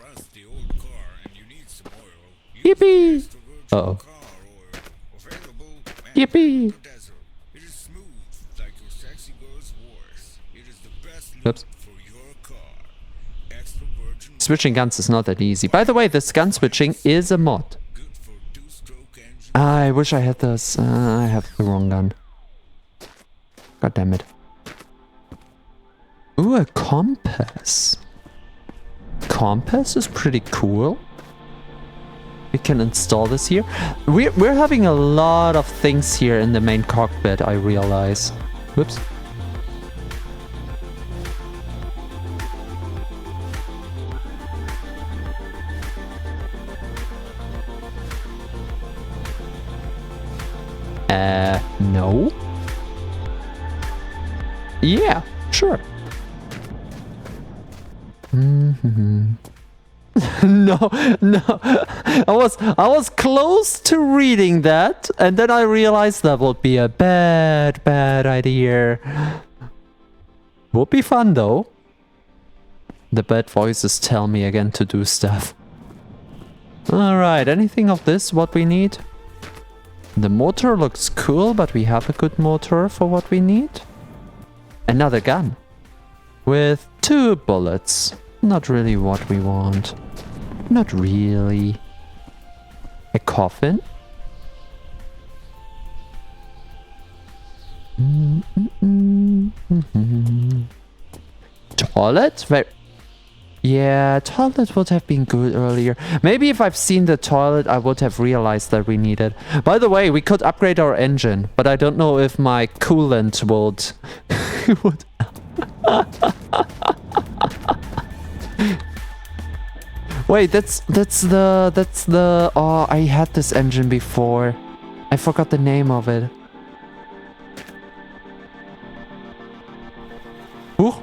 Yippee! Uh-oh. Yippee! Oops. Switching guns is not that easy. By the way, this gun switching is a mod. I wish I had this. I have the wrong gun. God damn it. Ooh, a compass. Compass is pretty cool. We can install this here. We're having a lot of things here in the main cockpit, I realize. Whoops. No. Yeah, sure. No, no. I was close to reading that, and then I realized that would be a bad idea. Would be fun though. The bad voices tell me again to do stuff. Alright, anything of this what we need? The motor looks cool, but we have a good motor for what we need. Another gun. With 2 bullets. Not really what we want. Not really. A coffin? Toilet? Yeah, toilet would have been good earlier. Maybe if I've seen the toilet, I would have realized that we need it. By the way, we could upgrade our engine, but I don't know if my coolant would... Wait, that's the... Oh, I had this engine before. I forgot the name of it. Ooh.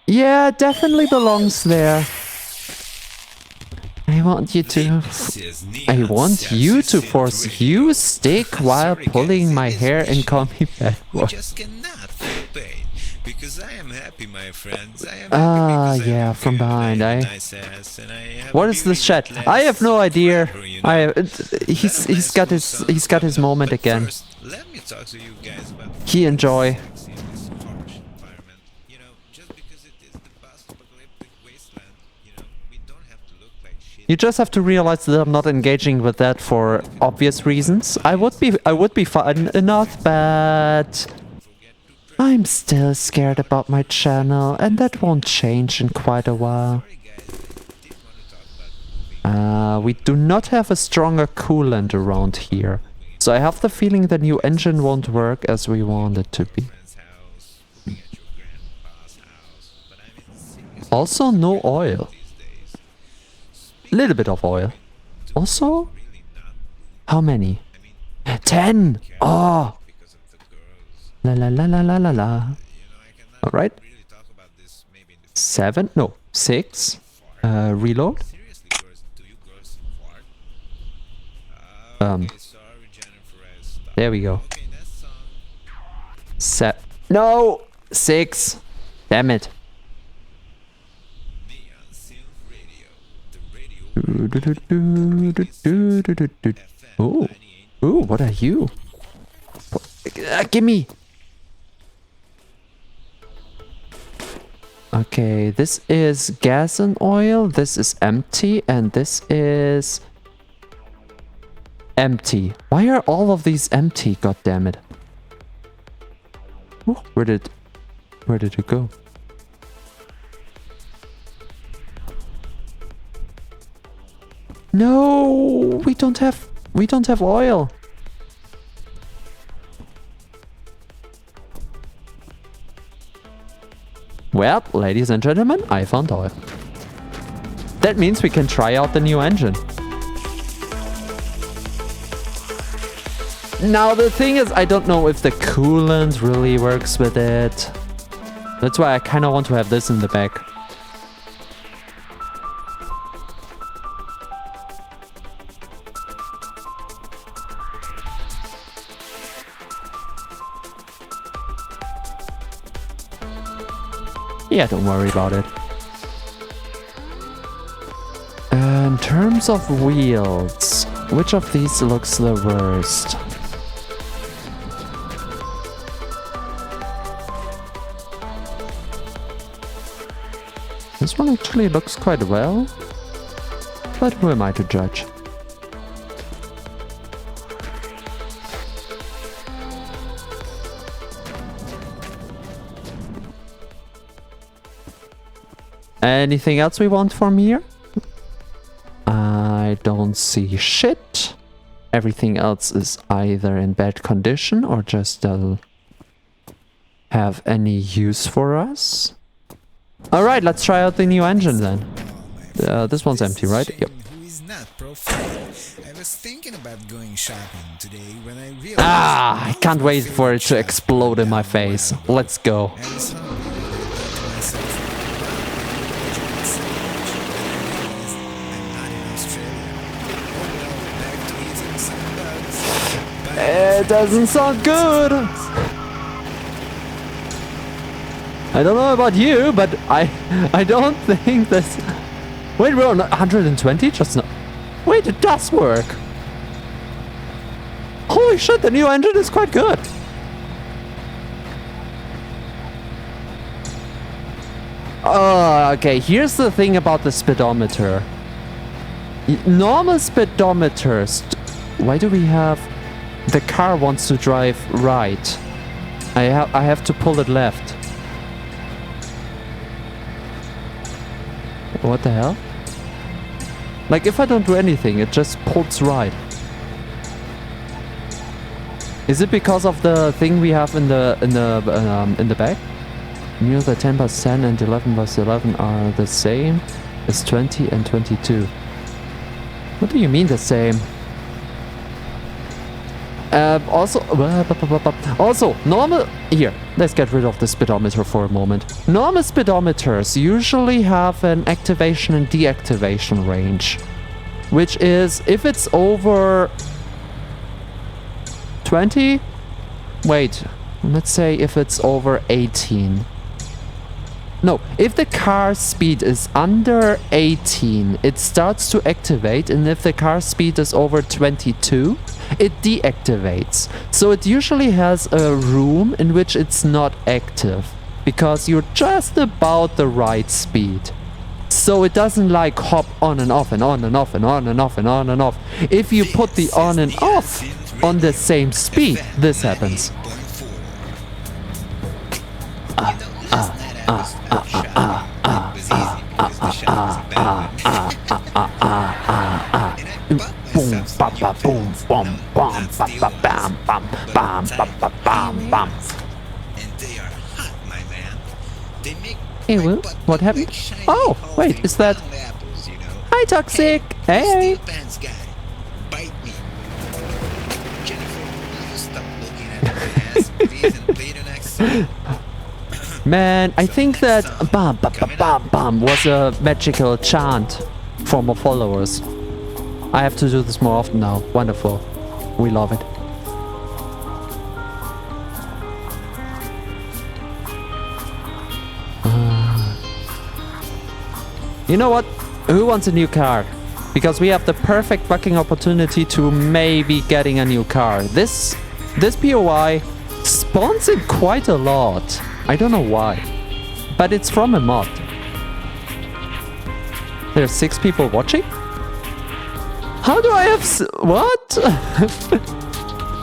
Yeah, definitely belongs there. I want you to force you stick while pulling my hair and call me bad boy. Just cannot feel pain because I am happy, my friends. I am happy because yeah, I from behind. nice ass and I have What is this chat? I have no idea. He's got his moment again. First, let me talk to you guys about He enjoy. sex in this harsh environment. You know, just because it is the post-apocalyptic wasteland, you know, we don't have to look like shit. You just have to realize that I'm not engaging with that for obvious reasons. I would be fine enough, but I'm still scared about my channel, and that won't change in quite a while. We do not have a stronger coolant around here, so I have the feeling the new engine won't work as we want it to be. Also, no oil. Little bit of oil. Also, how many? 10! Oh! La la la la la la la. Alright. 7? No, 6. Reload. There we go. No! 6! Damn it. Ooh. Ooh, what are you? Gimme! Okay, this is gas and oil, this is empty, and this is... empty. Why are all of these empty, goddammit? Ooh, where did it go? No, we don't have oil. Well, ladies and gentlemen, I found oil. That means we can try out the new engine. Now the thing is, I don't know if the coolant really works with it. That's why I kind of want to have this in the back. Yeah, don't worry about it. In terms of wheels, which of these looks the worst? This one actually looks quite well, but who am I to judge? Anything else we want from here? I don't see shit. Everything else is either in bad condition or just don't have any use for us. Alright, let's try out the new engine then. This one's empty, right? Yep. Who is not profane. I was thinking about going shopping today when I realized I can't wait for it to explode in my face. Let's go. I was hungry and I thought to myself, I'm not in Australia. Oh well, back to eating some bugs. It doesn't sound good. I don't know about you, but I don't think this... Wait, we're on 120? Just not... Wait, it does work. Holy shit, the new engine is quite good. Okay, here's the thing about the speedometer. Normal speedometers... Why do we have... The car wants to drive right. I have to pull it left. What the hell? Like, if I don't do anything, it just pulls right. Is it because of the thing we have in the back? You know that 10 plus 10 and 11 plus 11 are the same as 20 and 22. What do you mean the same? Also, normal... Here, let's get rid of the speedometer for a moment. Normal speedometers usually have an activation and deactivation range. Which is, if it's over... 20? Wait, let's say if it's over 18. No, if the car speed is under 18, it starts to activate, and if the car speed is over 22, it deactivates. So it usually has a room in which it's not active, because you're just about the right speed. So it doesn't like hop on and off and on and off and on and off and on and off. If you put the on and off on the same speed, this happens. Boom, ba ba boom, boom, bam, ba ba bam, bam, bam, ba ba bam, bam. And they are hot, my man. They make Hey, Will, what happened? Oh, wait, is that... apples, you know. Hi, Toxic! Hey! Steel pants guy, bite me. Jennifer, will you stop looking at my ass, please, and play the next song? Man, I think that bam, bam, bam, bam, bam was a magical chant for more followers. I have to do this more often now. Wonderful. We love it. You know what? Who wants a new car? Because we have the perfect fucking opportunity to maybe getting a new car. This POI spawns in quite a lot. I don't know why. But it's from a mod. There's 6 people watching? How do I have what?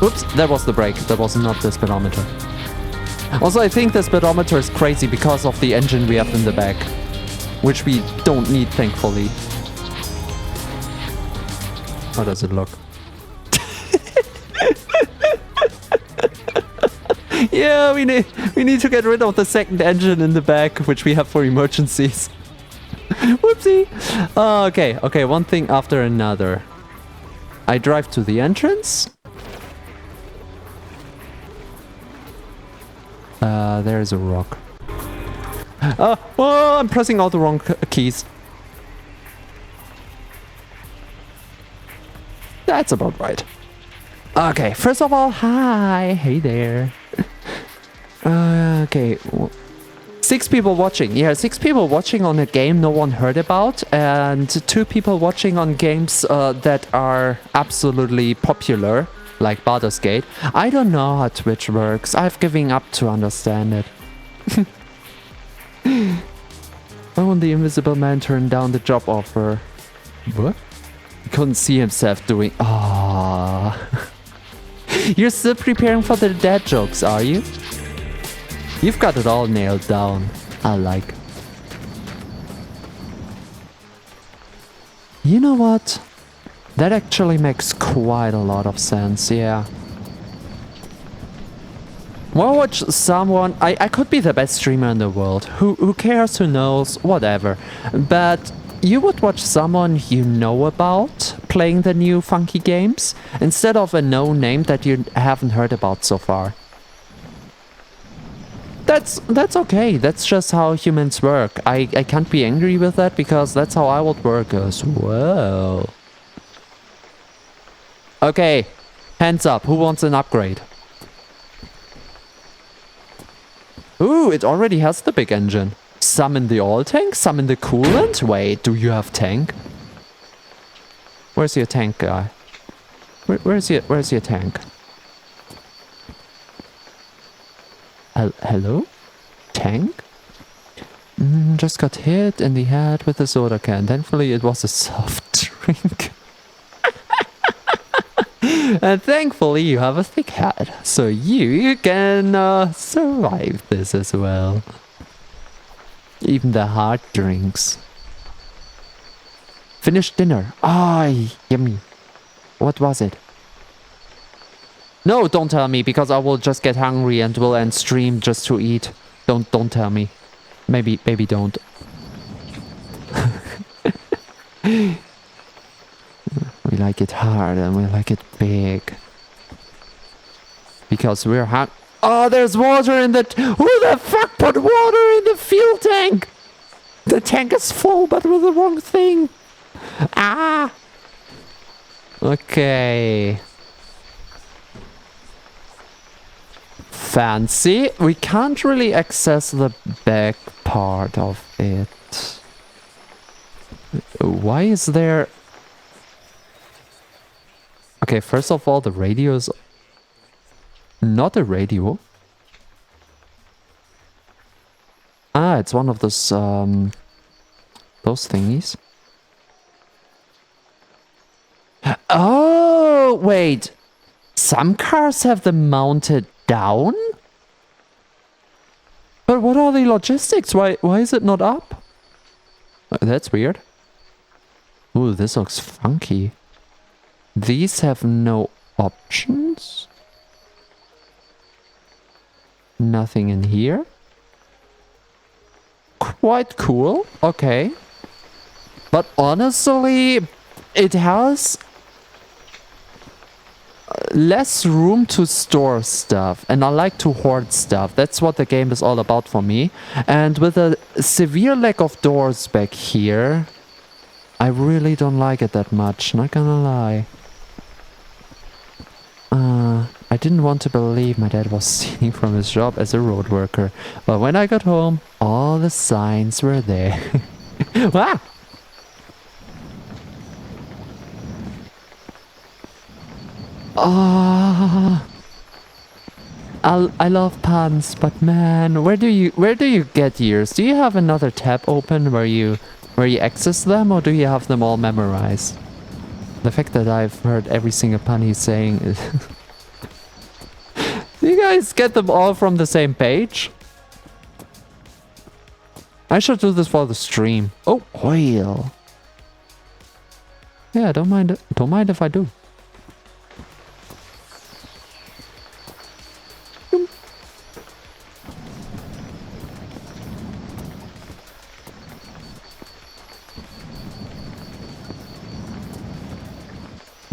Oops, that was the brake. That was not the speedometer. Also, I think the speedometer is crazy because of the engine we have in the back. Which we don't need, thankfully. How does it look? Yeah, we need to get rid of the second engine in the back, which we have for emergencies. Whoopsie. Okay, one thing after another. I drive to the entrance. There's a rock. Oh, I'm pressing all the wrong keys. That's about right. Okay, first of all, hi. Hey there. Okay. 6 people watching. Yeah, 6 people watching on a game no one heard about, and 2 people watching on games that are absolutely popular, like Baldur's Gate. I don't know how Twitch works. I've given up to understand it. Why won't the Invisible Man turn down the job offer? What? He couldn't see himself doing... Ah. You're still preparing for the dad jokes, are you? You've got it all nailed down. I like. You know what? That actually makes quite a lot of sense, yeah. Well, watch someone... I could be the best streamer in the world. Who cares, who knows, whatever. But you would watch someone you know about playing the new funky games instead of a no-name that you haven't heard about so far. That's okay. That's just how humans work. I can't be angry with that because that's how I would work as well. Okay, hands up. Who wants an upgrade? Ooh, it already has the big engine. Some in the oil tank, some in the coolant. Wait, do you have tank? Where's your tank guy? Where's your tank? Hello? Tank? Just got hit in the head with a soda can. Thankfully it was a soft drink. And thankfully you have a thick head. So you can survive this as well. Even the hard drinks. Finished dinner. Ah, yummy. What was it? No, don't tell me, because I will just get hungry and will end stream just to eat. Don't tell me. Maybe don't. We like it hard and we like it big. Because we're Oh, there's water in the... Who the fuck put water in the fuel tank? The tank is full, but with the wrong thing. Ah! Okay. Fancy. We can't really access the back part of it. Why is there... Okay, first of all, the radio is not a radio. Ah, it's one of those thingies. Oh, wait. Some cars have them mounted down? But what are the logistics? Why is it not up? That's weird. Ooh, this looks funky. These have no options? Nothing in here? Quite cool. Okay. But honestly, it has less room to store stuff, and I like to hoard stuff. That's what the game is all about for me. And with a severe lack of doors back here, I really don't like it that much, not gonna lie. I didn't want to believe my dad was stealing from his job as a road worker, but when I got home, all the signs were there. Ah! Oh, I love puns, but man, where do you get yours? Do you have another tab open where you access them, or do you have them all memorized? The fact that I've heard every single pun he's saying is... Do you guys get them all from the same page? I should do this for the stream. Oh, oil. Yeah, don't mind if I do.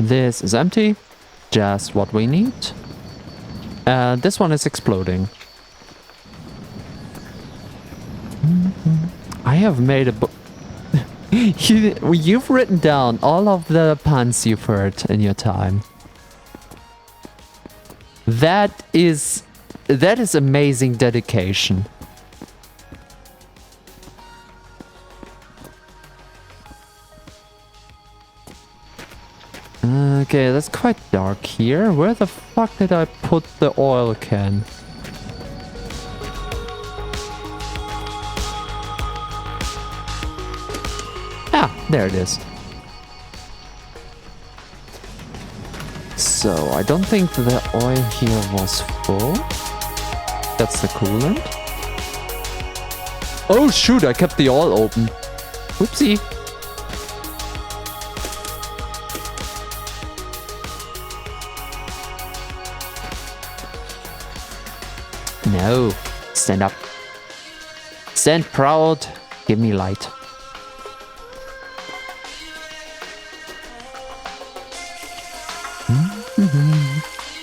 This is empty. Just what we need. This one is exploding. I have made a book. You've written down all of the puns you've heard in your time. That is amazing dedication. Okay, that's quite dark here. Where the fuck did I put the oil can? Ah, there it is. So, I don't think the oil here was full. That's the coolant. Oh shoot, I kept the oil open. Whoopsie. No. Stand up. Stand proud. Give me light.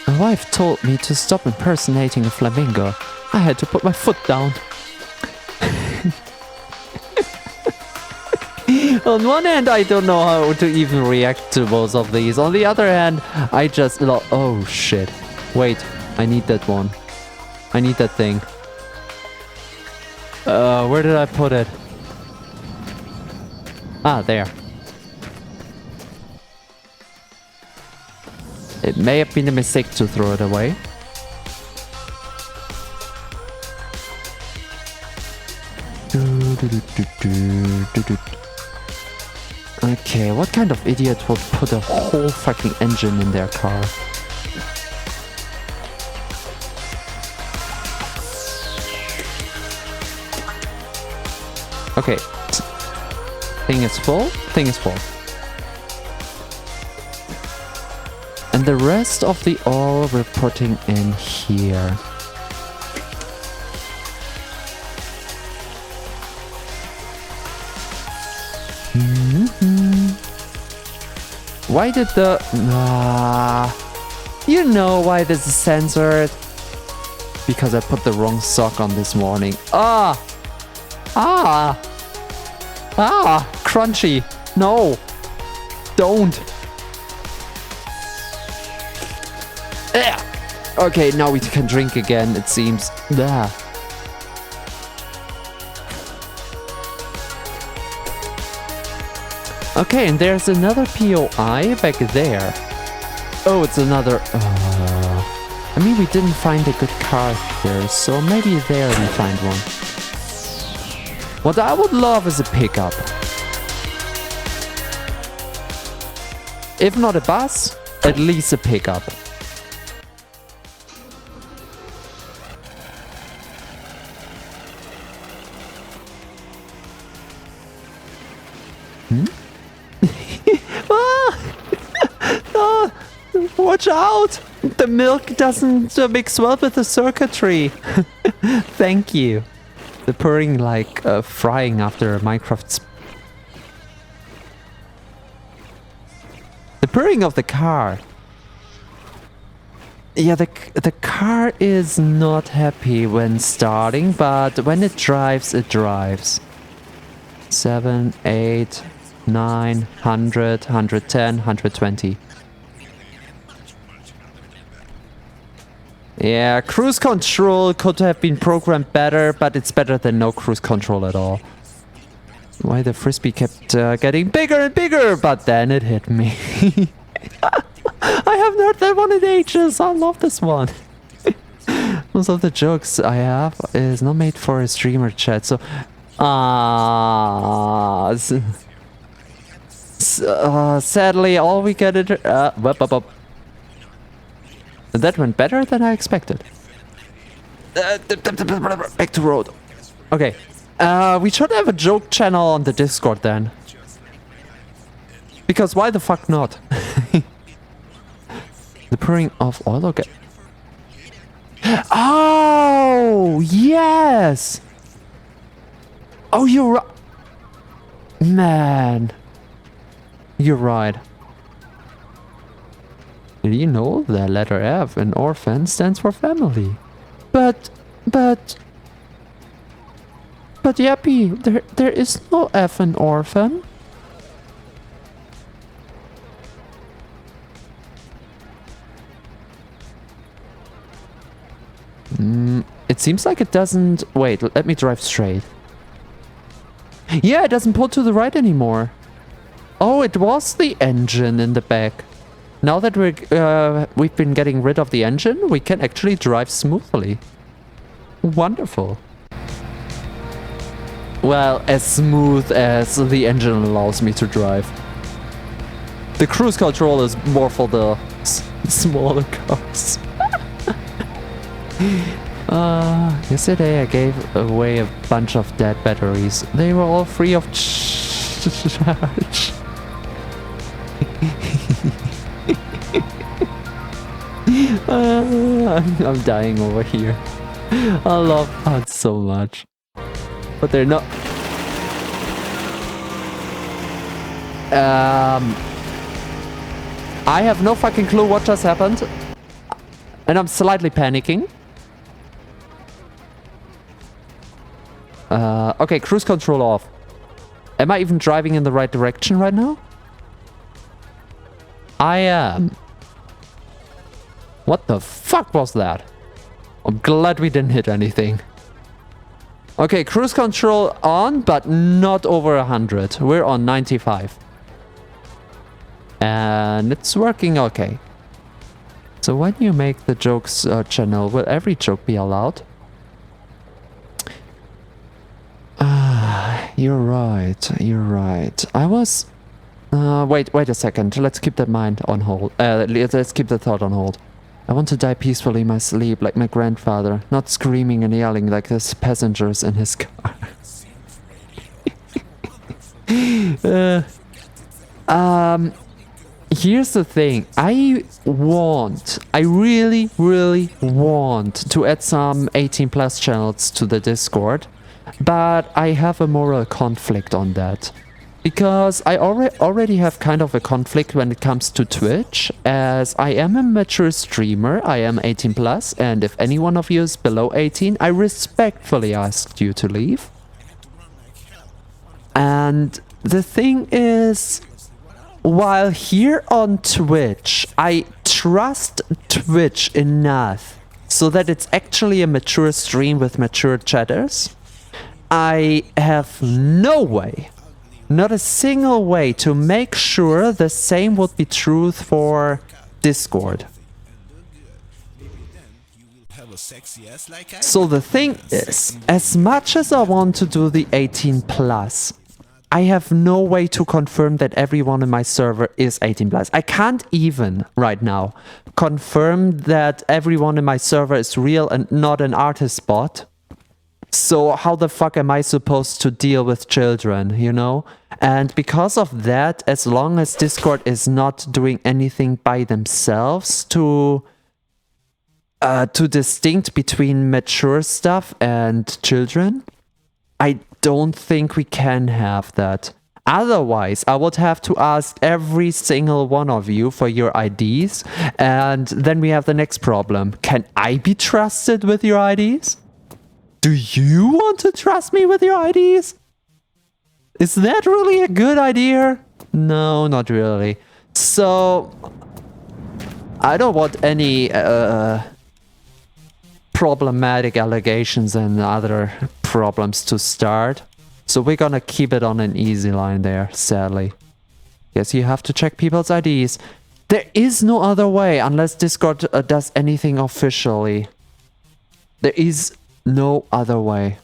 My wife told me to stop impersonating a flamingo. I had to put my foot down. On one hand, I don't know how to even react to both of these. On the other hand, I just... Oh, shit. Wait, I need that one. I need that thing. Where did I put it? Ah, there. It may have been a mistake to throw it away. Okay, what kind of idiot would put a whole fucking engine in their car? Okay. Thing is full. Thing is full. And the rest of the oil we're putting in here. Why did the... you know why this is censored? Because I put the wrong sock on this morning. Crunchy. No. Don't. Okay, now we can drink again, it seems. Okay, and there's another POI back there. Oh, it's another... I mean, we didn't find a good car here, so maybe there we find one. What I would love is a pickup. If not a bus, at least a pickup. Watch out! The milk doesn't mix well with the circuitry. Thank you. The purring like frying after Minecraft's... The purring of the car. Yeah, the car is not happy when starting, but when it drives, it drives. 7, 8, 9, 100, 110, 120. Yeah, cruise control could have been programmed better, but it's better than no cruise control at all. Why the frisbee kept getting bigger and bigger, but then it hit me. I haven't heard that one in ages. I love this one. Most of the jokes I have is not made for a streamer chat, so... sadly, all we get it... That went better than I expected. Back to road. Okay. We should have a joke channel on the Discord then. Because why the fuck not? The pouring of oil, okay. Oh, yes! Oh, you're right. Man. You're right. Did you know the letter F in orphan stands for family? But Yappy, there is no F in orphan. It seems like it doesn't... Wait, let me drive straight. Yeah, it doesn't pull to the right anymore. Oh, it was the engine in the back. Now that we've been getting rid of the engine, we can actually drive smoothly. Wonderful. Well, as smooth as the engine allows me to drive. The cruise control is more for the smaller cars. Yesterday I gave away a bunch of dead batteries. They were all free of charge. I'm dying over here. I love pods so much. But they're not... I have no fucking clue what just happened. And I'm slightly panicking. Okay, cruise control off. Am I even driving in the right direction right now? I am. What the fuck was that? I'm glad we didn't hit anything. Okay, cruise control on, but not over 100. We're on 95. And it's working okay. So when you make the jokes channel, will every joke be allowed? You're right, you're right. I was... wait a second. Let's keep that mind on hold. Let's keep the thought on hold. I want to die peacefully in my sleep like my grandfather, not screaming and yelling like there's passengers in his car. Here's the thing. I really want to add some 18 plus channels to the Discord, but I have a moral conflict on that. Because I already have kind of a conflict when it comes to Twitch, as I am a mature streamer, I am 18 plus, and if any one of you is below 18, I respectfully ask you to leave. And the thing is, while here on Twitch, I trust Twitch enough so that it's actually a mature stream with mature chatters, I have no way, not a single way, to make sure the same would be true for Discord. So the thing is, as much as I want to do the 18 plus, I have no way to confirm that everyone in my server is 18 plus. I can't even right now confirm that everyone in my server is real and not an artist bot. So how the fuck am I supposed to deal with children, you know? And because of that, as long as Discord is not doing anything by themselves to distinct between mature stuff and children, I don't think we can have that. Otherwise, I would have to ask every single one of you for your IDs, and then we have the next problem. Can I be trusted with your IDs? Do you want to trust me with your IDs? Is that really a good idea? No, not really. So, I don't want any problematic allegations and other problems to start. So we're gonna keep it on an easy line there, sadly. Guess you have to check people's IDs. There is no other way unless Discord does anything officially. There is no other way.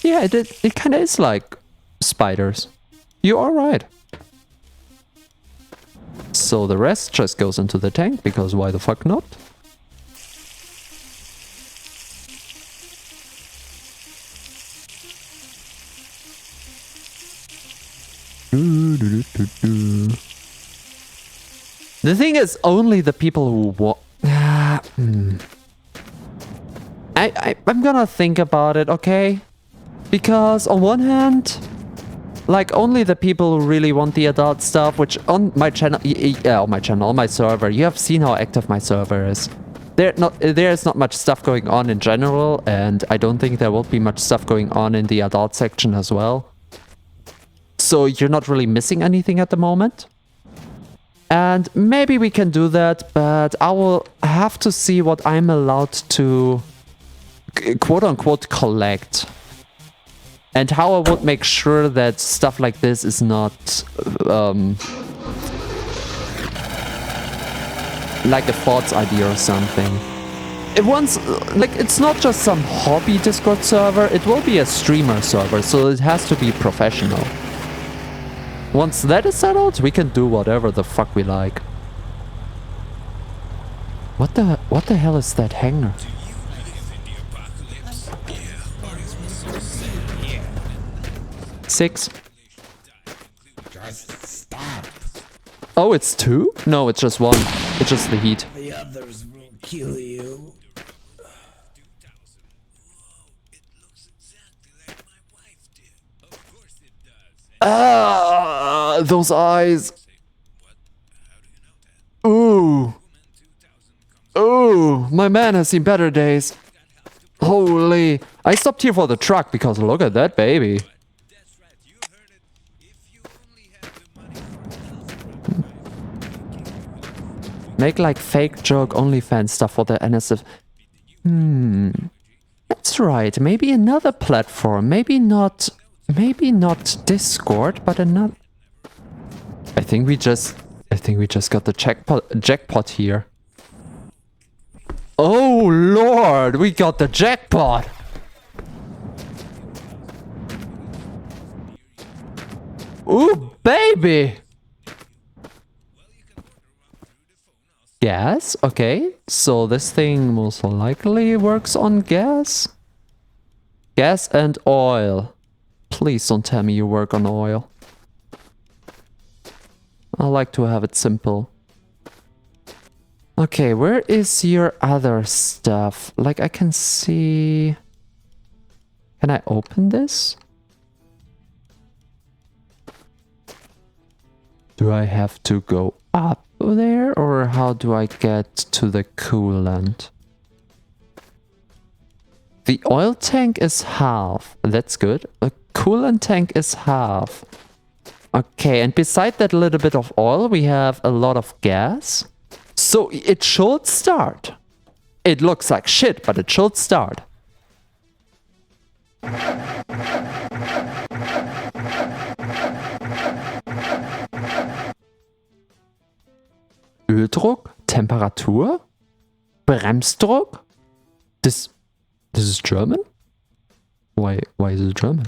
Yeah, it kind of is like spiders. You are right. So the rest just goes into the tank, because why the fuck not? The thing is, only the people who I'm gonna think about it, okay? Because on one hand, like only the people who really want the adult stuff, which on my channel, on my server, you have seen how active my server is. There's not much stuff going on in general, and I don't think there will be much stuff going on in the adult section as well. So you're not really missing anything at the moment. And maybe we can do that, but I will have to see what I'm allowed to quote-unquote collect. And how I would make sure that stuff like this is not like a false idea or something. It's not just some hobby Discord server, it will be a streamer server, so it has to be professional. Once that is settled, we can do whatever the fuck we like. What the hell is that hanger? Six. Just stop. Oh, it's 2? No, it's just 1. It's just the heat. The others will kill you. Ah, those eyes. Ooh. Ooh, my man has seen better days. Holy. I stopped here for the truck because look at that baby. Make like fake joke OnlyFans stuff for the NSF. That's right. Maybe another platform. Maybe not Discord, but another. I think we just got the jackpot here. Oh Lord, we got the jackpot. Ooh, baby. Gas? Okay, so this thing most likely works on gas? Gas and oil. Please don't tell me you work on oil. I like to have it simple. Okay, where is your other stuff? Like I can see... Can I open this? Do I have to go up there, or how do I get to the coolant? The oil tank is half. That's good. The coolant tank is half. Okay, and beside that little bit of oil, we have a lot of gas. So it should start. It looks like shit, but it should start. Öldruck, Temperatur, Bremsdruck. This is German? Why is it German?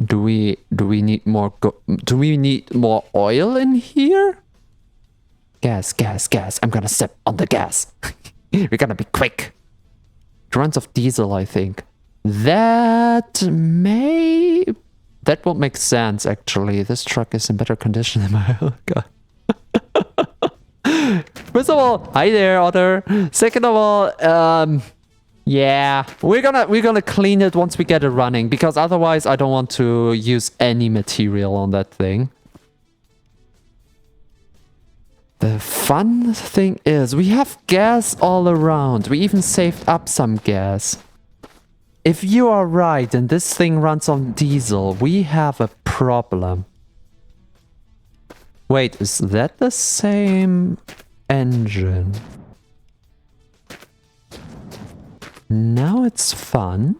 Do we need more oil in here? Gas. I'm gonna step on the gas. We're gonna be quick. It runs off diesel, I think. That won't make sense actually. This truck is in better condition than my other car. First of all, hi there, Otter. Second of all, yeah, we're gonna clean it once we get it running, because otherwise I don't want to use any material on that thing. The fun thing is we have gas all around. We even saved up some gas. If you are right and this thing runs on diesel, we have a problem. Wait, is that the same engine? Now it's fun.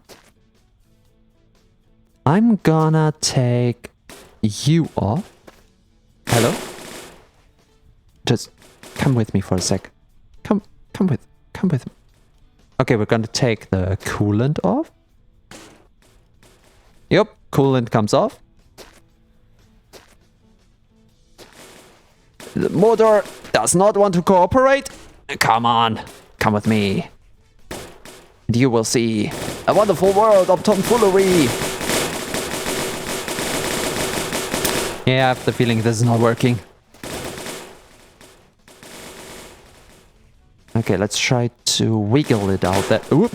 I'm gonna take you off. Hello? Just come with me for a sec. Come with me. Okay, we're gonna take the coolant off. Yep, coolant comes off. The motor does not want to cooperate. Come on, come with me. And you will see a wonderful world of tomfoolery. Yeah, I have the feeling this is not working. Okay, let's try to to wiggle it out there. Whoop.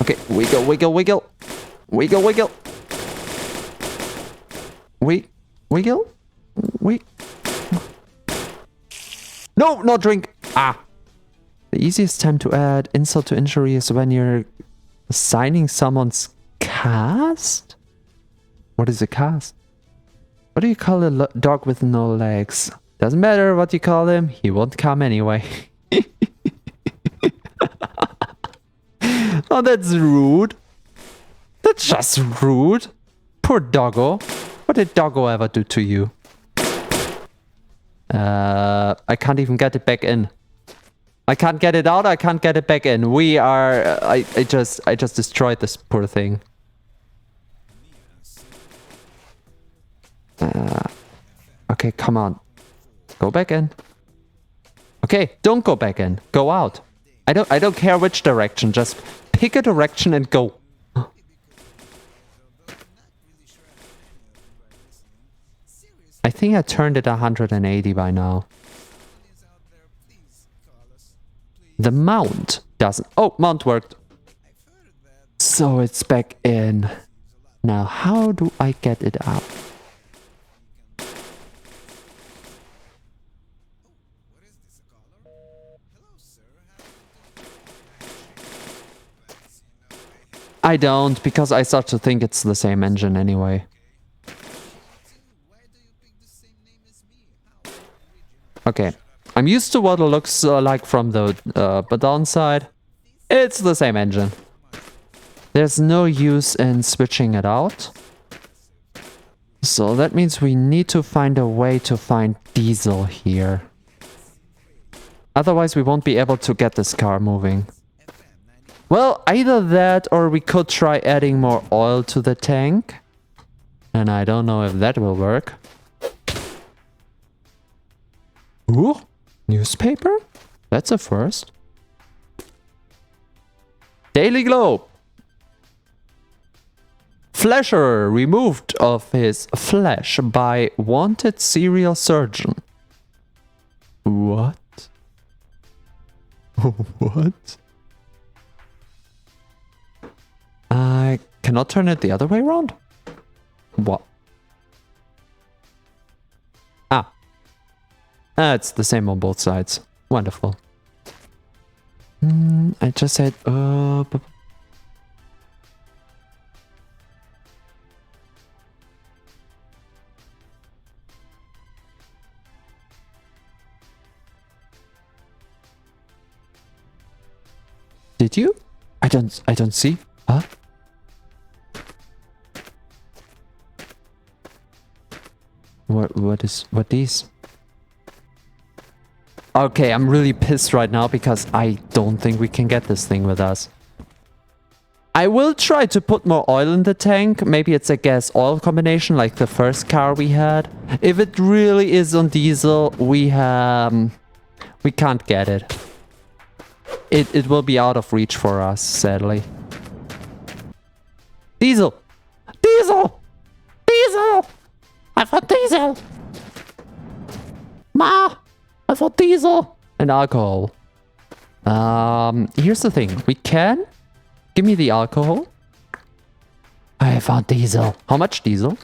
Okay, wiggle, wiggle, wiggle. Wiggle, wiggle. Wiggle? No, not drink. Ah. The easiest time to add insult to injury is when you're assigning someone's cast? What is a cast? What do you call a dog with no legs? Doesn't matter what you call him, he won't come anyway. Oh, that's rude. That's just rude. Poor doggo. What did doggo ever do to you? I can't even get it back in. I can't get it out, I can't get it back in. We are... I just destroyed this poor thing. Okay, come on. Go back in. Okay, don't go back in. Go out. I don't care which direction. Just pick a direction and go. I think I turned it 180 by now. The mount doesn't... Oh, mount worked. So it's back in. Now, how do I get it out? I don't, because I start to think it's the same engine anyway. Okay. I'm used to what it looks like from the downside. It's the same engine. There's no use in switching it out. So that means we need to find a way to find diesel here. Otherwise we won't be able to get this car moving. Well, either that or we could try adding more oil to the tank. And I don't know if that will work. Ooh, newspaper? That's a first. Daily Globe. Flesher removed of his flesh by wanted serial surgeon. What? What? I cannot turn it the other way around? What? Ah. It's the same on both sides. Wonderful. I just said... Did you? I don't see. Huh? What these? Okay, I'm really pissed right now because I don't think we can get this thing with us. I will try to put more oil in the tank. Maybe it's a gas oil combination like the first car we had. If it really is on diesel, we can't get it. It will be out of reach for us, sadly. Diesel! Diesel! Diesel! I want diesel! Ma! I want diesel! And alcohol. Here's the thing. We can... Give me the alcohol. I want diesel. How much diesel?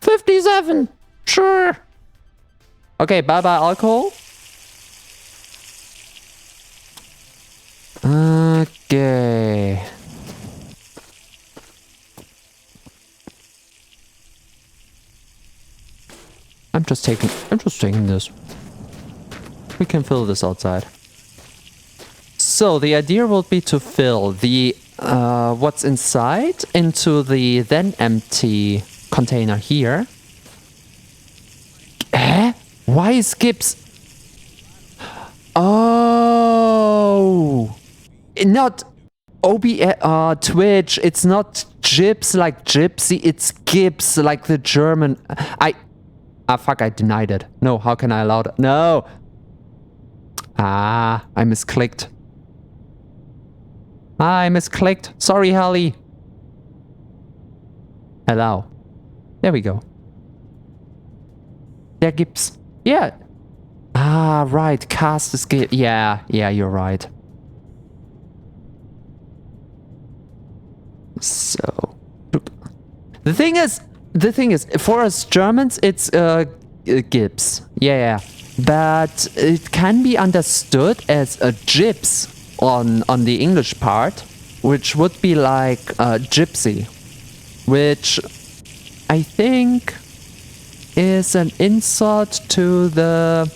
57! Sure! Okay, bye-bye alcohol. Okay. I'm just taking this. We can fill this outside. So the idea will be to fill the what's inside into the then empty container here. Eh? Why is Gibbs? Oh, not Twitch. It's not Gyps like Gypsy. It's Gibbs like the German. Fuck, I denied it. No, how can I allow that? No. I misclicked. I misclicked. Sorry, Hallie. Hello. There we go. There Gibbs. Yeah. Ah, right. Cast is good. Yeah, you're right. So, the thing is, for us Germans, it's Gibbs. Yeah. But it can be understood as a gyps on the English part, which would be like gypsy, which I think is an insult to the...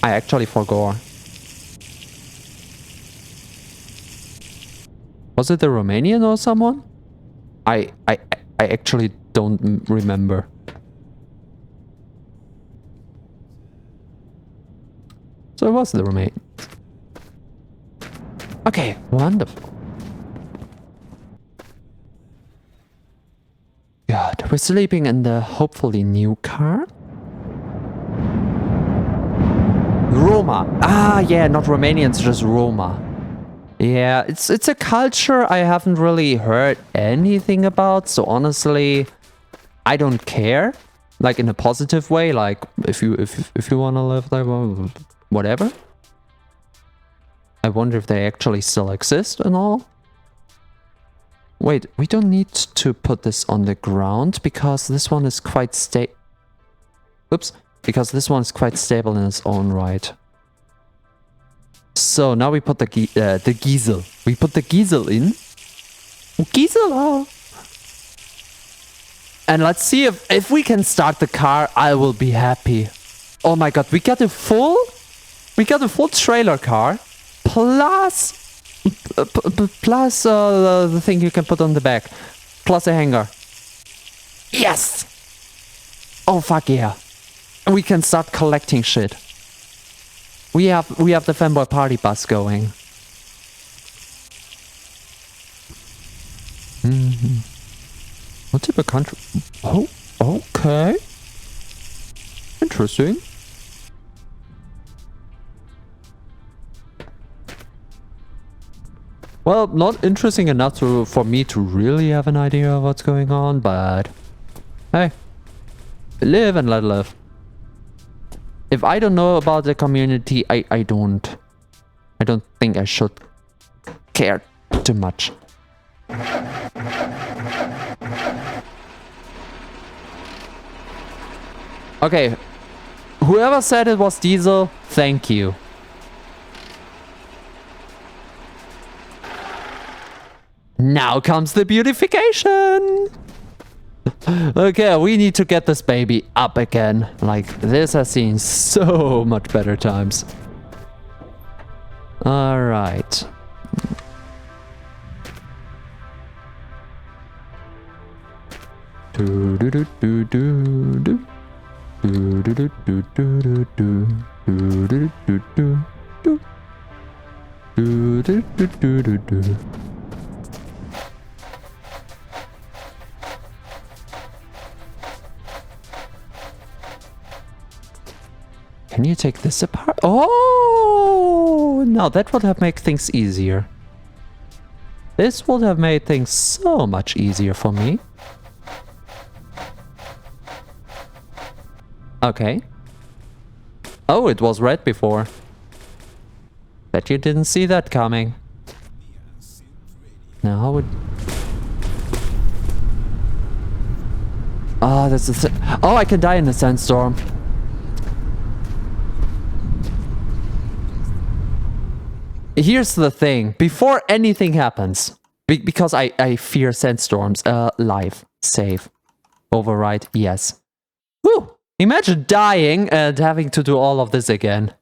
I actually forgot. Was it the Romanian or someone? I actually don't remember. So it was the Romanian. Okay, wonderful. Good. We're sleeping in the hopefully new car. Roma. Ah, yeah, not Romanians, just Roma. Yeah, it's a culture I haven't really heard anything about, so honestly, I don't care. Like in a positive way, like if you wanna live there, well, whatever. I wonder if they actually still exist and all. Wait, we don't need to put this on the ground because this one is quite Oops. Because this one is quite stable in its own right. So now we put the Giesel. We put the Giesel in. Giesel! And let's see if we can start the car. I will be happy. Oh my god, we got a full trailer car plus the thing you can put on the back, plus a hanger. Yes! Oh fuck yeah. We can start collecting shit. We have the Femboy party bus going. What type of country? Oh, okay. Interesting. Well, not interesting enough for me to really have an idea of what's going on, but hey, live and let live. If I don't know about the community, I don't think I should care too much. Okay, whoever said it was diesel, thank you. Now comes the beautification. Okay, we need to get this baby up again. Like, this has seen so much better times. Alright. Can you take this apart? Oh, now that would have made things easier. This would have made things so much easier for me. Okay. Oh, it was red before. Bet you didn't see that coming. Now how would... Oh, that's a oh, I can die in a sandstorm. Here's the thing. Before anything happens, because I fear sandstorms, live, save, override, yes. Whew! Imagine dying and having to do all of this again.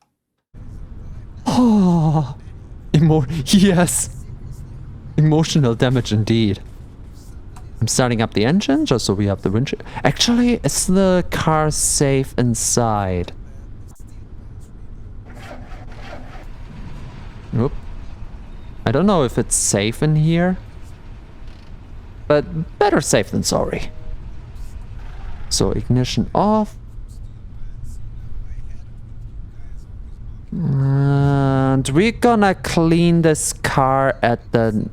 Oh, yes. Emotional damage indeed. I'm starting up the engine just so we have the windshield. Actually, is the car safe inside? Oop. I don't know if it's safe in here. But better safe than sorry. So ignition off. And we're gonna clean this car at the...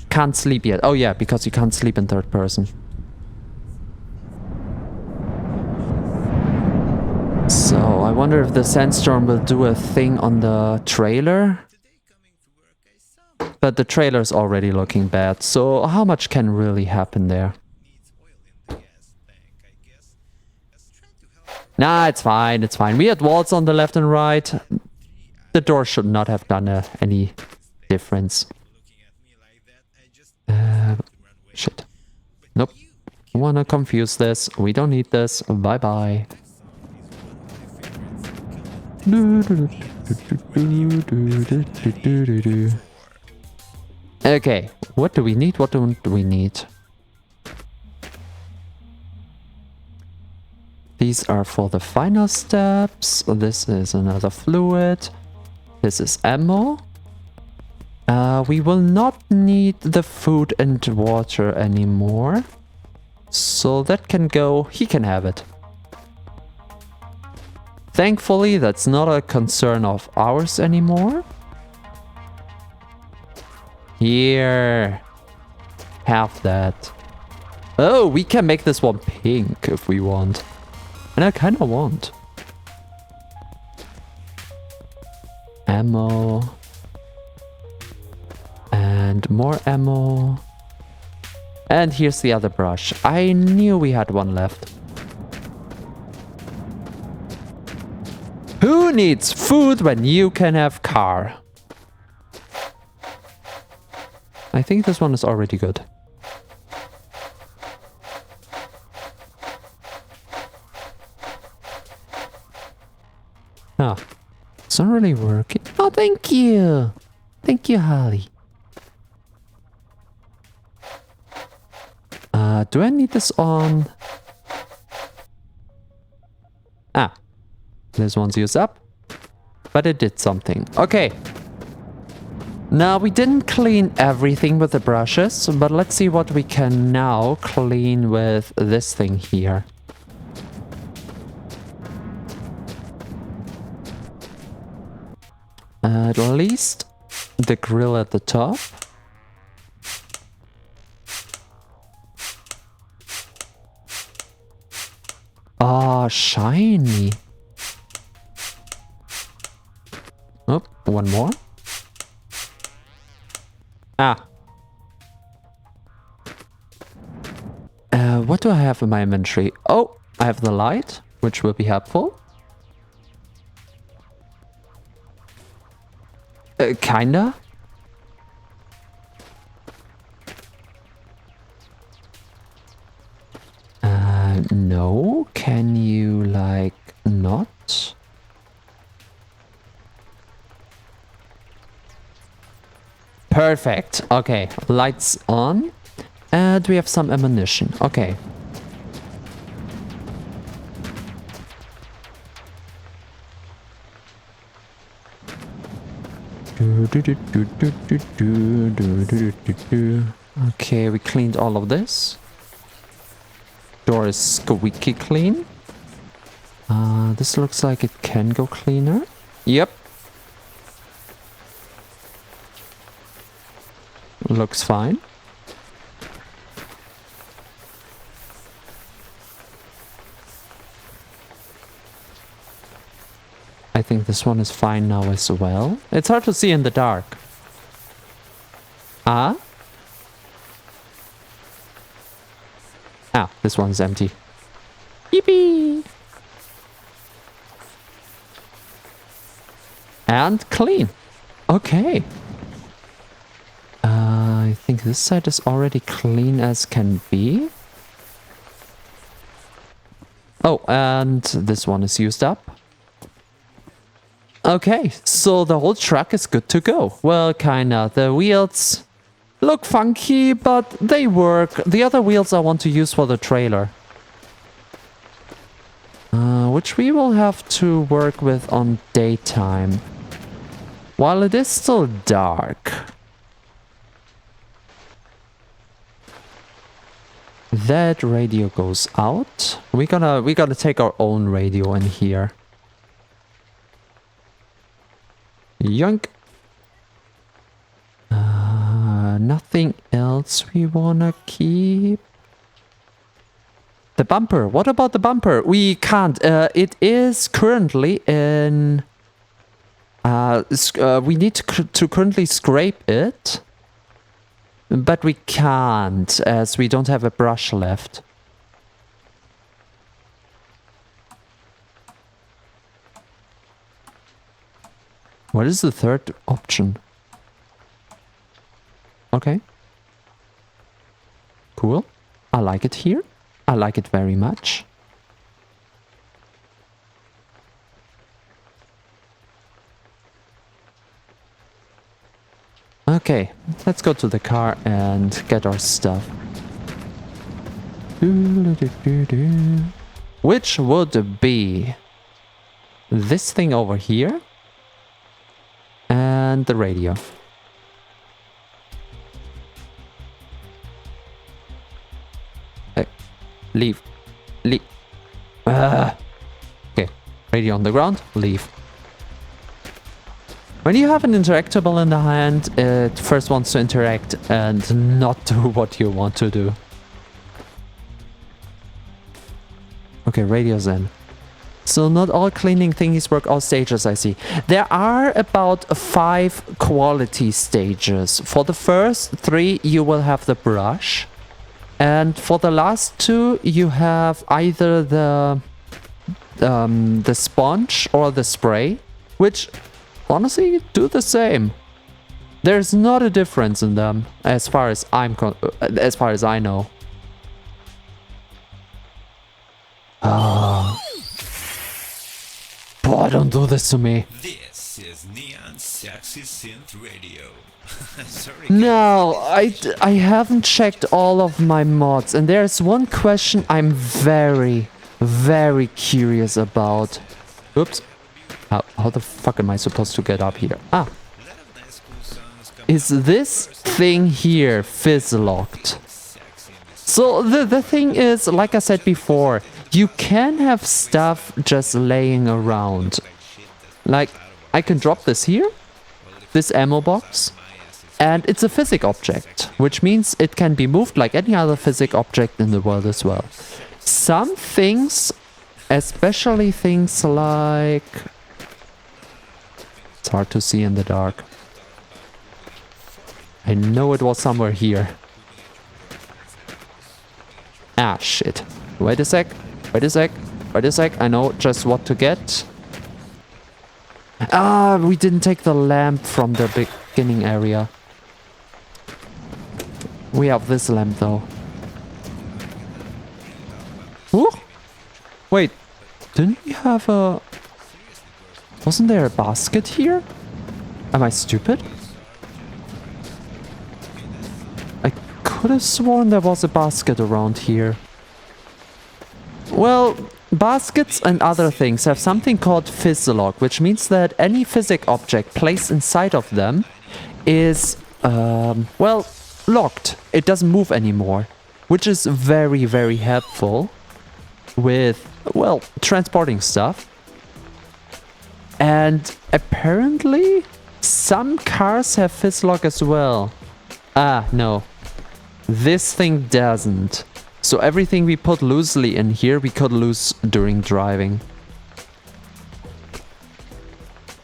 Can't sleep yet. Oh yeah, because you can't sleep in third person. wonder if the sandstorm will do a thing on the trailer. But the trailer's already looking bad, so how much can really happen there? Nah, it's fine, it's fine. We had walls on the left and right. The door should not have done any difference. Shit. Nope. Wanna confuse this. We don't need this. Bye-bye. Okay, what do we need? What don't we need? These are for the final steps. This is another fluid. This is ammo. We will not need the food and water anymore. So that can go. He can have it. Thankfully, that's not a concern of ours anymore. Here. Have that. Oh, we can make this one pink if we want. And I kind of want. Ammo. And more ammo. And here's the other brush. I knew we had one left. Who needs food when you can have car? I think this one is already good. Ah, it's not really working. Oh, thank you. Thank you, Holly. Do I need this on? Ah, this one's used up. But it did something. Okay. Now, we didn't clean everything with the brushes, but let's see what we can now clean with this thing here. At least the grill at the top. Ah, shiny. Oh, one more. Ah. What do I have in my inventory? Oh, I have the light, which will be helpful. Kinda. No. Can you, like, not? Perfect. Okay, lights on. And we have some ammunition. Okay. Okay, we cleaned all of this. Door is squeaky clean. This looks like it can go cleaner. Yep. Looks fine. I think this one is fine now as well. It's hard to see in the dark. Ah? Ah, this one's empty. Yippee! And clean. Okay. I think this side is already clean as can be. Oh, and this one is used up. Okay, so the whole truck is good to go. Well, kinda. The wheels look funky, but they work. The other wheels I want to use for the trailer. Which we will have to work with on daytime. While it is still dark. That radio goes out. We gotta take our own radio in here. Yoink. Nothing else we wanna keep. The bumper. What about the bumper? We can't. It is currently in... we need to currently scrape it. But we can't, as we don't have a brush left. What is the third option? Okay. Cool. I like it here. I like it very much. Okay, let's go to the car and get our stuff. Which would be this thing over here and the radio. Leave. Leave. Okay, radio on the ground, leave. When you have an interactable in the hand, it first wants to interact and not do what you want to do. Okay, radio's in. So not all cleaning thingies work, all stages I see. There are about 5 quality stages. For the first 3 you will have the brush. And for the last 2 you have either the sponge or the spray, which honestly do the same. There's not a difference in them as far as I know. Boy, don't do this to me. This is Neon Sexy Synth Radio. Sorry. No, I haven't checked all of my mods, and there's one question I'm very, very curious about. Oops. How the fuck am I supposed to get up here? Ah. Is this thing here fizz locked? So the thing is, like I said before, you can have stuff just laying around. Like, I can drop this here, this ammo box, and it's a physic object, which means it can be moved like any other physic object in the world as well. Some things, especially things like... It's hard to see in the dark. I know it was somewhere here. Ah, shit. Wait a sec. Wait a sec. Wait a sec. I know just what to get. Ah, we didn't take the lamp from the beginning area. We have this lamp though. Ooh. Wait. Didn't we have a... Wasn't there a basket here? Am I stupid? I could have sworn there was a basket around here. Well, baskets and other things have something called physilock, which means that any physic object placed inside of them is, well, locked. It doesn't move anymore, which is very, very helpful with, well, transporting stuff. And apparently some cars have physilock as well. Ah, no. This thing doesn't. So everything we put loosely in here, we could lose during driving.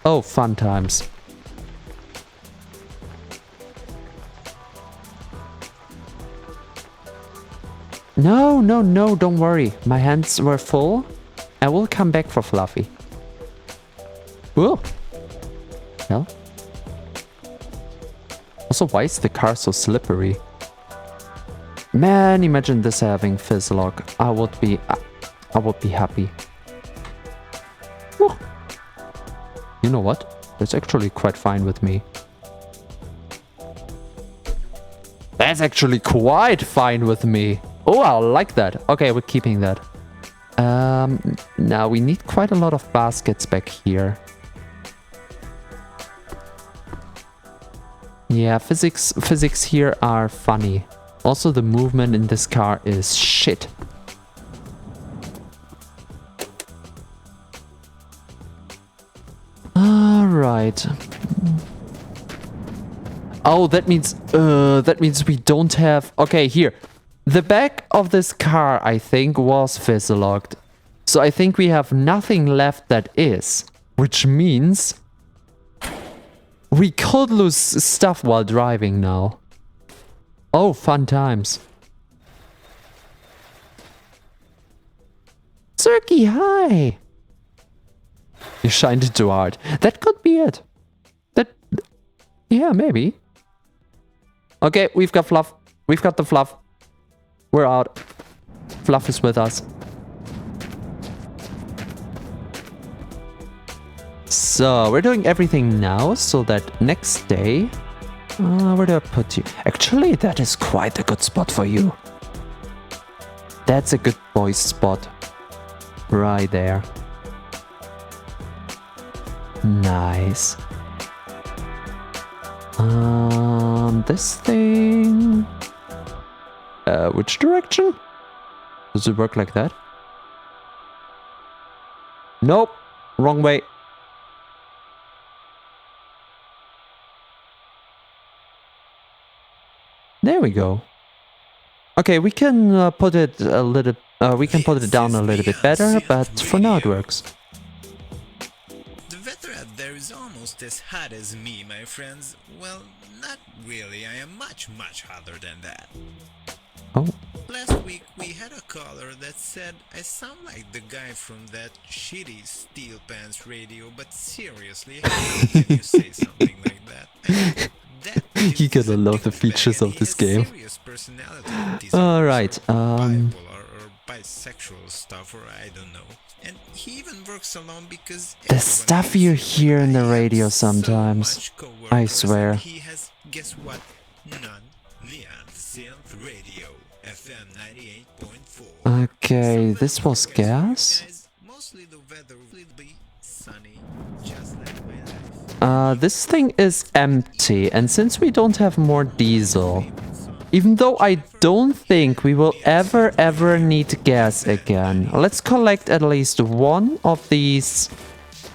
Oh, fun times. No, no, no, don't worry. My hands were full. I will come back for Fluffy. Whoa. Hell. Also, why is the car so slippery? Man, imagine this having fizzlock. I would be happy. Whew. You know what? That's actually quite fine with me. That's actually quite fine with me. Oh, I like that. Okay, we're keeping that. Now we need quite a lot of baskets back here. Yeah, physics here are funny. Also, the movement in this car is shit. Alright. Oh, that means we don't have... Okay, here. The back of this car, I think, was fizzlocked. So I think we have nothing left that is. Which means we could lose stuff while driving now. Oh, fun times. Cirky, hi! You shined it too hard. That could be it. Yeah, maybe. Okay, we've got Fluff. We've got the Fluff. We're out. Fluff is with us. So, we're doing everything now so that next day... where do I put you? Actually, that is quite a good spot for you. That's a good boy spot. Right there. Nice. This thing... which direction? Does it work like that? Nope. Wrong way. There we go. Okay, we can put it a little... we can put it down a little bit better, but for now it works. The weather out there is almost as hot as me, my friends. Well, not really. I am much, much hotter than that. Oh. Last week we had a caller that said I sound like the guy from that shitty Steel Pants radio, but seriously, how can you say something like that? You gotta love the features of this game. Alright, bipolar or bisexual stuff, or I don't know. And he even works alone because the stuff you hear in the radio sometimes, I swear. He has, guess what? None. Leon Synth Radio, FM 98.4. Okay, this was gas? Mostly the weather will be sunny, just like my life. This thing is empty, and since we don't have more diesel, even though I don't think we will ever need gas again, let's collect at least one of these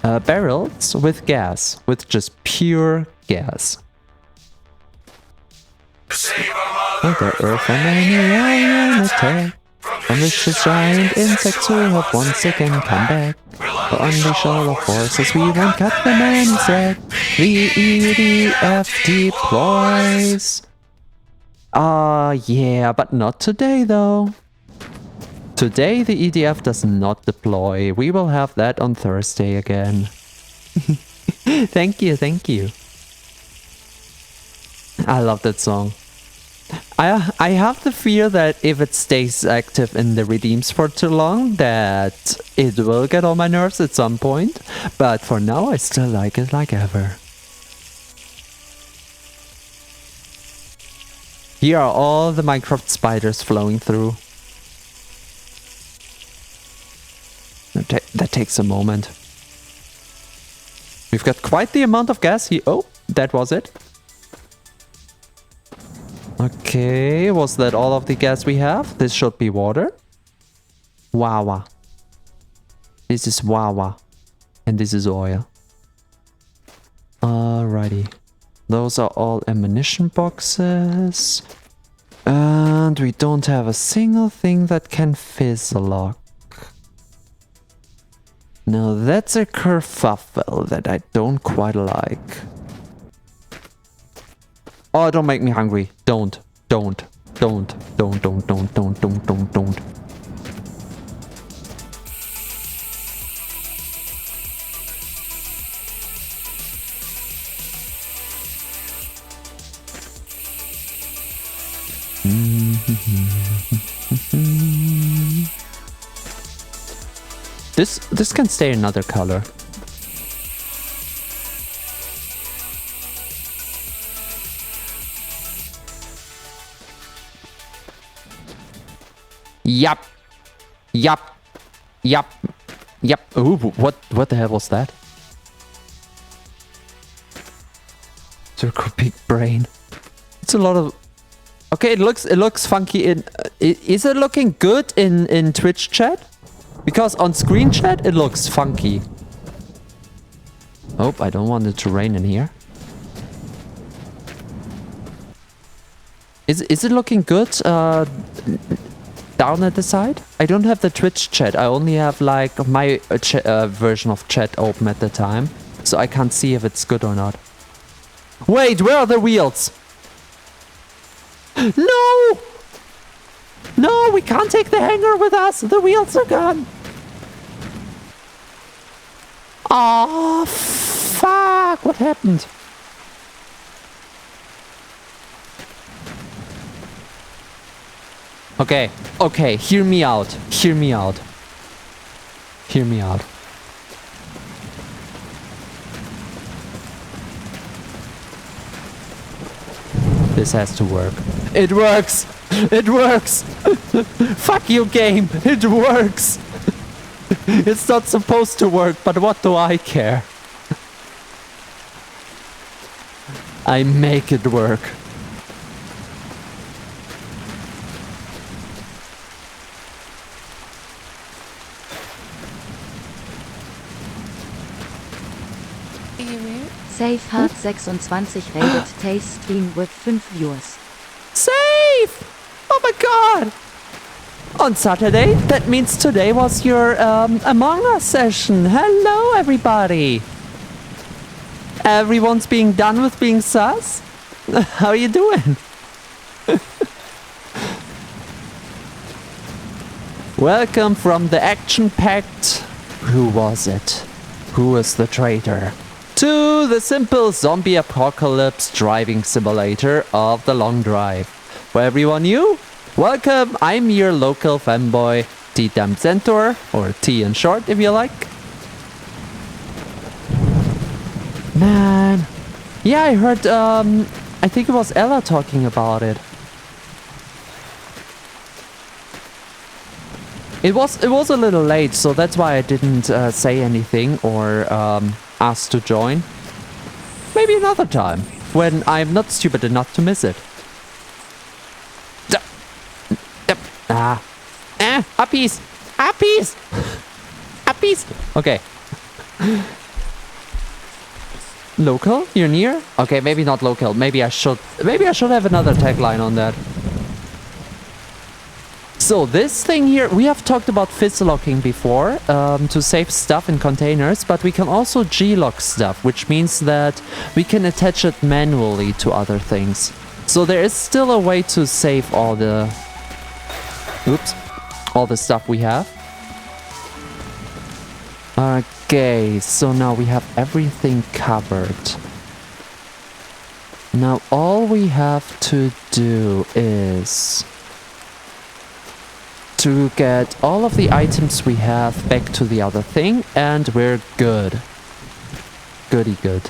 barrels with gas, with just pure gas. The earth and any alien attack, vicious giant insects who have once again come back. To unleash all our forces, we won't cut them any slack. The EDF deploys. Yeah, but not today though. Today the EDF does not deploy. We will have that on Thursday again. Thank you, thank you. I love that song. I have the fear that if it stays active in the redeems for too long, that it will get on my nerves at some point. But for now, I still like it like ever. Here are all the Minecraft spiders flowing through. That takes a moment. We've got quite the amount of gas here. Oh, that was it. Okay, was that all of the gas we have? This should be water. Wawa. This is Wawa. And this is oil. Alrighty. Those are all ammunition boxes. And we don't have a single thing that can fizzlock. Now that's a kerfuffle that I don't quite like. Oh, don't make me hungry. Don't. This can stay another color. Yup. Ooh, what the hell was that? Circle big brain. It's a lot of... Okay, it looks funky in... is it looking good in Twitch chat? Because on screen chat, it looks funky. Oh, I don't want it to rain in here. Is it looking good down at the side? I don't have the Twitch chat. I only have like my version of chat open at the time. So I can't see if it's good or not. Wait, where are the wheels? No! No, we can't take the hanger with us. The wheels are gone. Oh, fuck. What happened? Okay, okay, hear me out. Hear me out. Hear me out. This has to work. It works! It works! Fuck you, game! It works! It's not supposed to work, but what do I care? I make it work. Safe Hard 26 rated Taste Stream with 5 viewers. Safe! Oh my god! On Saturday? That means today was your Among Us session. Hello everybody! Everyone's being done with being sus? How are you doing? Welcome from the action-packed... Who was it? Who is the traitor? To the simple zombie apocalypse driving simulator of the long drive. For everyone new, welcome, I'm your local Femboy, T-Damn Centaur, or T in short if you like. Man, yeah, I heard, I think it was Ella talking about it. It was a little late, so that's why I didn't say anything or ask to join. Maybe another time, when I'm not stupid enough to miss it. Uppies! Uppies! Uppies! Okay. Local? You're near? Okay, maybe not local. Maybe I should have another tagline on that. So this thing here, we have talked about fizz-locking before to save stuff in containers, but we can also G-lock stuff, which means that we can attach it manually to other things. So there is still a way to save all the... Oops. All the stuff we have. Okay, so now we have everything covered. Now all we have to do is... to get all of the items we have back to the other thing, and we're good. Goody good.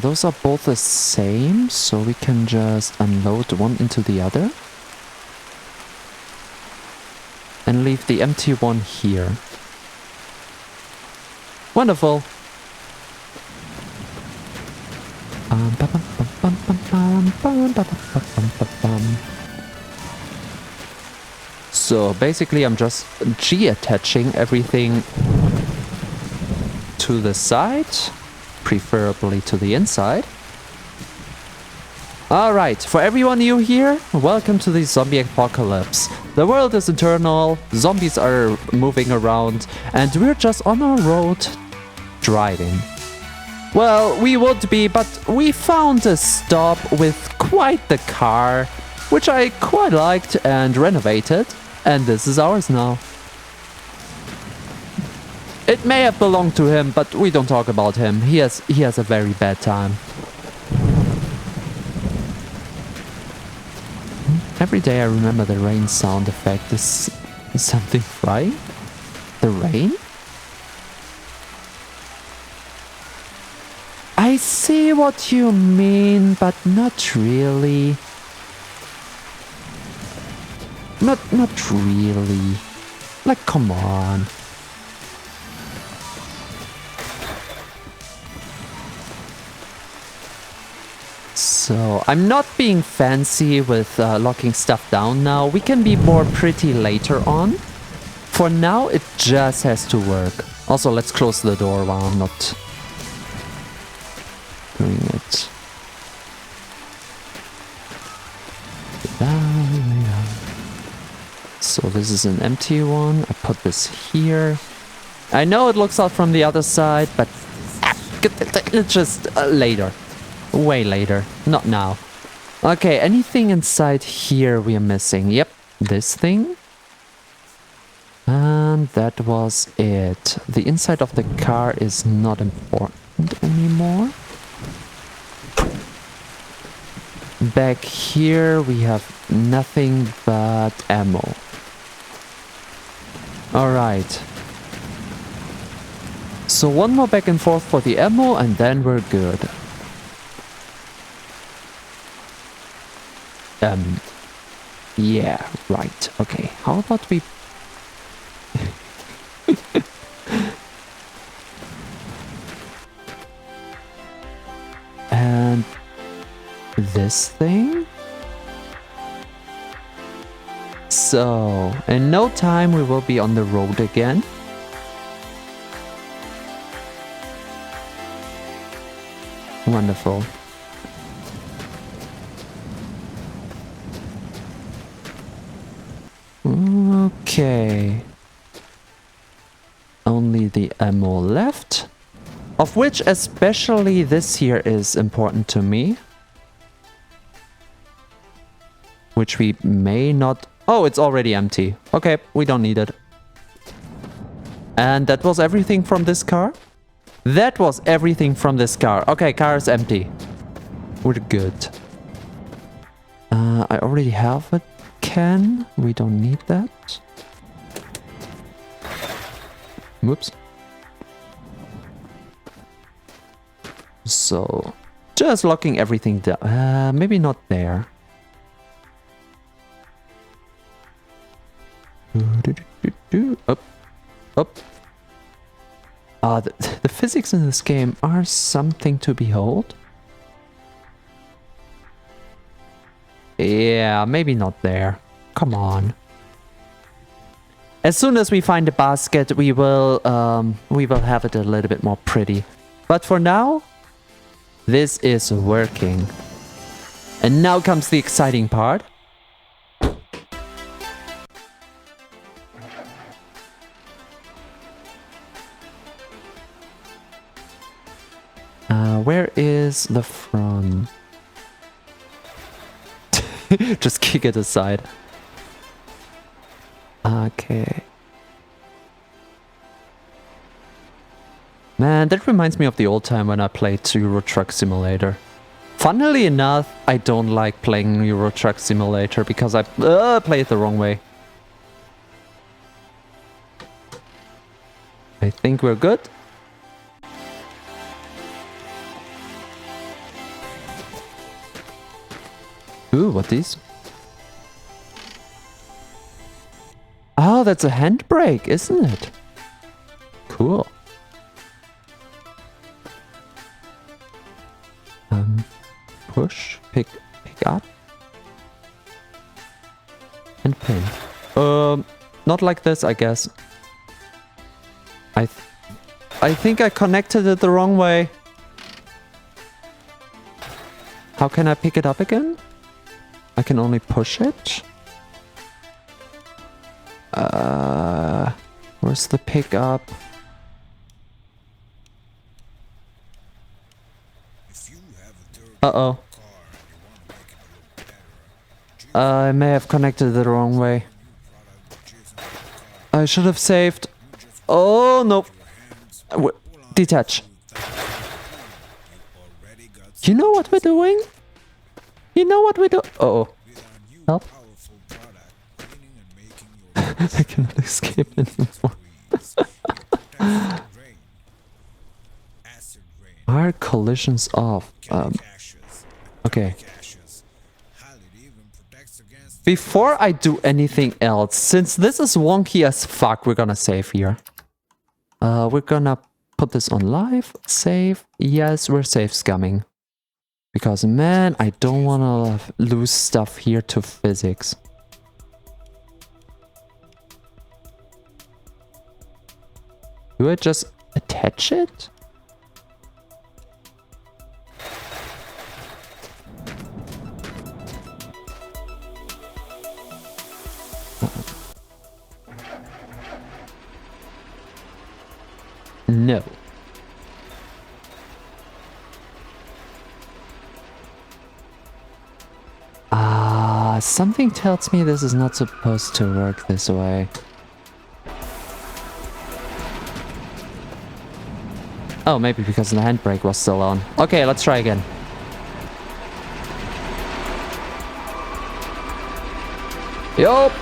Those are both the same, so we can just unload one into the other. And leave the empty one here. Wonderful! So basically I'm just G-attaching everything to the side, preferably to the inside. Alright, for everyone new here, welcome to the zombie apocalypse. The world is eternal, zombies are moving around, and we're just on our road driving. Well, we would be, but we found a stop with quite the car, which I quite liked and renovated, and this is ours now. It may have belonged to him, but we don't talk about him. He has a very bad time. Every day I remember the rain sound effect. Is something flying? The rain? I see what you mean, but not really. Not really. Like, come on. So, I'm not being fancy with locking stuff down now. We can be more pretty later on. For now, it just has to work. Also, let's close the door while I'm not doing it. So this is an empty one. I put this here. I know it looks out from the other side, but it's just later. Way later. Not now. Okay, anything inside here we are missing? Yep, this thing. And that was it. The inside of the car is not important anymore. Back here we have nothing but ammo. Alright. So one more back and forth for the ammo and then we're good. Yeah, right. Okay, how about we... And this thing? So, in no time we will be on the road again. Wonderful. Okay. Only the ammo left. Of which especially this here is important to me. Which we may not... Oh, it's already empty. Okay, we don't need it. And that was everything from this car? That was everything from this car. Okay, car is empty. We're good. I already have a can. We don't need that. Whoops. So, just locking everything down. Maybe not there. Up. Up. The physics in this game are something to behold. Yeah, maybe not there. Come on. As soon as we find a basket, we will have it a little bit more pretty. But for now, this is working. And now comes the exciting part. Where is the front? Just kick it aside. Okay. Man, that reminds me of the old time when I played Euro Truck Simulator. Funnily enough, I don't like playing Euro Truck Simulator because I play it the wrong way. I think we're good. Ooh, what these? Oh, that's a handbrake, isn't it? Cool. Push, pick up, and pin. Not like this, I guess. I think I connected it the wrong way. How can I pick it up again? I can only push it. Where's the pickup? Uh-oh. I may have connected it the wrong way. I should have saved. Oh, no. Detach. You know what we're doing? You know what we do? Uh-oh. Help. I cannot escape anymore. Are collisions off? Okay. Before I do anything else, since this is wonky as fuck, we're gonna save here. We're gonna put this on live. Save. Yes, we're save scumming. Because, man, I don't want to lose stuff here to physics. Do I just attach it? No. Something tells me this is not supposed to work this way. Oh, maybe because the handbrake was still on. Okay, let's try again. Yup.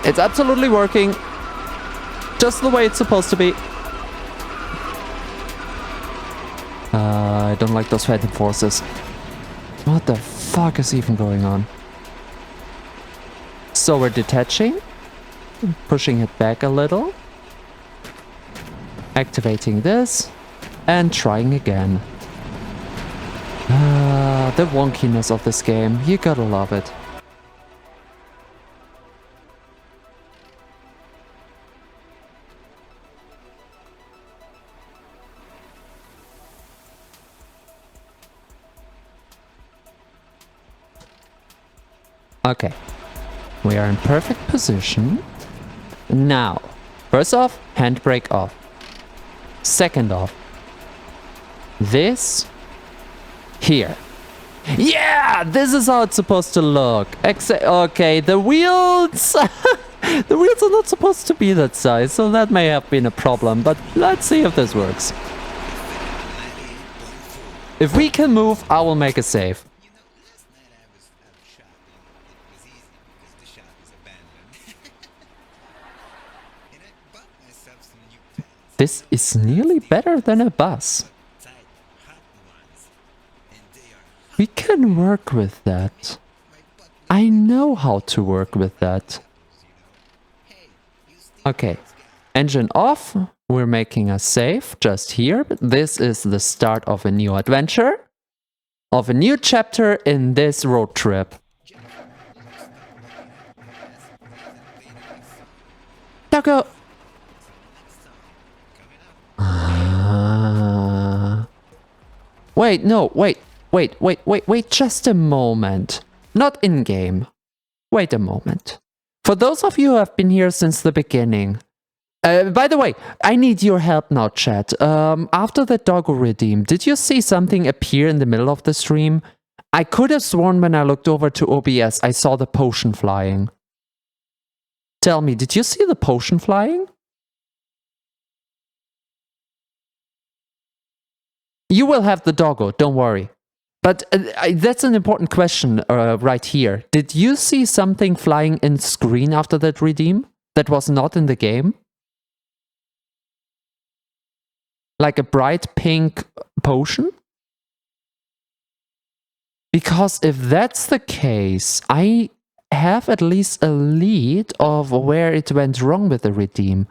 It's absolutely working. Just the way it's supposed to be. I don't like those phantom forces. What the fuck is even going on? So we're detaching. Pushing it back a little. Activating this. And trying again. The wonkiness of this game. You gotta love it. Okay. We are in perfect position. Now, first off, handbrake off. Second off, this here. Yeah, this is how it's supposed to look. Okay, the wheels... the wheels are not supposed to be that size, so that may have been a problem, but let's see if this works. If we can move, I will make a save. You know, last night I was out shopping. It was easy because the shop is abandoned. And I bought myself some new pants. This is nearly better than a bus. Tight, hot ones. And they are We can work with that. my butt. I know how to work with that. Hey, you still Okay, engine off. We're making a save just here. This is the start of a new adventure. Of a new chapter in this road trip. Taco! Wait, no, wait, just a moment. Not in-game. Wait a moment. For those of you who have been here since the beginning, by the way, I need your help now, chat. After the doggo redeem, did you see something appear in the middle of the stream? I could have sworn when I looked over to OBS, I saw the potion flying. Tell me, did you see the potion flying? You will have the doggo, don't worry. But that's an important question right here. Did you see something flying in screen after that redeem that was not in the game? Like a bright pink potion? Because if that's the case, I have at least a lead of where it went wrong with the redeem.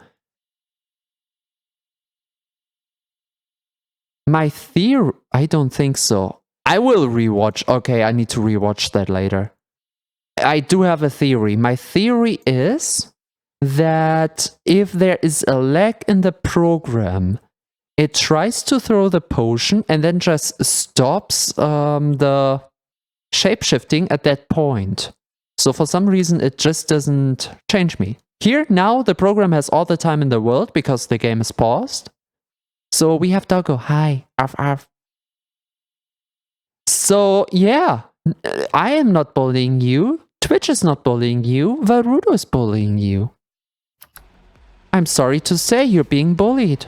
My theory... I don't think so. I will rewatch. Okay, I need to rewatch that later. I do have a theory. My theory is that if there is a lag in the program, it tries to throw the potion and then just stops the shapeshifting at that point. So for some reason, it just doesn't change me. Here, now, the program has all the time in the world because the game is paused. So we have Doggo. Hi. Arf, arf. So, yeah. I am not bullying you. Twitch is not bullying you. Varudo is bullying you. I'm sorry to say you're being bullied.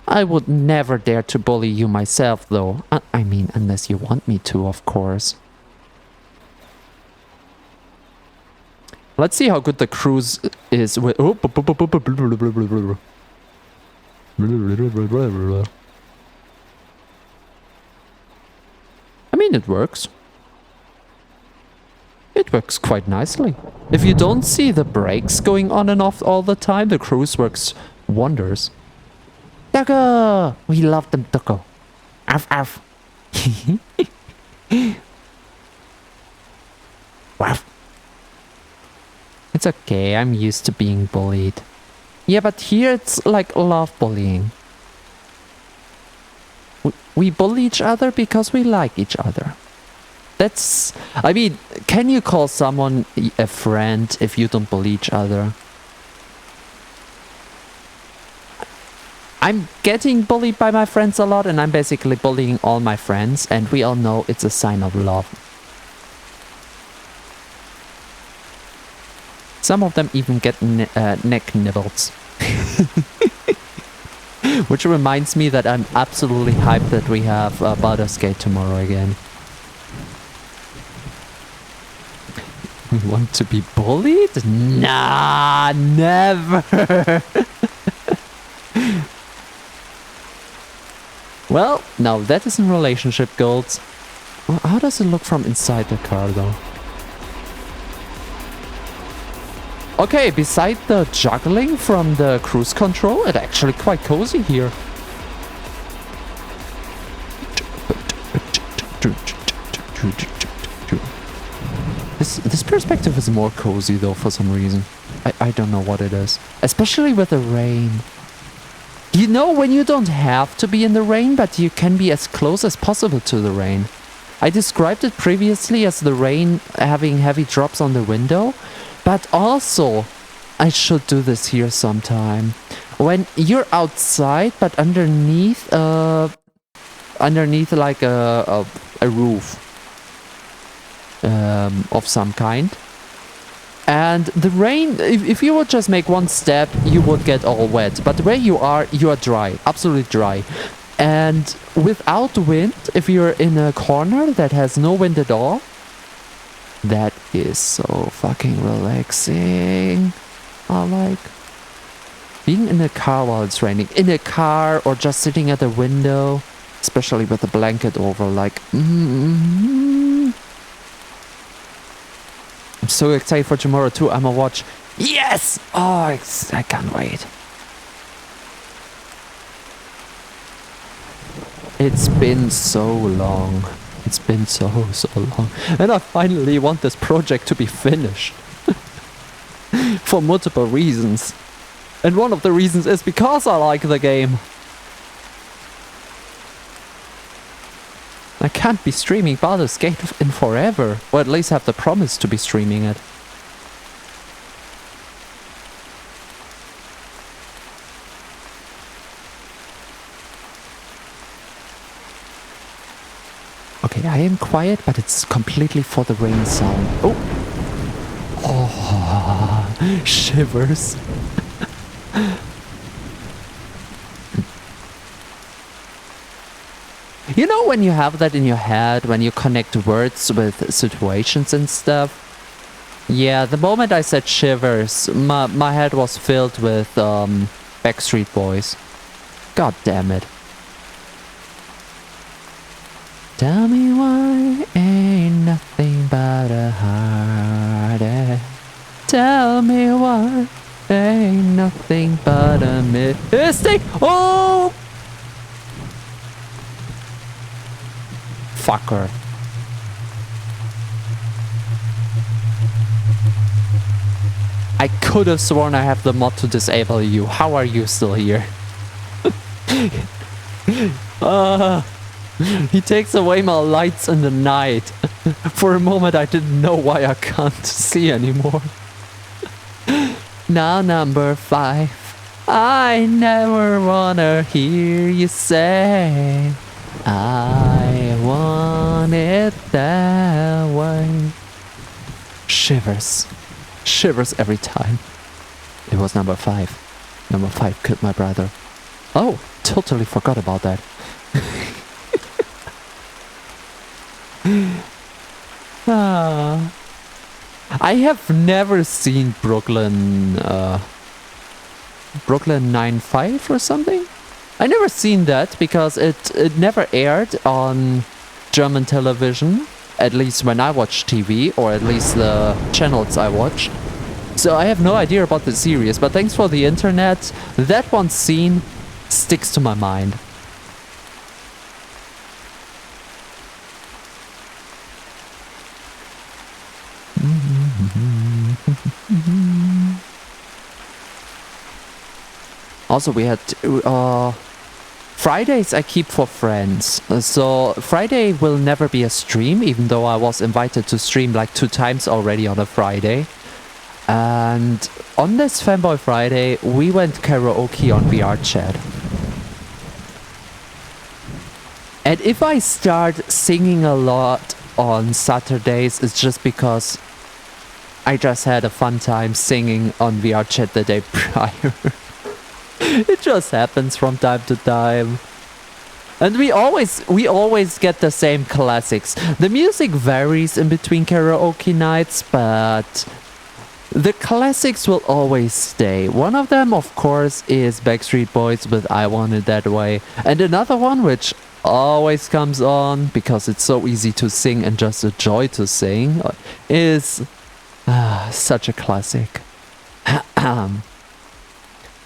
I would never dare to bully you myself, though. I mean, unless you want me to, of course. Let's see how good the cruise is with... Oh, I mean, it works. It works quite nicely. If you don't see the brakes going on and off all the time, the cruise works wonders. Doggo! We love them, Doggo. Arf, arf. Arf. It's okay, I'm used to being bullied. Yeah, but here it's like love bullying. We bully each other because we like each other. That's... I mean, can you call someone a friend if you don't bully each other? I'm getting bullied by my friends a lot, and I'm basically bullying all my friends, and we all know it's a sign of love. Some of them even get neck nibbles. Which reminds me that I'm absolutely hyped that we have Baldur's Gate tomorrow again. We want to be bullied? Nah, never! Well, now that isn't relationship goals. Well, how does it look from inside the car though? Okay, beside the juggling from the cruise control, it's actually quite cozy here. This perspective is more cozy though for some reason. I don't know what it is. Especially with the rain. You know when you don't have to be in the rain, but you can be as close as possible to the rain. I described it previously as the rain having heavy drops on the window, but also I should do this here sometime. When you're outside, but underneath like a roof of some kind. And the rain, if you would just make one step, you would get all wet. But where you are dry, absolutely dry. And without wind, if you're in a corner that has no wind at all, that is so fucking relaxing. I like being in a car while it's raining. In a car or just sitting at a window, especially with a blanket over, like... I'm so excited for tomorrow too. I'ma watch. Yes! Oh, I can't wait. It's been so long. It's been so long. And I finally want this project to be finished. For multiple reasons. And one of the reasons is because I like the game. I can't be streaming Baldur's Gate in forever, or at least have the promise to be streaming it. Okay, I am quiet, but it's completely for the rain sound. Oh, shivers. You know when you have that in your head, when you connect words with situations and stuff? Yeah, the moment I said shivers, my head was filled with Backstreet Boys. God damn it. Tell me why ain't nothing but a heartache. Tell me why ain't nothing but a mistake. Oh! Fucker. I could have sworn I have the mod to disable you. How are you still here? He takes away my lights in the night. For a moment I didn't know why I can't see anymore. Now number 5. I never wanna hear you say I want it that way. Shivers. Shivers every time. It was number 5. Number 5 killed my brother. Oh, totally forgot about that. I have never seen Brooklyn 9-5 or something. I never seen that because it never aired on German television, at least when I watched TV, or at least the channels I watched. So I have no idea about the series, but thanks for the internet. That one scene sticks to my mind. Also, we had Fridays I keep for friends. So Friday will never be a stream, even though I was invited to stream like 2 times already on a Friday. And on this Femboy Friday, we went karaoke on VR chat. And if I start singing a lot on Saturdays, it's just because I just had a fun time singing on VR chat the day prior. It just happens from time to time. And we always get the same classics. The music varies in between karaoke nights, but the classics will always stay. One of them, of course, is Backstreet Boys with I Want It That Way. And another one, which always comes on, because it's so easy to sing and just a joy to sing, is such a classic.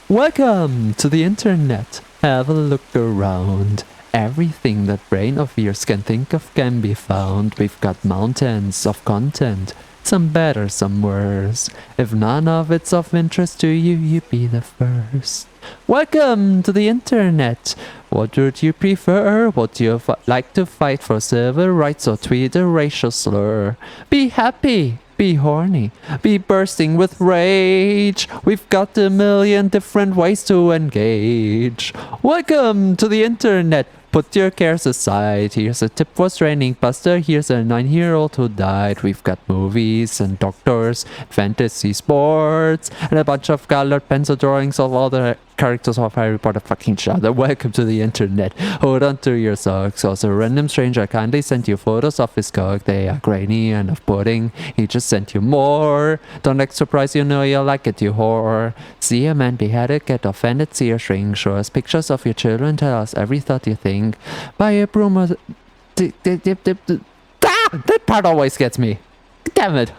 Welcome to the internet. Have a look around. Everything that brain of yours can think of can be found. We've got mountains of content. Some better, some worse. If none of it's of interest to you, you be the first. Welcome to the internet. What would you prefer? Would you like to fight for civil rights or tweet a racial slur? Be happy. Be horny, be bursting with rage. We've got a million different ways to engage. Welcome to the internet. Put your cares aside. Here's a tip for training buster. Here's a 9-year-old who died. We've got movies and doctors, fantasy sports, and a bunch of colored pencil drawings of all the characters of Harry Potter fucking each other. Welcome to the internet. Hold on to your socks. Also, a random stranger kindly sent you photos of his cock. They are grainy and of pudding. He just sent you more. Don't act surprised, you know you'll like it, you whore. See a man beheaded, get offended, see a shrink. Show us pictures of your children, tell us every thought you think. Buy a broom or... That part always gets me. Damn it.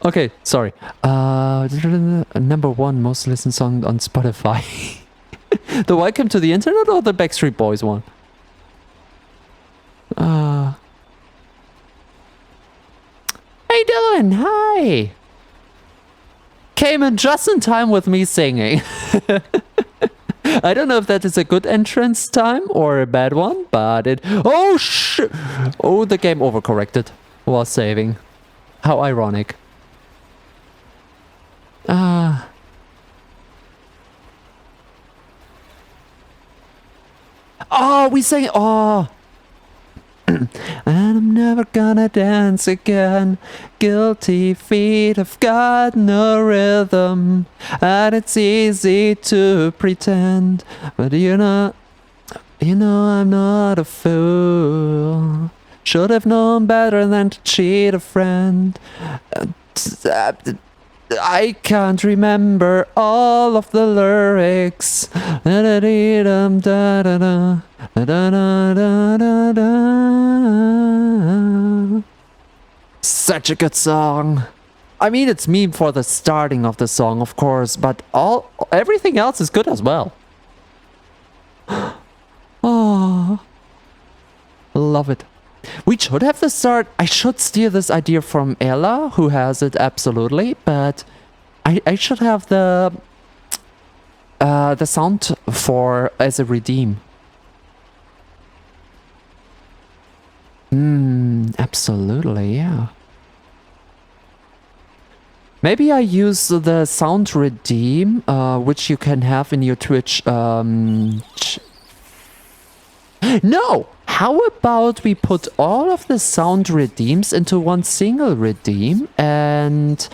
Okay, sorry. Number 1 most listened song on Spotify. The Welcome to the Internet or the Backstreet Boys one? Hey Dylan, hi! Came in just in time with me singing. I don't know if that is a good entrance time or a bad one, but it... Oh, shit! Oh, the game overcorrected while saving. How ironic. Oh, we sang... Oh! And I'm never gonna dance again. Guilty feet have got no rhythm, and it's easy to pretend. But you know I'm not a fool. Should have known better than to cheat a friend. I can't remember all of the lyrics. Such a good song. I mean, it's meme for the starting of the song, of course, but everything else is good as well. Oh, love it. We should have the start. I should steal this idea from Ella, who has it absolutely, but I should have the sound for as a redeem. Absolutely, yeah. Maybe I use the sound redeem, which you can have in your Twitch. No! How about we put all of the sound redeems into one single redeem and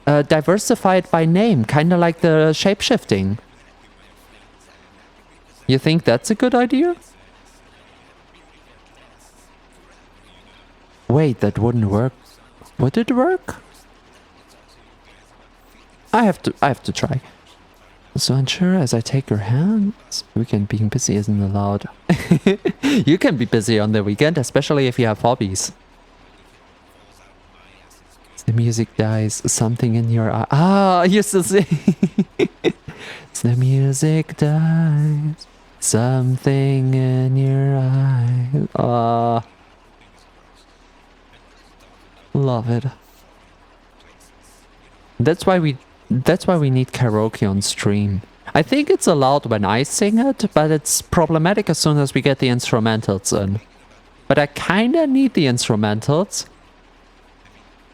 diversify it by name, kind of like the shapeshifting. You think that's a good idea? Wait, that wouldn't work. Would it work? I have to try. So unsure as I take your hands. Weekend being busy isn't allowed. You can be busy on the weekend, especially if you have hobbies. The music dies, something in your eye. Ah, I used to say. The music dies, something in your eye. Ah, love it. That's why we need karaoke on stream. I think it's allowed when I sing it, but it's problematic as soon as we get the instrumentals in. But I kinda need the instrumentals.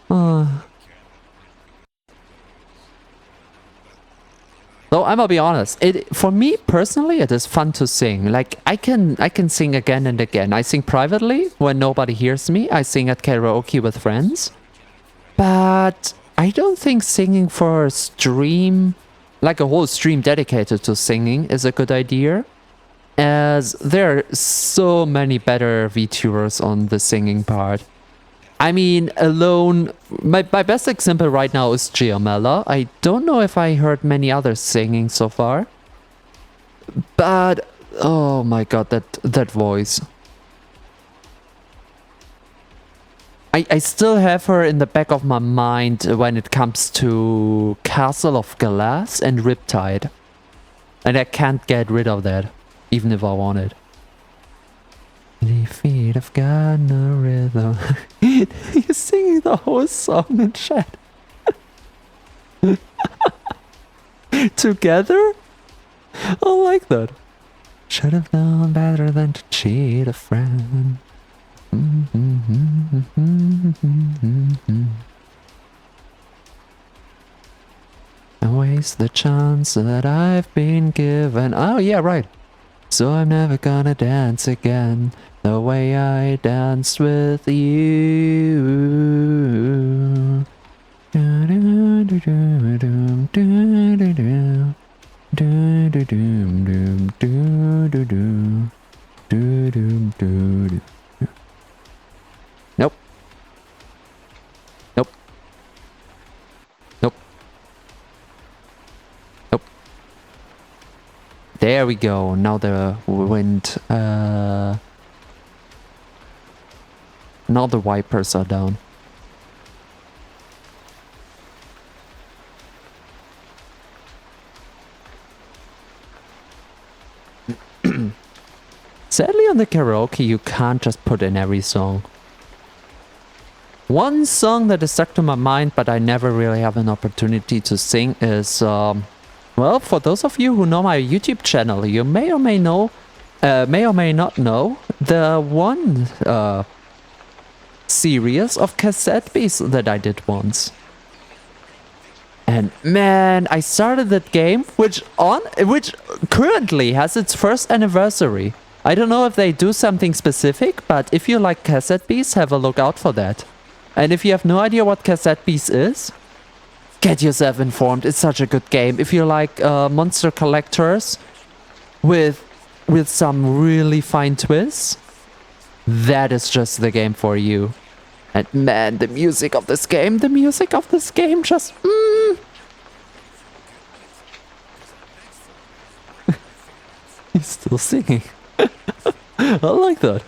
Though I'm gonna be honest, for me personally it is fun to sing. Like I can sing again and again. I sing privately when nobody hears me. I sing at karaoke with friends. But I don't think singing for a stream, like a whole stream dedicated to singing, is a good idea. As there are so many better VTubers on the singing part. I mean, alone, my best example right now is Giamella. I don't know if I heard many others singing so far. But, oh my god, that voice. I still have her in the back of my mind when it comes to Castle of Glass and Riptide. And I can't get rid of that, even if I wanted. The feet of God, no rhythm. You're singing the whole song in chat. Together? I like that. Should have known better than to cheat a friend. I waste the chance that I've been given. Oh yeah, right. So I'm never gonna dance again the way I danced with you. Nope. Nope. Nope. Nope. There we go. Now the wind. Now the wipers are down. Sadly on the karaoke you can't just put in every song. One song that is stuck to my mind but I never really have an opportunity to sing is well, for those of you who know my YouTube channel, you may or may know, may or may not know the one series of cassette beats that I did once. And man, I started that game, which currently has its first anniversary. I don't know if they do something specific, but if you like cassette beats, have a look out for that. And if you have no idea what cassette beats is, get yourself informed. It's such a good game. If you like monster collectors with some really fine twists, that is just the game for you. And man, the music of this game just... He's still singing. I like that.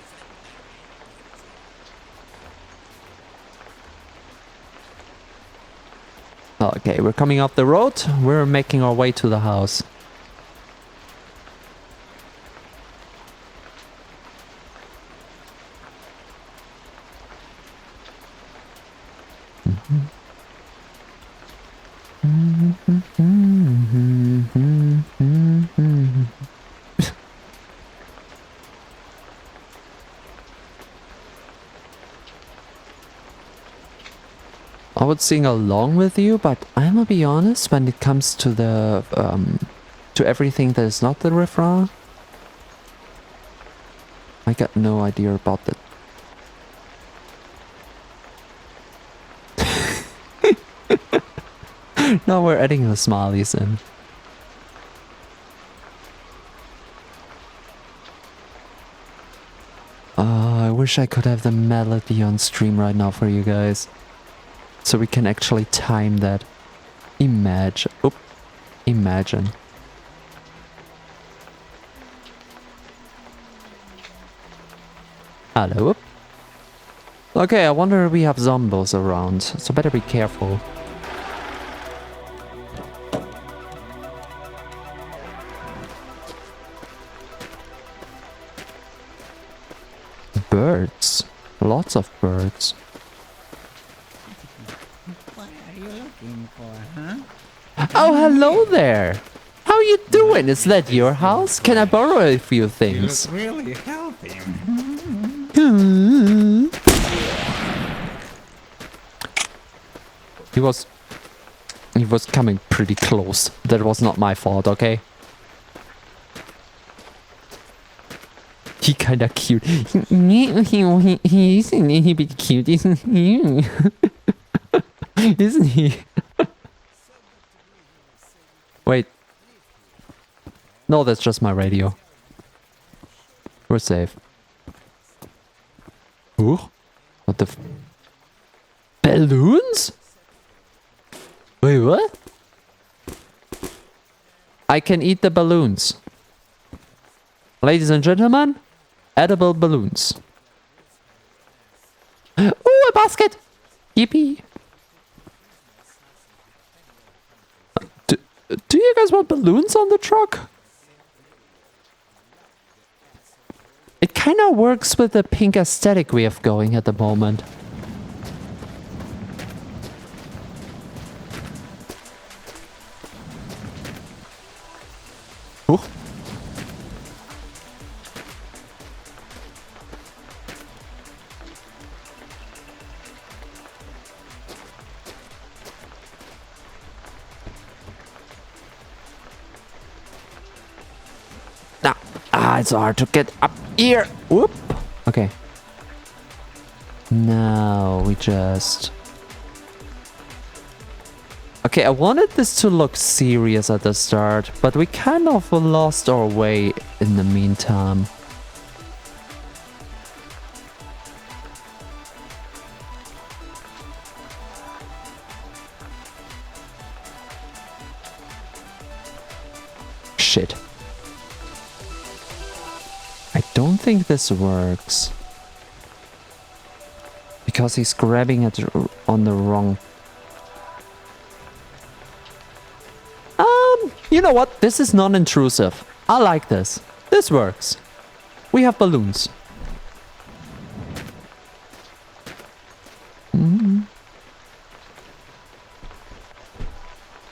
Okay, we're coming up the road. We're making our way to the house. I would sing along with you, but I'm gonna be honest, when it comes to the to everything that is not the refrain, I got no idea about that. Now we're adding the smileys in. I wish I could have the melody on stream right now for you guys. So we can actually time that. Imagine. Oop. Imagine. Hello. Okay, I wonder if we have zombies around, so better be careful. Birds. Lots of birds. What are you looking for, huh? Oh, hello there! How you doing? Is that your house? Can I borrow a few You things? look really healthy. He was coming pretty close. That was not my fault, okay? He kinda cute. He's a little bit cute, isn't he? Isn't he? Wait. No, that's just my radio. We're safe. Ooh. What the balloons? Wait, what? I can eat the balloons. Ladies and gentlemen, edible balloons. Ooh, a basket! Yippee! Do you guys want balloons on the truck? It kind of works with the pink aesthetic we have going at the moment. Ooh. It's so hard to get up here. Whoop. Okay. Now we just... Okay, I wanted this to look serious at the start, but we kind of lost our way in the meantime. Shit. I don't think this works. Because he's grabbing it on the wrong... You know what? This is non-intrusive. I like this. This works. We have balloons.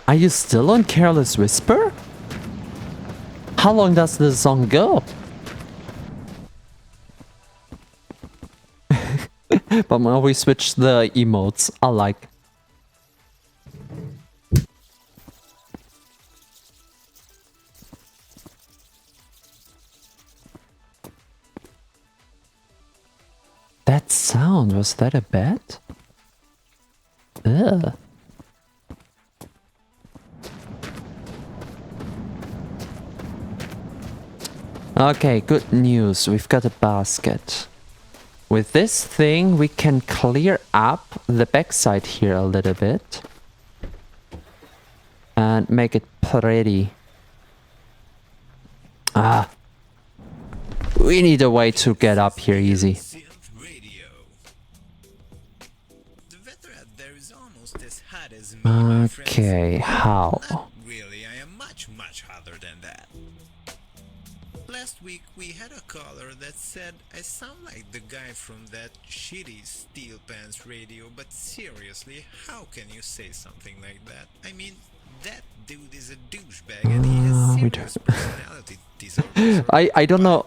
Are you still on Careless Whisper? How long does the song go? But now we switch the emotes. I like. That sound, was that a bat? Ugh. Okay, good news. We've got a basket. With this thing, we can clear up the backside here a little bit. And make it pretty. We need a way to get up here easy. Okay, how? Really, I am much hotter than that. Last week we had a caller that said I sound like the guy from that shitty Steel Pants radio, but seriously, how can you say something like that? I mean, that dude is a douchebag and he has serious personality disorders. I don't know.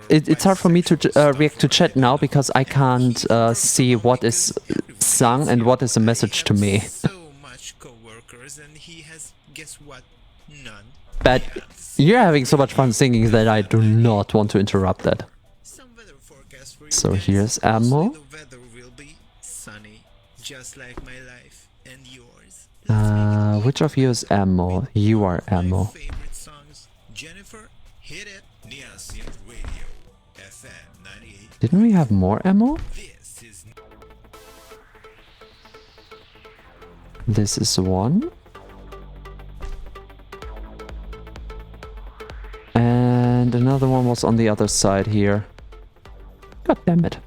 It's hard for me to react to chat now because I can't see what is sung and what is a message to me. So much co-workers and he has, guess what? None. But you're having so much fun singing that I do not want to interrupt that. So here's ammo. The weather will be sunny, just like my life and yours. Which of you is ammo? You are ammo. Favorite songs. Jennifer, hit it. Neon Radio, FM 98. Didn't we have more ammo? This is one. And another one was on the other side here. God damn it.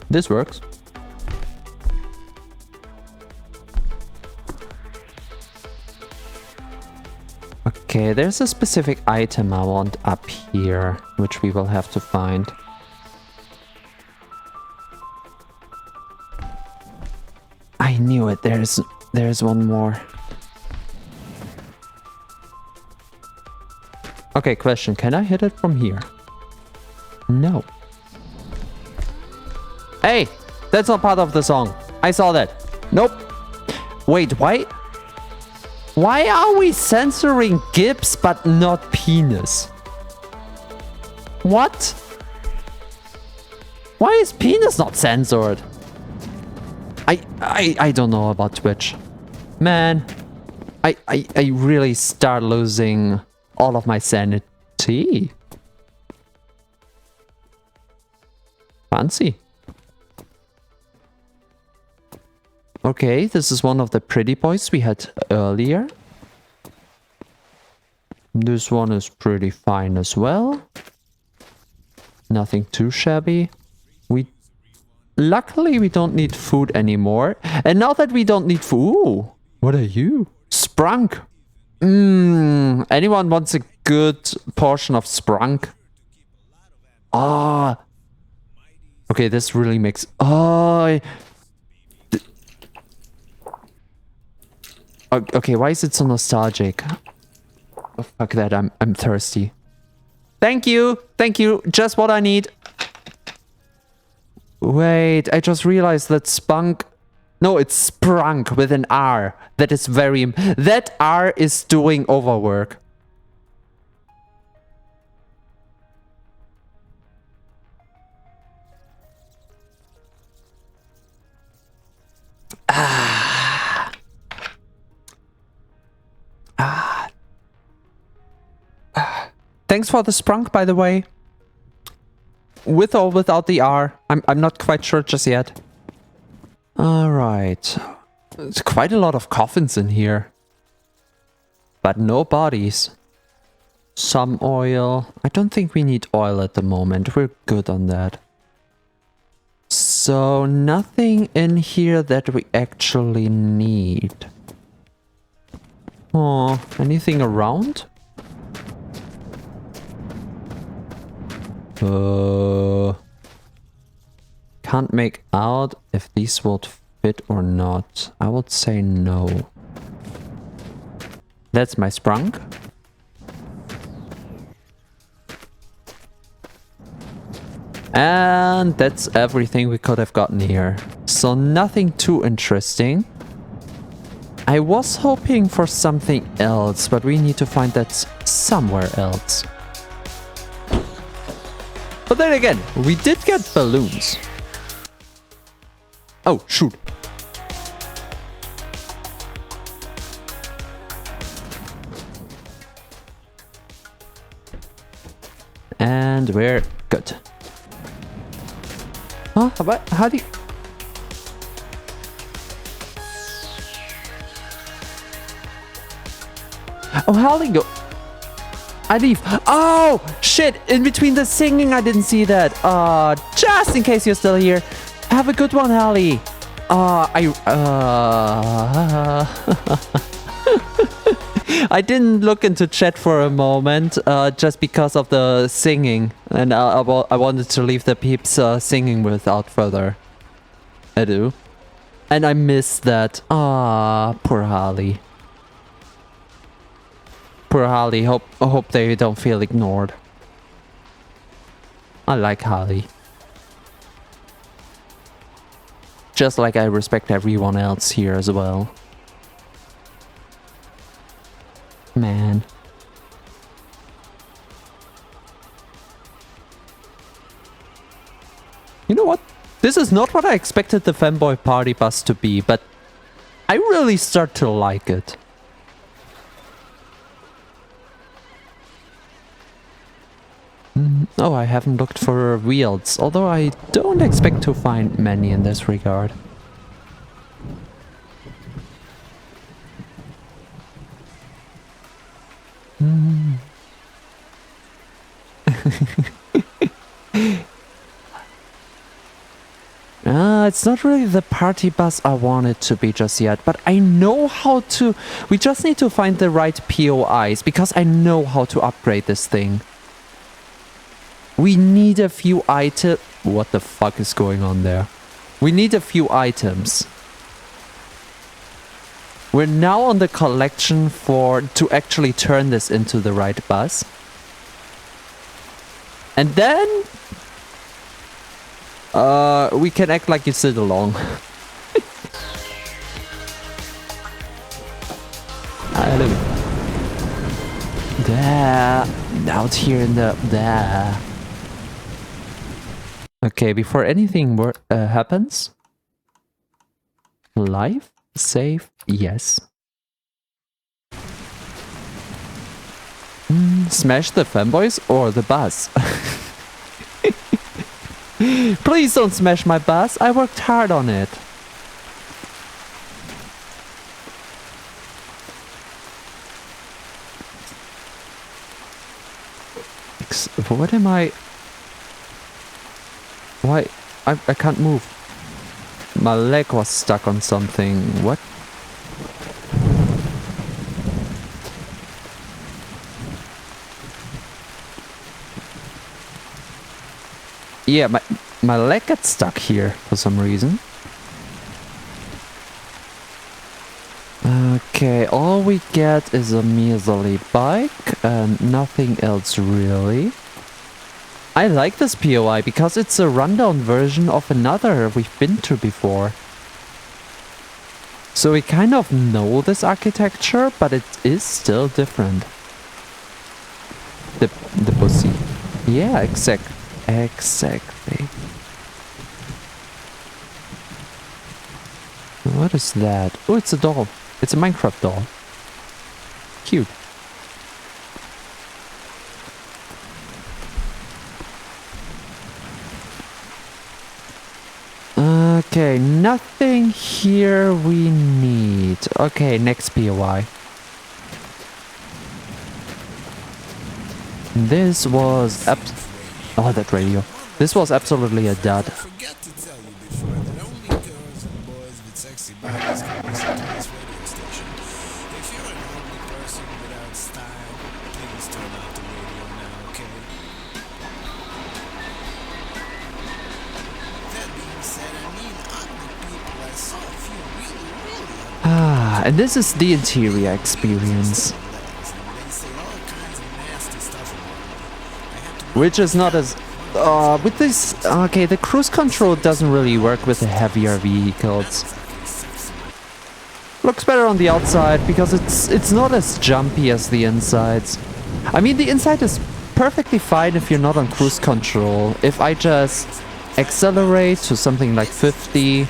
This works. Okay, there's a specific item I want up here, which we will have to find. I knew it. There's one more. Okay, question. Can I hit it from here? No. Hey! That's not part of the song. I saw that. Nope. Wait, why? Why are we censoring Gibbs but not penis? What? Why is penis not censored? I don't know about Twitch. Man, I really start losing all of my sanity. Fancy. Okay, this is one of the pretty boys we had earlier. This one is pretty fine as well. Nothing too shabby. Luckily, we don't need food anymore. And now that we don't need food... Ooh, what are you? Sprunk. Anyone wants a good portion of sprunk? Ah. Okay, this really makes... Oh... Okay, why is it so nostalgic? Oh, fuck that, I'm thirsty. Thank you! Thank you! Just what I need! Wait, I just realized that spunk... No, it's sprunk with an R. That is very... That R is doing overwork. Thanks for the sprunk, by the way. With or without the R. I'm not quite sure just yet. Alright. There's quite a lot of coffins in here. But no bodies. Some oil. I don't think we need oil at the moment. We're good on that. So nothing in here that we actually need. Oh, anything around? Can't make out if these would fit or not. I would say no. That's my sprunk. And that's everything we could have gotten here. So nothing too interesting. I was hoping for something else, but we need to find that somewhere else. But then again, we did get balloons. Oh, shoot. And we're good. Huh? How do you... Oh, how do you go? I leave. Oh, shit. In between the singing, I didn't see that. Just in case you're still here. Have a good one, Hallie. I didn't look into chat for a moment, just because of the singing. And I wanted to leave the peeps singing without further ado. And I missed that. Poor Harley. Poor Harley. Hope they don't feel ignored. I like Harley. Just like I respect everyone else here as well. Man. You know what? This is not what I expected the Femboy party bus to be, but I really start to like it. Oh, I haven't looked for wheels, although I don't expect to find many in this regard. It's not really the party bus I want it to be just yet, but I know how to... We just need to find the right POIs, because I know how to upgrade this thing. We need a few items... What the fuck is going on there? We need a few items. We're now on the collection to actually turn this into the right bus. And then... we can act like you sit along. There. Out here in the... There. Okay, before anything happens... Live? Save? Yes. Smash the Femboys or the bus? Please don't smash my bus. I worked hard on it. What am I... Why? I can't move. My leg was stuck on something. What? Yeah, my leg got stuck here for some reason. Okay, all we get is a measly bike and nothing else really. I like this POI because it's a rundown version of another we've been to before. So we kind of know this architecture, but it is still different. The pussy. Yeah, exactly. What is that? Oh, it's a doll. It's a Minecraft doll. Cute. Okay, nothing here we need. Okay, next POI. This was oh, that radio. This was absolutely a dud. Forget to tell you before that only girls and boys with sexy bodies can listen to this radio station. If you're an ugly person without style, please turn off the radio now, okay? That being said, I mean ugly people. I saw a few really ugly And this is the interior experience. legs, and they say all kinds of nasty stuff about me. I had to Which is not as... with this... Okay, the cruise control doesn't really work with the heavier vehicles. Looks better on the outside because it's not as jumpy as the insides. I mean, the inside is perfectly fine if you're not on cruise control. If I just accelerate to something like 50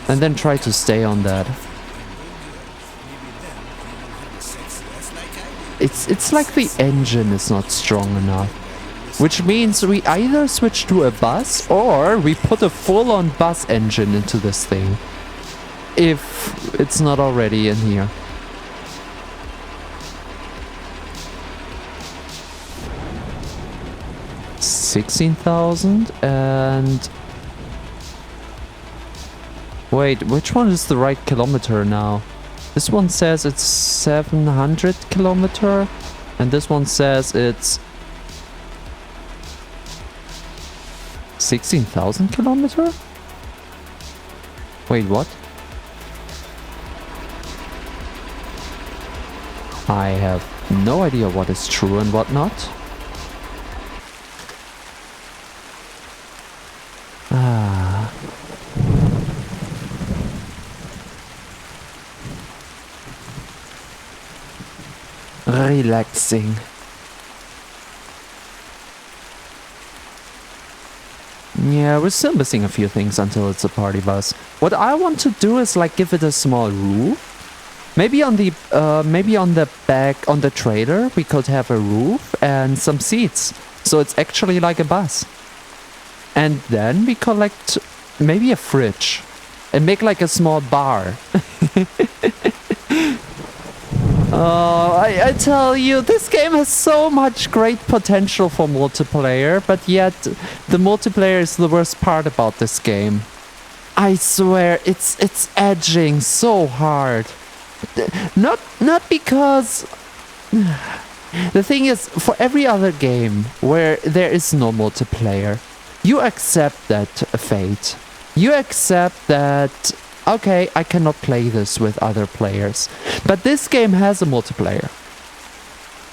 and then try to stay on that. It's like the engine is not strong enough. Which means we either switch to a bus or we put a full-on bus engine into this thing. If it's not already in here. $16,000 and... Wait, which one is the right kilometer now? This one says it's 700 kilometer and this one says it's 16,000 kilometer? Wait, what? I have no idea what is true and what not. Relaxing. Yeah, we're still missing a few things until it's a party bus. What I want to do is like give it a small roof. Maybe on the back, on the trailer, we could have a roof and some seats. So it's actually like a bus. And then we collect maybe a fridge and make like a small bar. I tell you, this game has so much great potential for multiplayer, but yet the multiplayer is the worst part about this game. I swear, it's edging so hard. Not because... The thing is, for every other game where there is no multiplayer, you accept that fate. You accept that, okay, I cannot play this with other players. But this game has a multiplayer.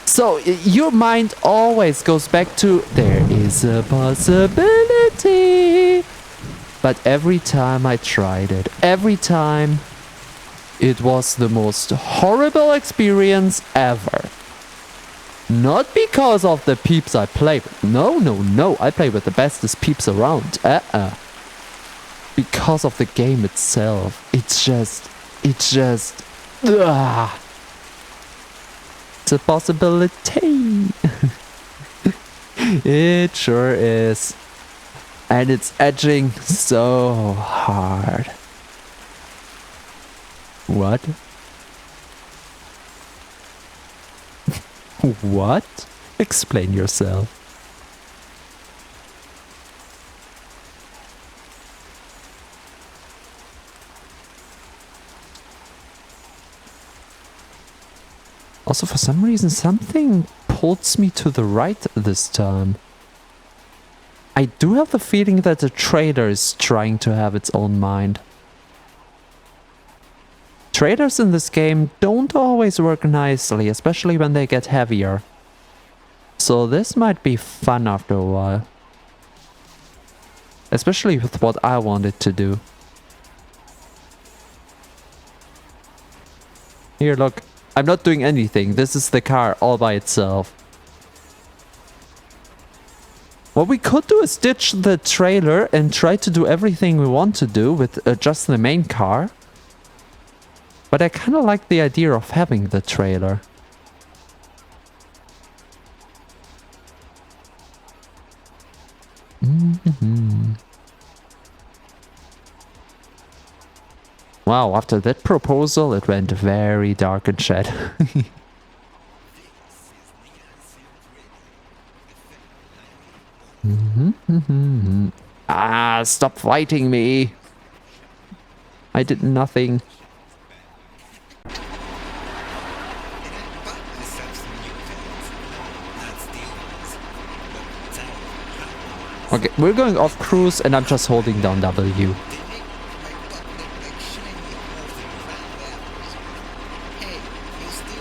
So your mind always goes back to, there is a possibility. But every time I tried it, every time, it was the most horrible experience ever. Not because of the peeps I play with. No. I play with the bestest peeps around. Because of the game itself. It's just... Ugh. It's a possibility. It sure is. And it's edging so hard. What? What? Explain yourself. Also, for some reason, something pulls me to the right this time. I do have the feeling that the trailer is trying to have its own mind. Traders in this game don't always work nicely, especially when they get heavier. So this might be fun after a while. Especially with what I wanted to do. Here, look. I'm not doing anything. This is the car all by itself. What we could do is ditch the trailer and try to do everything we want to do with just the main car. But I kind of like the idea of having the trailer. Wow, after that proposal, it went very dark and shed. Ah, stop fighting me. I did nothing. Okay, we're going off cruise and I'm just holding down W.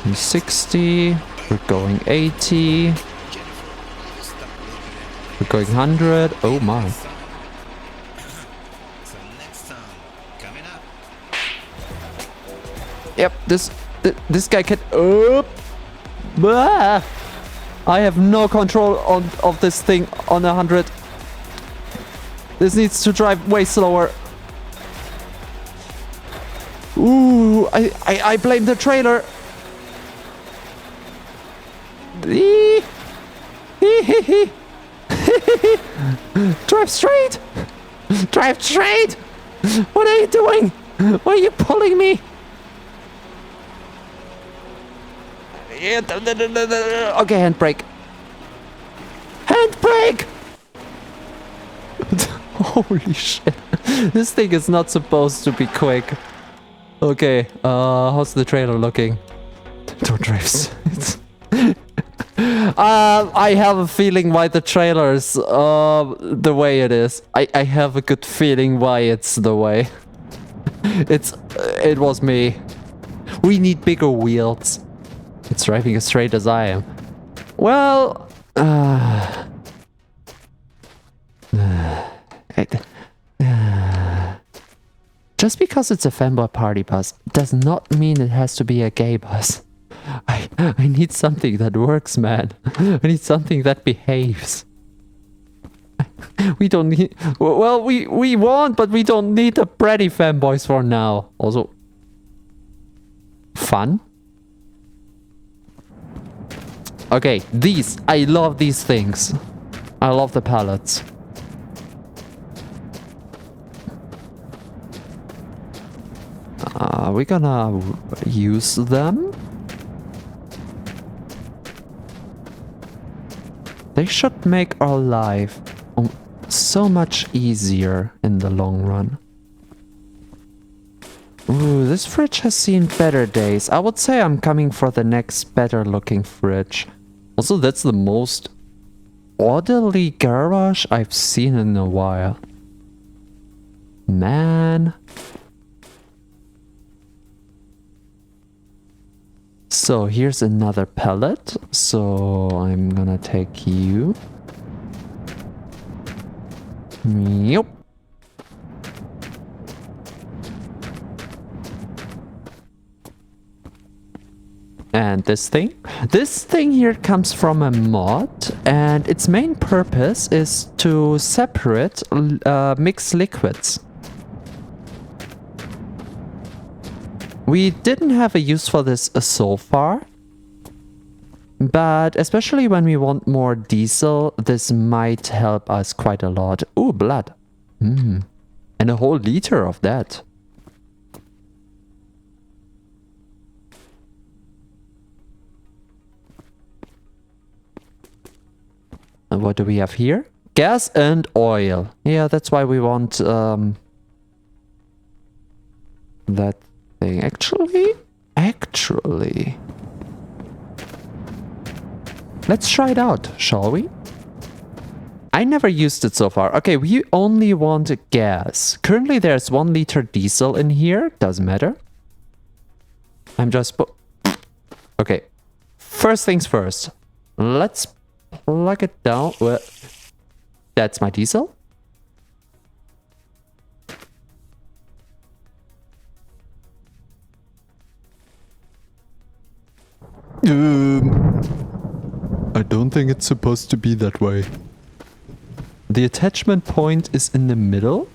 I'm 60, we're going 80, we're going 100, oh my. Yep, this guy can... Ah! I have no control of this thing on 100. This needs to drive way slower. Ooh, I blame the trailer. Drive straight! Drive straight! What are you doing? Why are you pulling me? Okay, handbrake. Handbrake! Holy shit. This thing is not supposed to be quick. Okay, how's the trailer looking? Don't drive. I have a feeling why the trailer is the way it is. I have a good feeling why it's the way. It was me. We need bigger wheels. It's driving as straight as I am. Well, just because it's a Femboy party bus does not mean it has to be a gay bus. I need something that works, man. I need something that behaves. We don't need... Well, we want, but we don't need the bratty Femboys for now. Also... Fun? Okay, these. I love these things. I love the pallets. We're gonna use them. They should make our life so much easier in the long run. Ooh, this fridge has seen better days. I would say I'm coming for the next better looking fridge. Also, that's the most orderly garage I've seen in a while. Man. So here's another pallet. So I'm gonna take you. Yep. And this thing? This thing here comes from a mod, and its main purpose is to separate mixed liquids. We didn't have a use for this so far, but especially when we want more diesel, this might help us quite a lot. Ooh, blood. And a whole liter of that. And what do we have here? Gas and oil. Yeah, that's why we want that thing. Actually, let's try it out, shall we? I never used it so far. Okay, we only want gas. Currently there's 1 liter diesel in here. Doesn't matter. I'm just... Okay. First things first. Let's plug it down. Well, that's my diesel. I don't think it's supposed to be that way. The attachment point is in the middle.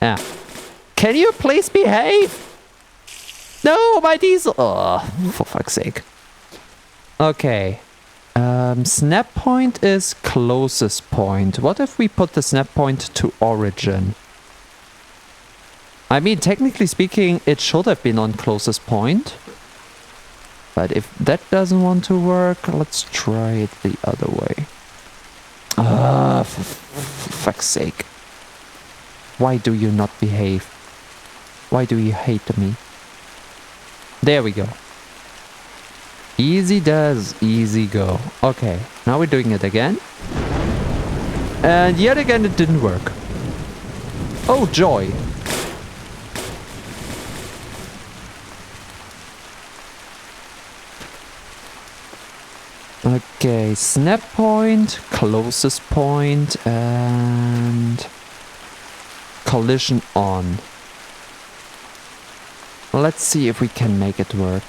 Ah. Can you please behave? No, my diesel. Oh, for fuck's sake. Okay. Snap point is closest point. What if we put the snap point to origin? I mean, technically speaking, it should have been on closest point. But if that doesn't want to work, let's try it the other way. Ah, for fuck's sake. Why do you not behave? Why do you hate me? There we go. Easy does, easy go. Okay, now we're doing it again. And yet again it didn't work. Oh, joy. Okay, snap point, closest point, and collision on. Let's see if we can make it work.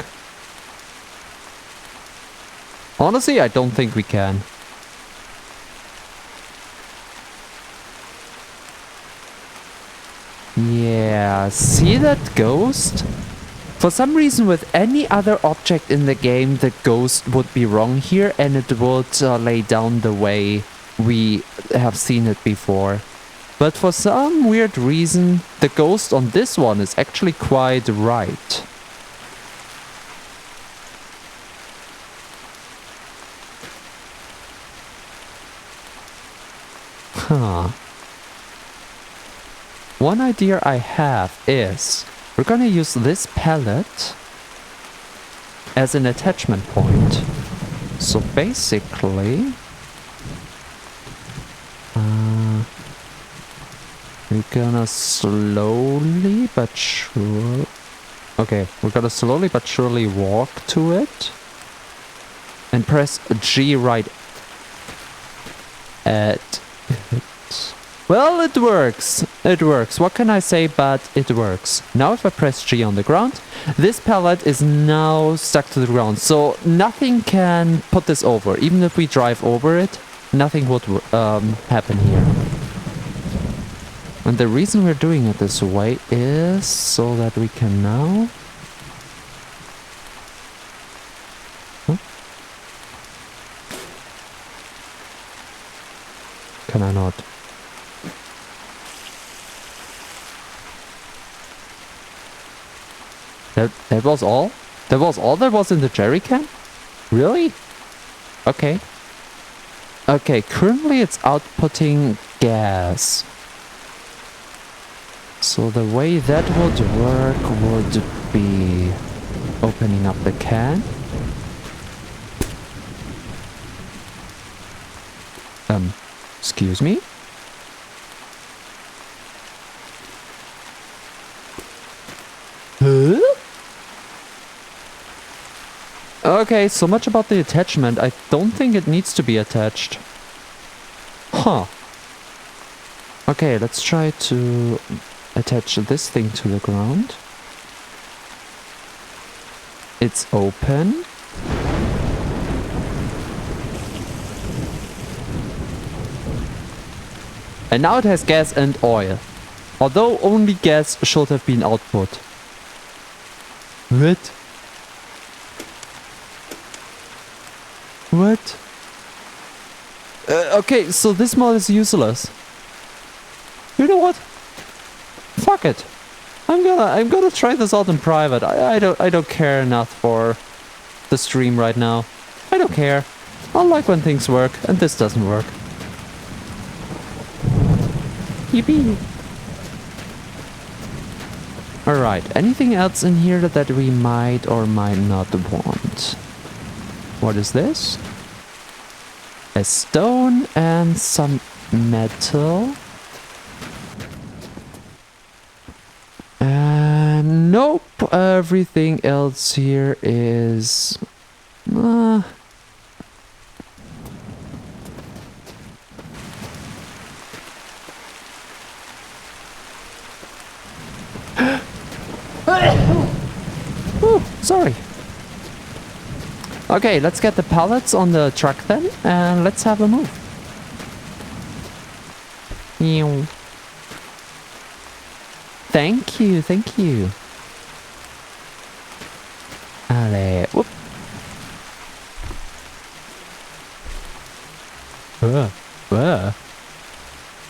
Honestly, I don't think we can. Yeah, see that ghost? For some reason with any other object in the game, the ghost would be wrong here and it would lay down the way we have seen it before. But for some weird reason, the ghost on this one is actually quite right. Huh. One idea I have is we're gonna use this pallet as an attachment point. So basically, we're gonna slowly but surely... Okay, we're gonna slowly but surely walk to it. And press G right at it. Well, it works. It works. What can I say but it works. Now if I press G on the ground, this pallet is now stuck to the ground. So nothing can put this over. Even if we drive over it, nothing would happen here. And the reason we're doing it this way is so that we can now... Huh? Can I not? That was all? That was all that was in the jerry can? Really? Okay. Okay, currently it's outputting gas. So the way that would work would be opening up the can. Excuse me? Huh? Okay, so much about the attachment. I don't think it needs to be attached. Huh. Okay, let's try to attach this thing to the ground. It's open. And now it has gas and oil. Although only gas should have been output. What? What? Okay, so this mod is useless. You know what? Fuck it. I'm gonna try this out in private. I don't care enough for the stream right now. I don't care. I like when things work, and this doesn't work. Yippee! Alright, anything else in here that we might or might not want? What is this? A stone and some metal. Nope, everything else here is... Ooh, sorry. Okay, let's get the pallets on the truck then, and let's have a move. Ew. Thank you, thank you. Allez, whoop.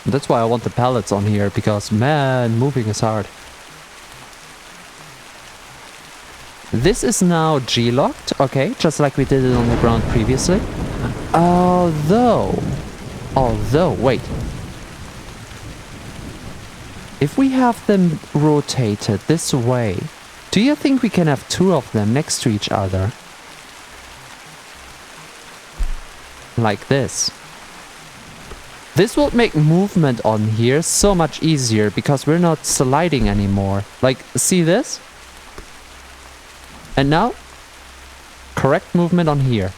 That's why I want the pallets on here, because man, moving is hard. This is now G-locked, okay, just like we did it on the ground previously. Although, wait. If we have them rotated this way, do you think we can have two of them next to each other? Like this. This will make movement on here so much easier because we're not sliding anymore. Like, see this? And now, correct movement on here.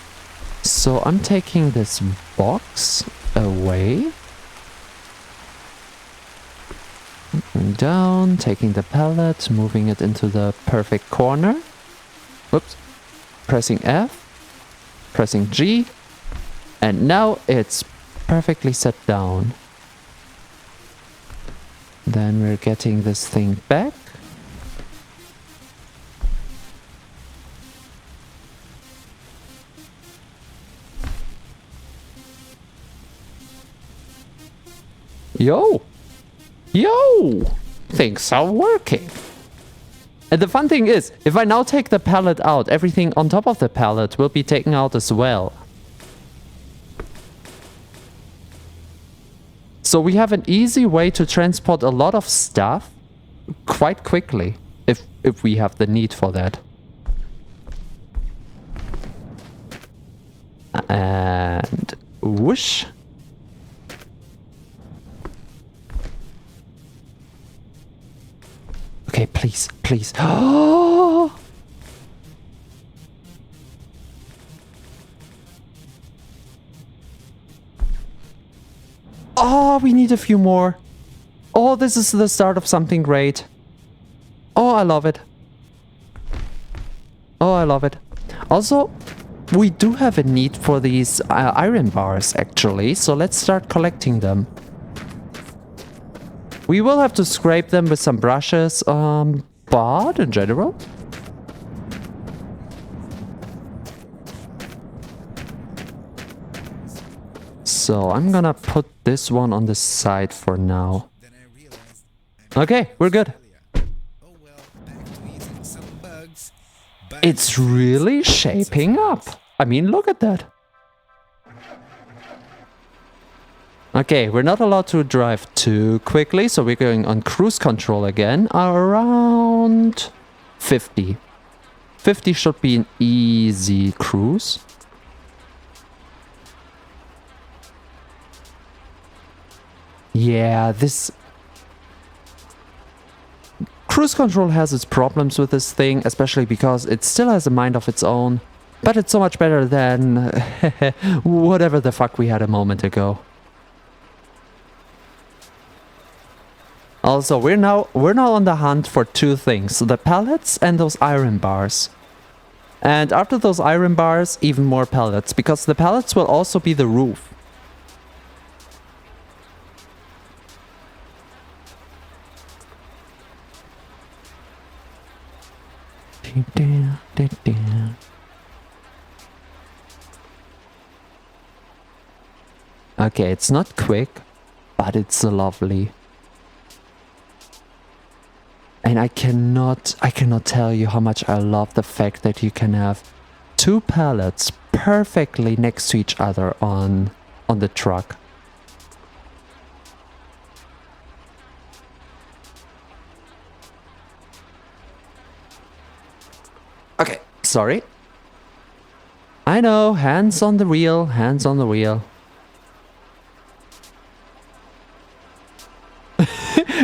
So I'm taking this box away. Going down, taking the pallet, moving it into the perfect corner. Whoops. Pressing F. Pressing G. And now it's perfectly set down. Then we're getting this thing back. Yo! Yo! Things are working. And the fun thing is, if I now take the pallet out, everything on top of the pallet will be taken out as well. So we have an easy way to transport a lot of stuff quite quickly, if we have the need for that. And whoosh. Okay, please, please. Oh! Oh, we need a few more. Oh, this is the start of something great. Oh, I love it. Oh, I love it. Also, we do have a need for these iron bars, actually. So let's start collecting them. We will have to scrape them with some brushes, but in general. So I'm gonna put this one on the side for now. Okay, we're good. It's really shaping up. I mean, look at that. Okay, we're not allowed to drive too quickly, so we're going on cruise control again. Around 50. 50 should be an easy cruise. Yeah, this... Cruise control has its problems with this thing, especially because it still has a mind of its own. But it's so much better than whatever the fuck we had a moment ago. Also, we're now on the hunt for two things, the pallets and those iron bars. And after those iron bars, even more pallets, because the pallets will also be the roof. Okay, it's not quick, but it's lovely. And I cannot tell you how much I love the fact that you can have two pallets perfectly next to each other on the truck. Okay, sorry. I know, hands on the wheel, hands on the wheel.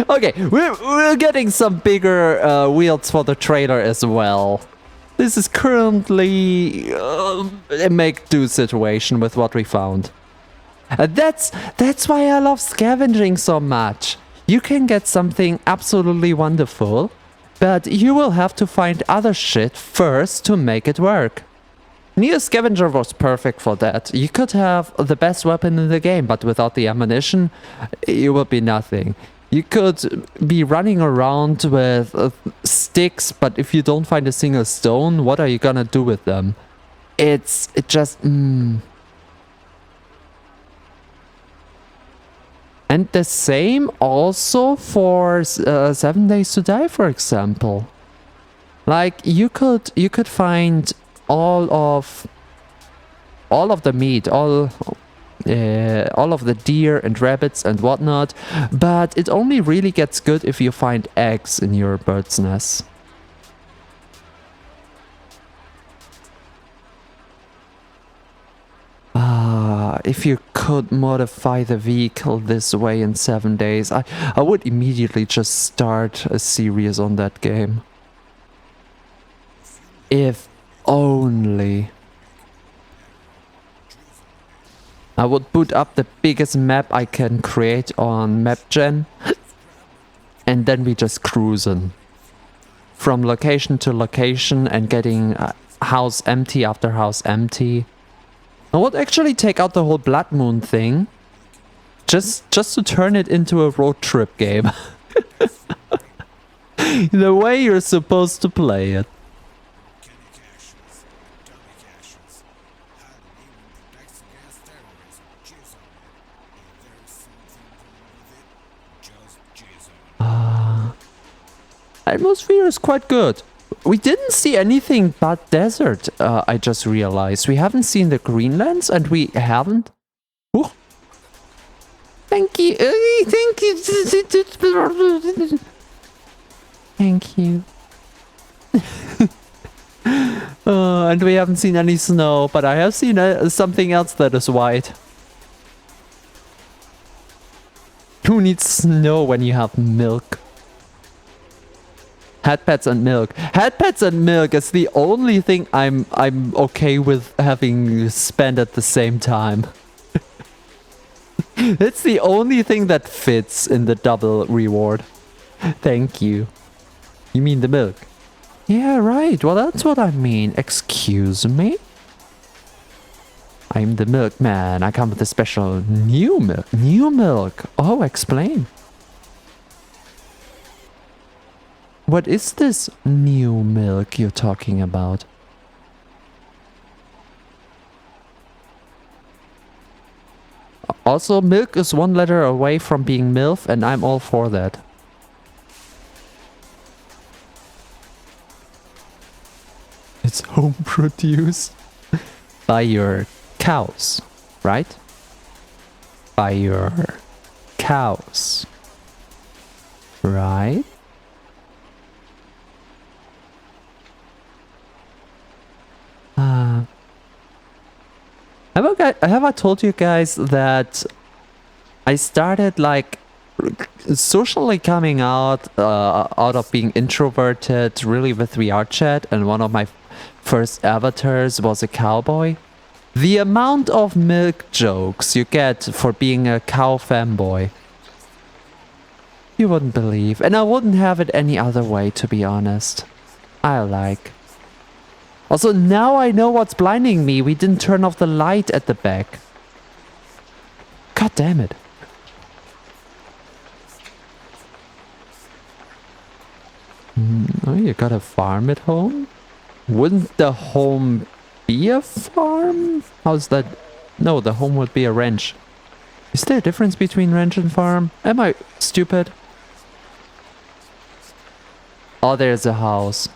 Okay, we're getting some bigger wheels for the trailer as well. This is currently a make-do situation with what we found. That's why I love scavenging so much. You can get something absolutely wonderful, but you will have to find other shit first to make it work. Neo Scavenger was perfect for that. You could have the best weapon in the game, but without the ammunition, it will be nothing. You could be running around with sticks, but if you don't find a single stone, what are you gonna do with them? It just... And the same also for 7 Days to Die, for example. Like, you could find all of the meat, all of the deer and rabbits and whatnot, but it only really gets good if you find eggs in your bird's nest. If you could modify the vehicle this way in 7 days, I would immediately just start a series on that game. If only. I would boot up the biggest map I can create on map gen, and then we just cruising from location to location and getting house empty after house empty. I would actually take out the whole Blood Moon thing, just to turn it into a road trip game. The way you're supposed to play it. Atmosphere is quite good. We didn't see anything but desert, I just realized. We haven't seen the Greenlands and we haven't... Ooh. Thank you. Thank you. Thank you. And we haven't seen any snow, but I have seen something else that is white. Who needs snow when you have milk? Hat pets and milk. Hat pets and milk is the only thing I'm okay with having spent at the same time. It's the only thing that fits in the double reward. Thank you. You mean the milk? Yeah, right. Well, that's what I mean. Excuse me? I'm the milkman. I come with a special new milk. New milk. Oh, explain. What is this new milk you're talking about? Also, milk is one letter away from being MILF, and I'm all for that. It's home produced by your cows, right? by your cows. Right? Have I told you guys that I started like socially coming out of being introverted really with VR chat, and one of my first avatars was a cowboy? The amount of milk jokes you get for being a cow fanboy, you wouldn't believe. And I wouldn't have it any other way, to be honest. I like. Also, now I know what's blinding me. We didn't turn off the light at the back. God damn it. Oh, you got a farm at home? Wouldn't the home be a farm? How's that? No, the home would be a ranch. Is there a difference between ranch and farm? Am I stupid? Oh, there's a house.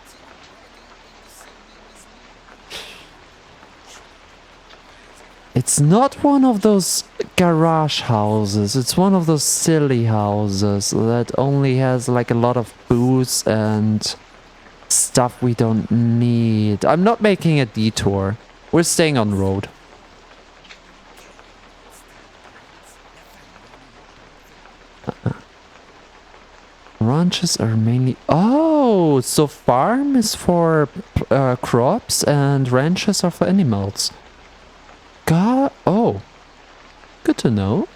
It's not one of those garage houses. It's one of those silly houses that only has like a lot of booze and stuff we don't need. I'm not making a detour. We're staying on road. Ranches are mainly... Oh, so farm is for crops and ranches are for animals. God, oh, good to know.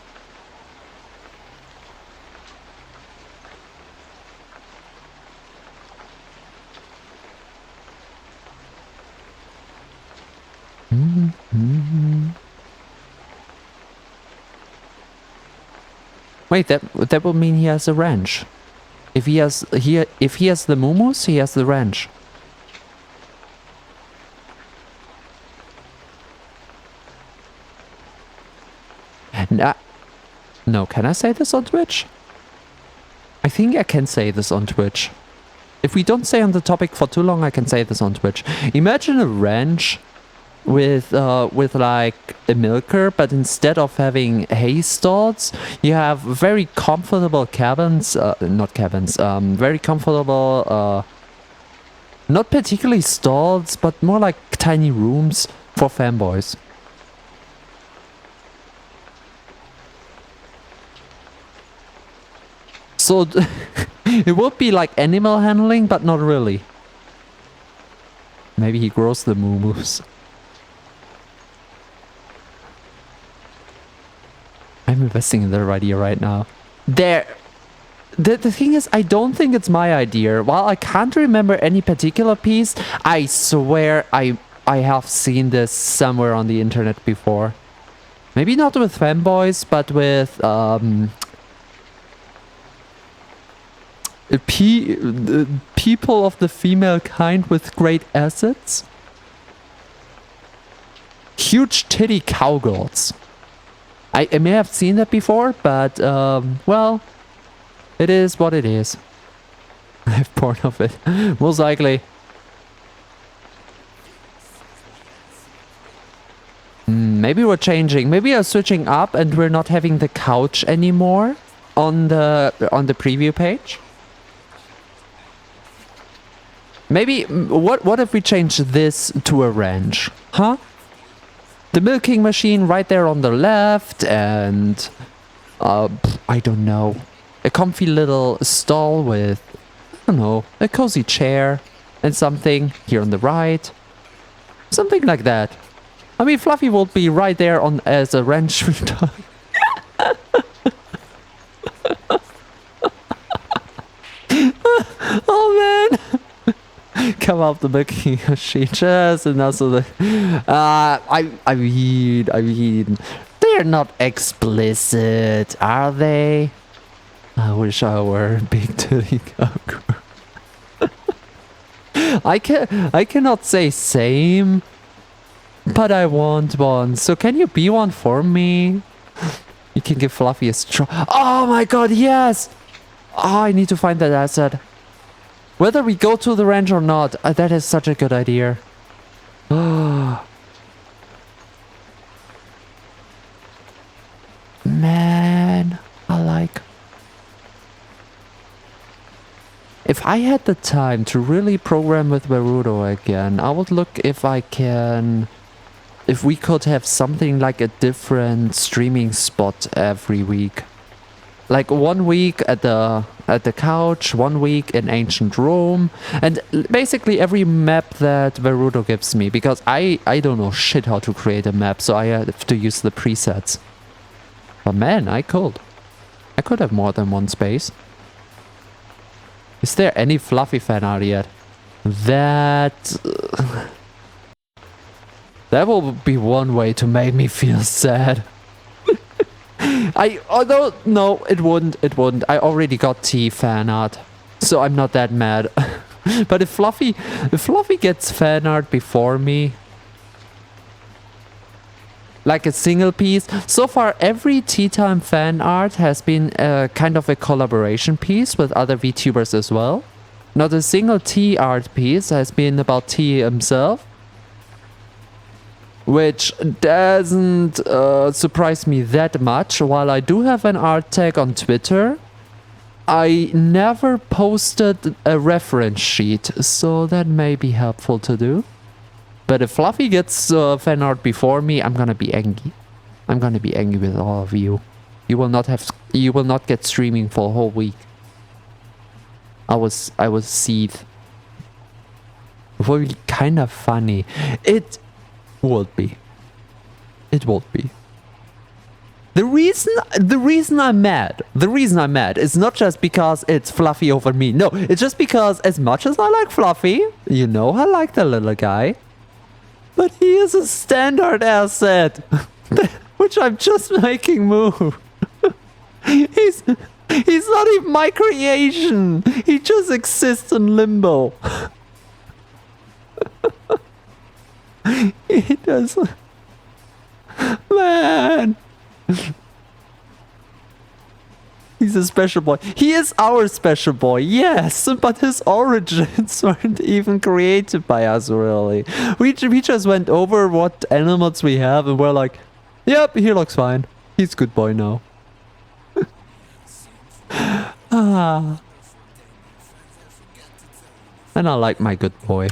Wait, that would mean he has a ranch. If he has the mumus, he has the ranch. No, can I say this on Twitch? I think I can say this on Twitch. If we don't stay on the topic for too long, I can say this on Twitch. Imagine a ranch with like a milker, but instead of having hay stalls, you have very comfortable cabins, not cabins, very comfortable, not particularly stalls, but more like tiny rooms for fanboys. So it would be like animal handling, but not really. Maybe he grows the moo-moos. I'm investing in their idea right now. The thing is, I don't think it's my idea. While I can't remember any particular piece, I swear I have seen this somewhere on the internet before. Maybe not with fanboys, but with people of the female kind with great assets. Huge titty cowgirls. I may have seen that before, but well, it is what it is. I have porn of it, most likely. Maybe we're changing. Maybe we're switching up, and we're not having the couch anymore on the preview page. Maybe what if we change this to a ranch? Huh? The milking machine right there on the left, and I don't know, a comfy little stall with, I don't know, a cozy chair and something here on the right. Something like that. I mean, Fluffy will be right there on as a ranch. Oh man. Come up the milking machine just and also the I mean they're not explicit, are they? I wish I were big titty cowgirl. I cannot say same, but I want one. So can you be one for me? You can give Fluffy a straw. Oh my god, yes! Oh, I need to find that asset. Whether we go to the ranch or not, that is such a good idea. Man, I like... If I had the time to really program with Verudo again, I would look if I can... If we could have something like a different streaming spot every week. Like 1 week at the couch, 1 week in ancient Rome, and basically every map that Verudo gives me, because I don't know shit how to create a map, so I have to use the presets. But man, I could have more than one space. Is there any fluffy fan art yet? That will be one way to make me feel sad. Although, no, it wouldn't. I already got T fan art, so I'm not that mad. But if Fluffy gets fan art before me, like a single piece, so far every Tea Time fan art has been kind of a collaboration piece with other VTubers as well. Not a single T art piece has been about T himself. Which doesn't surprise me that much. While I do have an art tag on Twitter, I never posted a reference sheet, so that may be helpful to do. But if Fluffy gets fan art before me, I'm gonna be angry. I'm gonna be angry with all of you. You will not get streaming for a whole week. I was seethe. It will be kind of funny. It would be. It would be. The reason I'm mad is not just because it's Fluffy over me. No, it's just because as much as I like Fluffy, you know I like the little guy, but he is a standard asset, which I'm just making move. He's not even my creation. He just exists in limbo. He does. Man. He's a special boy. He is our special boy, yes, but his origins weren't even created by us, really. We just went over what animals we have and we're like, yep, he looks fine. He's a good boy now. Ah. And I like my good boy.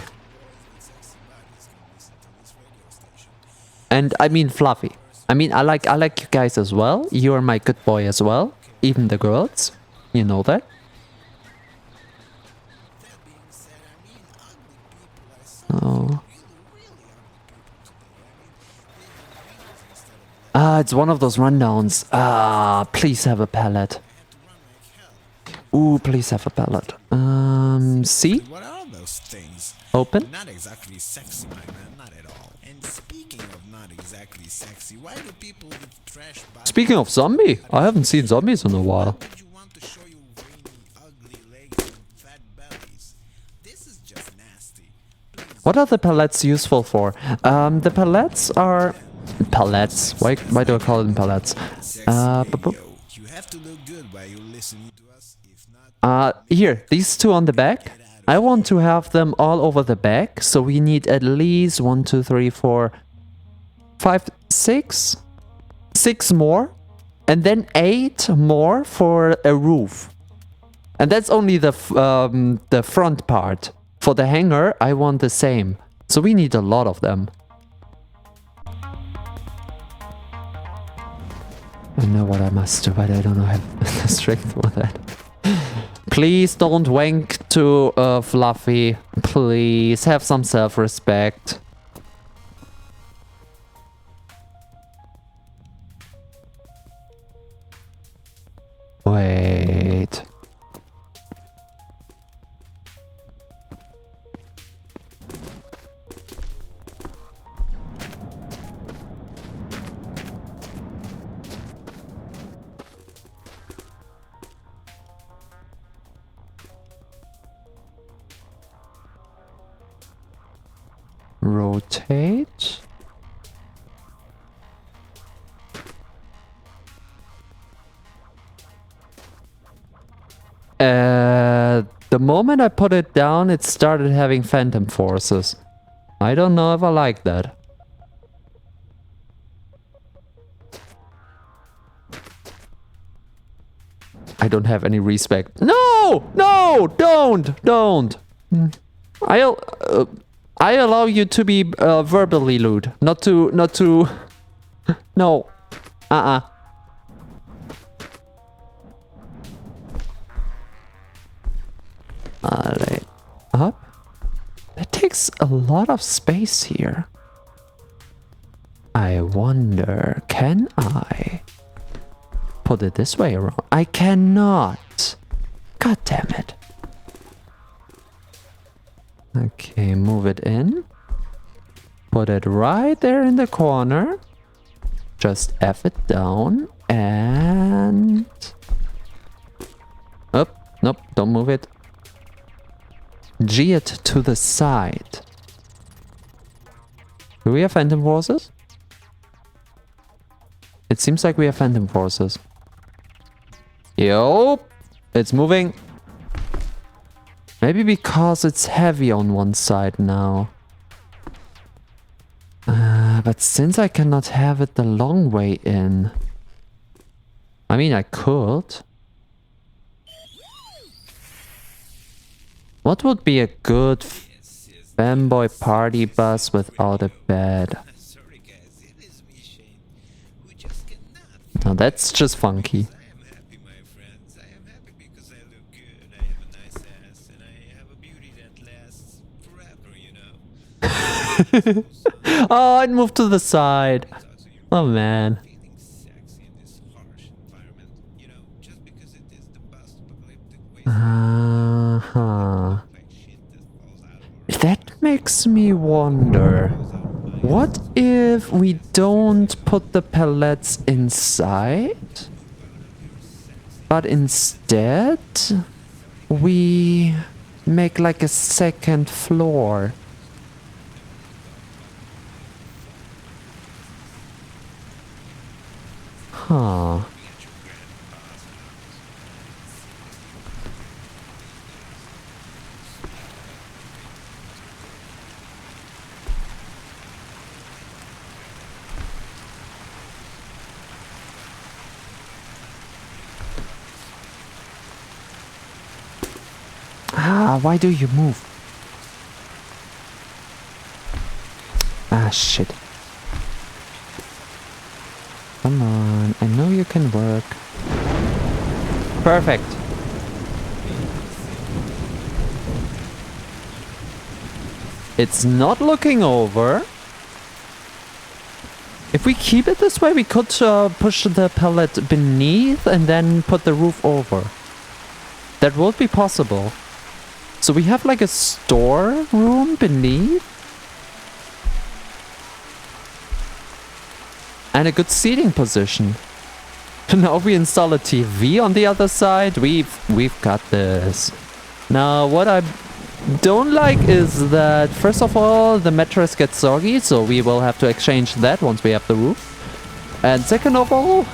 And I mean Fluffy. I mean I like you guys as well. You're my good boy as well. Even the girls. You know that. Oh. It's one of those rundowns. Please have a pallet. Ooh, please have a pallet. See? What are those things? Open. Not exactly sexy, my man, not at all. And speaking of not exactly sexy, why do people with trash bodies... Speaking of zombie, I haven't seen zombies in a while. Would you want to show you veiny, ugly legs and fat bellies? This is just nasty. What are the pallets useful for? The pallets are... Pallets? Why do I call them pallets? You have to look good while you're listening to us. If not... Here, these two on the back. I want to have them all over the back, so we need at least 1, 2, 3, 4, 5, 6? 6 more, and then 8 more for a roof. And that's only the front part. For the hanger, I want the same. So we need a lot of them. I know what I must do, but I don't have the strength for that. Please don't wank to Fluffy. Please have some self-respect. Wait. Rotate. The moment I put it down, it started having phantom forces. I don't know if I like that. I don't have any respect. No! No! Don't! I allow you to be verbally lewd. Not to... No. Up. That takes a lot of space here. I wonder, can I put it this way around? I cannot. God damn it. Okay, move it in. Put it right there in the corner. Just F it down and... Oh, nope, don't move it. G it to the side. Do we have Phantom Forces? It seems like we have Phantom Forces. Yo, it's moving. Maybe because it's heavy on one side now. But since I cannot have it the long way in... I mean, I could. What would be a good Femboy party bus without a bed? Sorry guys, it is me, Shane. We just cannot. Now that's just funky. I am happy, my friends. I am happy because I look good, I have a nice ass, and I have a beauty that lasts forever, you know. Oh, it moved to the side. Oh man. Feeling sexy in this harsh environment, you know, just because it is the post-apocalyptic wasteland. Like shit that falls out of our That makes me wonder. What if we don't put the pellets inside? But instead, we make like a second floor. Huh. Why do you move? Shit. Come on, I know you can work. Perfect. It's not looking over. If we keep it this way, we could push the pallet beneath and then put the roof over. That would be possible. So we have like a store room beneath. And a good seating position. Now we install a TV on the other side. We've got this. Now what I don't like is that first of all the mattress gets soggy, so we will have to exchange that once we have the roof. And second of all,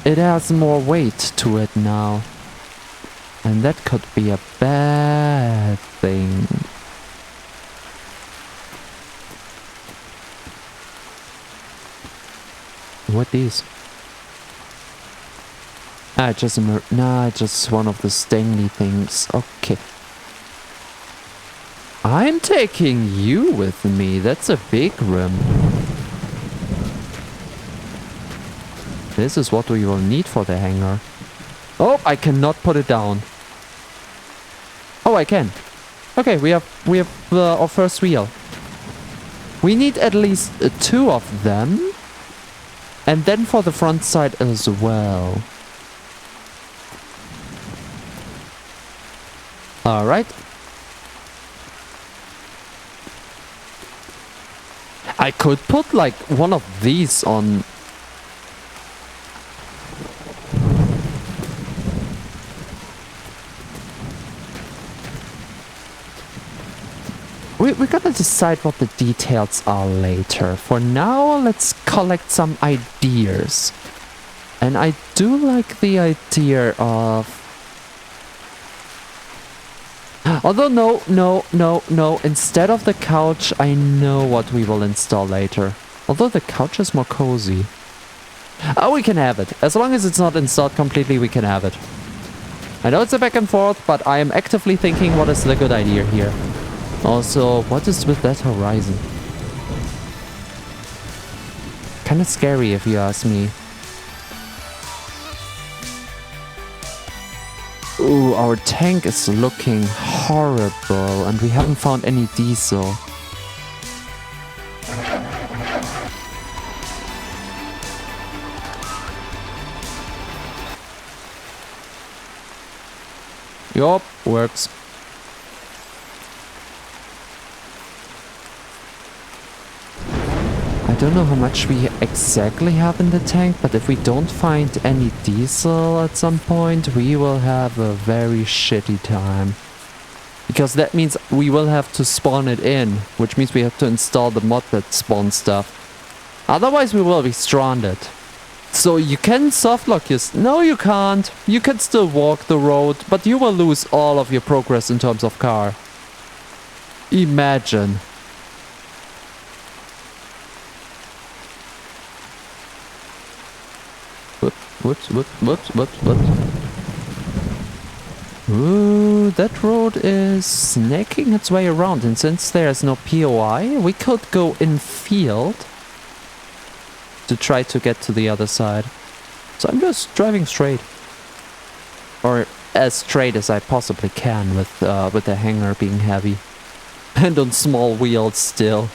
it has more weight to it now. And that could be a bad thing. What these? Just one of the stangly things. Okay. I'm taking you with me. That's a big room. This is what we will need for the hangar. Oh, I cannot put it down. Oh, I can. Okay, we have our first wheel. We need at least 2 of them. And then for the front side as well. Alright. I could put like one of these on. We're gonna decide what the details are later. For now, let's collect some ideas. And I do like the idea of... Although, no. Instead of the couch, I know what we will install later. Although the couch is more cozy. Oh, we can have it. As long as it's not installed completely, we can have it. I know it's a back and forth, but I am actively thinking what is the good idea here. Also, what is with that horizon? Kinda scary if you ask me. Ooh, our tank is looking horrible and we haven't found any diesel. Yup, works. I don't know how much we exactly have in the tank, but if we don't find any diesel at some point, we will have a very shitty time. Because that means we will have to spawn it in, which means we have to install the mod that spawns stuff. Otherwise we will be stranded. So you can softlock your... No, you can't. You can still walk the road, but you will lose all of your progress in terms of car. Imagine. What? Ooh, that road is snaking its way around, and since there's no POI, we could go in field to try to get to the other side. So I'm just driving straight. Or as straight as I possibly can with the hanger being heavy. And on small wheels still.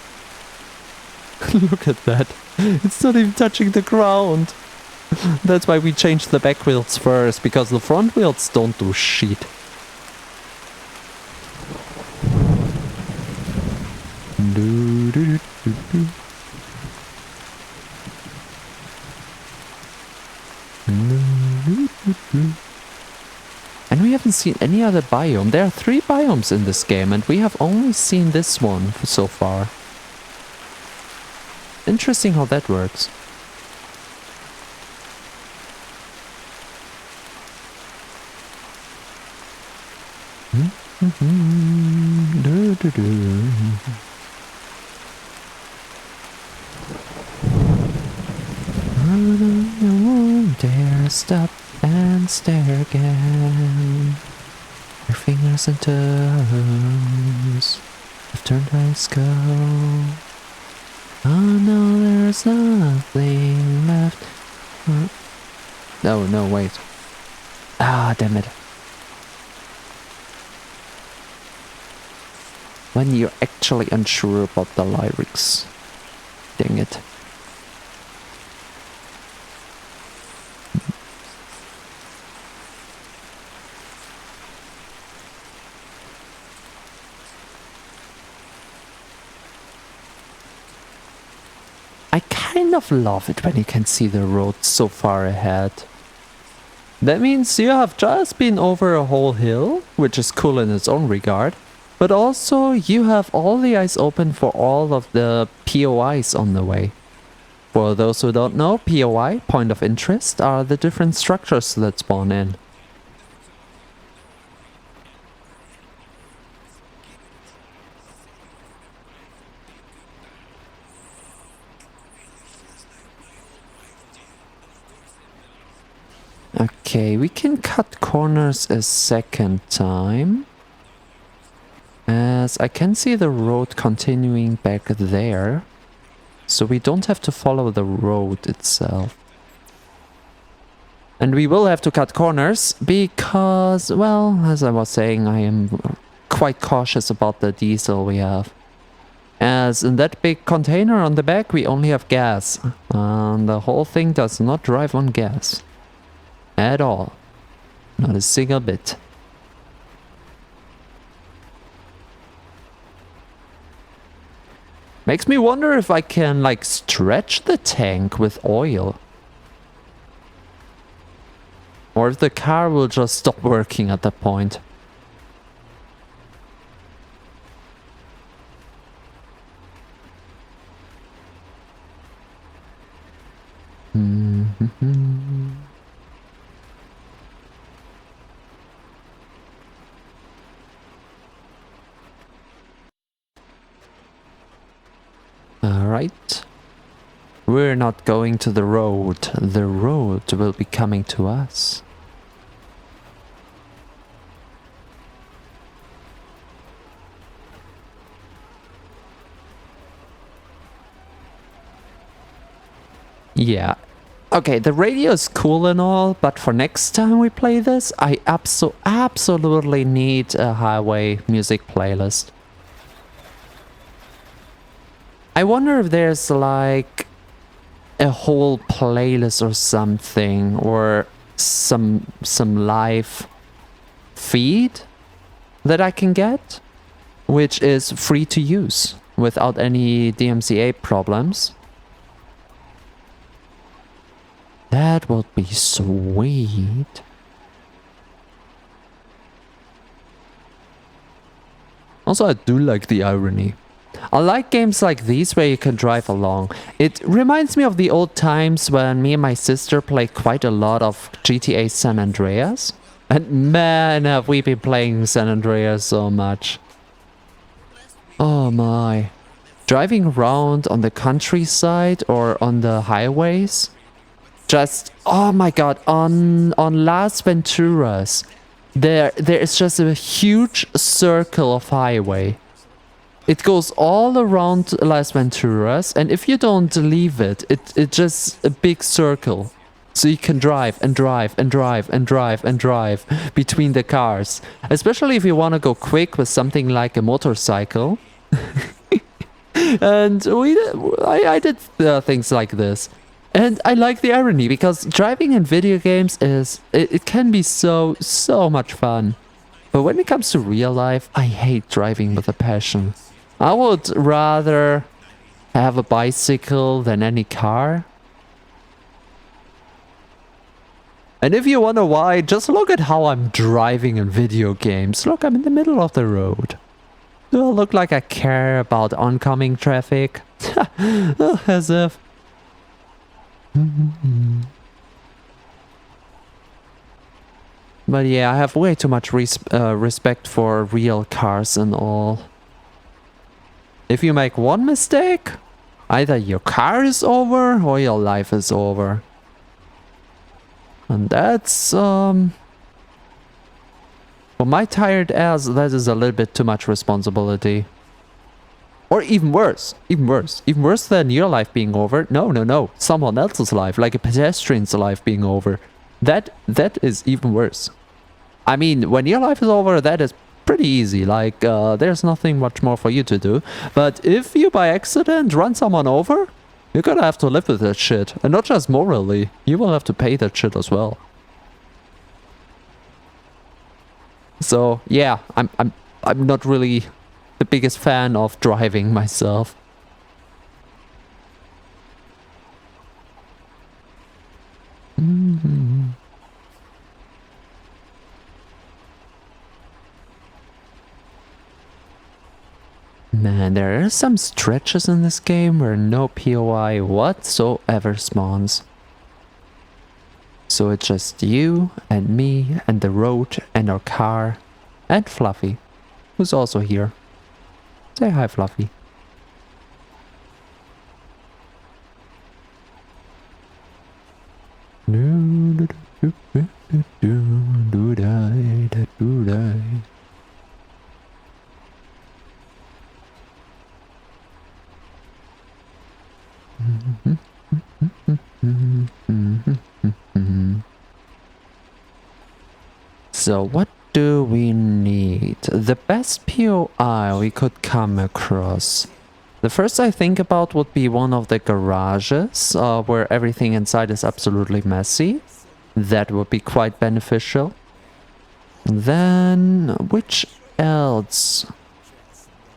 Look at that. It's not even touching the ground. That's why we changed the back wheels first, because the front wheels don't do shit. And we haven't seen any other biome. There are 3 biomes in this game, and we have only seen this one so far. Interesting how that works. Dare stop and stare again. Your fingers and toes have turned ice cold. Oh no, there's nothing left. No, wait. Ah, damn it. When you're actually unsure about the lyrics. Dang it. I kind of love it when you can see the road so far ahead. That means you have just been over a whole hill, which is cool in its own regard. But also, you have all the eyes open for all of the POIs on the way. For those who don't know, POI, point of interest, are the different structures that spawn in. Okay, we can cut corners a second time. As I can see the road continuing back there. So we don't have to follow the road itself. And we will have to cut corners because, well, as I was saying, I am quite cautious about the diesel we have. As in that big container on the back, we only have gas. And the whole thing does not drive on gas. At all. Not a single bit. Makes me wonder if I can, like, stretch the tank with oil. Or if the car will just stop working at that point. Alright. We're not going to the road. The road will be coming to us. Yeah. Okay, the radio is cool and all, but for next time we play this, I absolutely need a highway music playlist. I wonder if there's like a whole playlist or something, or some live feed that I can get, which is free to use without any DMCA problems. That would be sweet. Also, I do like the irony. I like games like these where you can drive along. It reminds me of the old times when me and my sister played quite a lot of GTA San Andreas. And man, have we been playing San Andreas so much. Oh my. Driving around on the countryside or on the highways. Just, oh my god, on Las Venturas, there is just a huge circle of highway. It goes all around Las Venturas, and if you don't leave it, it's just a big circle. So you can drive and drive and drive and drive and drive between the cars. Especially if you want to go quick with something like a motorcycle. And I did things like this. And I like the irony, because driving in video games it can be so much fun. But when it comes to real life, I hate driving with a passion. I would rather have a bicycle than any car. And if you wonder why, just look at how I'm driving in video games. Look, I'm in the middle of the road. Do I look like I care about oncoming traffic? As if. But yeah, I have way too much respect for real cars and all. If you make one mistake, either your car is over or your life is over. And that's, for my tired ass, that is a little bit too much responsibility. Or even worse than your life being over. No, someone else's life, like a pedestrian's life being over. That is even worse. I mean, when your life is over, that is pretty easy. Like, there's nothing much more for you to do. But if you by accident run someone over, you're gonna have to live with that shit. And not just morally, you will have to pay that shit as well. So yeah, I'm not really the biggest fan of driving myself. Man, there are some stretches in this game where no POI whatsoever spawns. So it's just you and me and the road and our car and Fluffy, who's also here. Say hi, Fluffy. So what do we need? The best POI we could come across. The first I think about would be one of the garages, where everything inside is absolutely messy. That would be quite beneficial. Then, which else?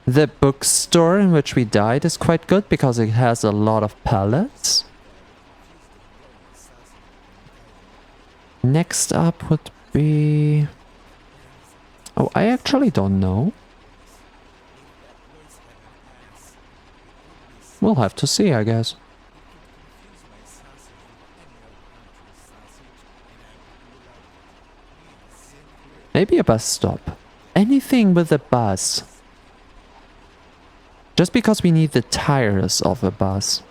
The bookstore in which we died is quite good because it has a lot of pallets. Next up would be... Oh, I actually don't know. We'll have to see, I guess. Maybe a bus stop. Anything with a bus. Just because we need the tires of a bus.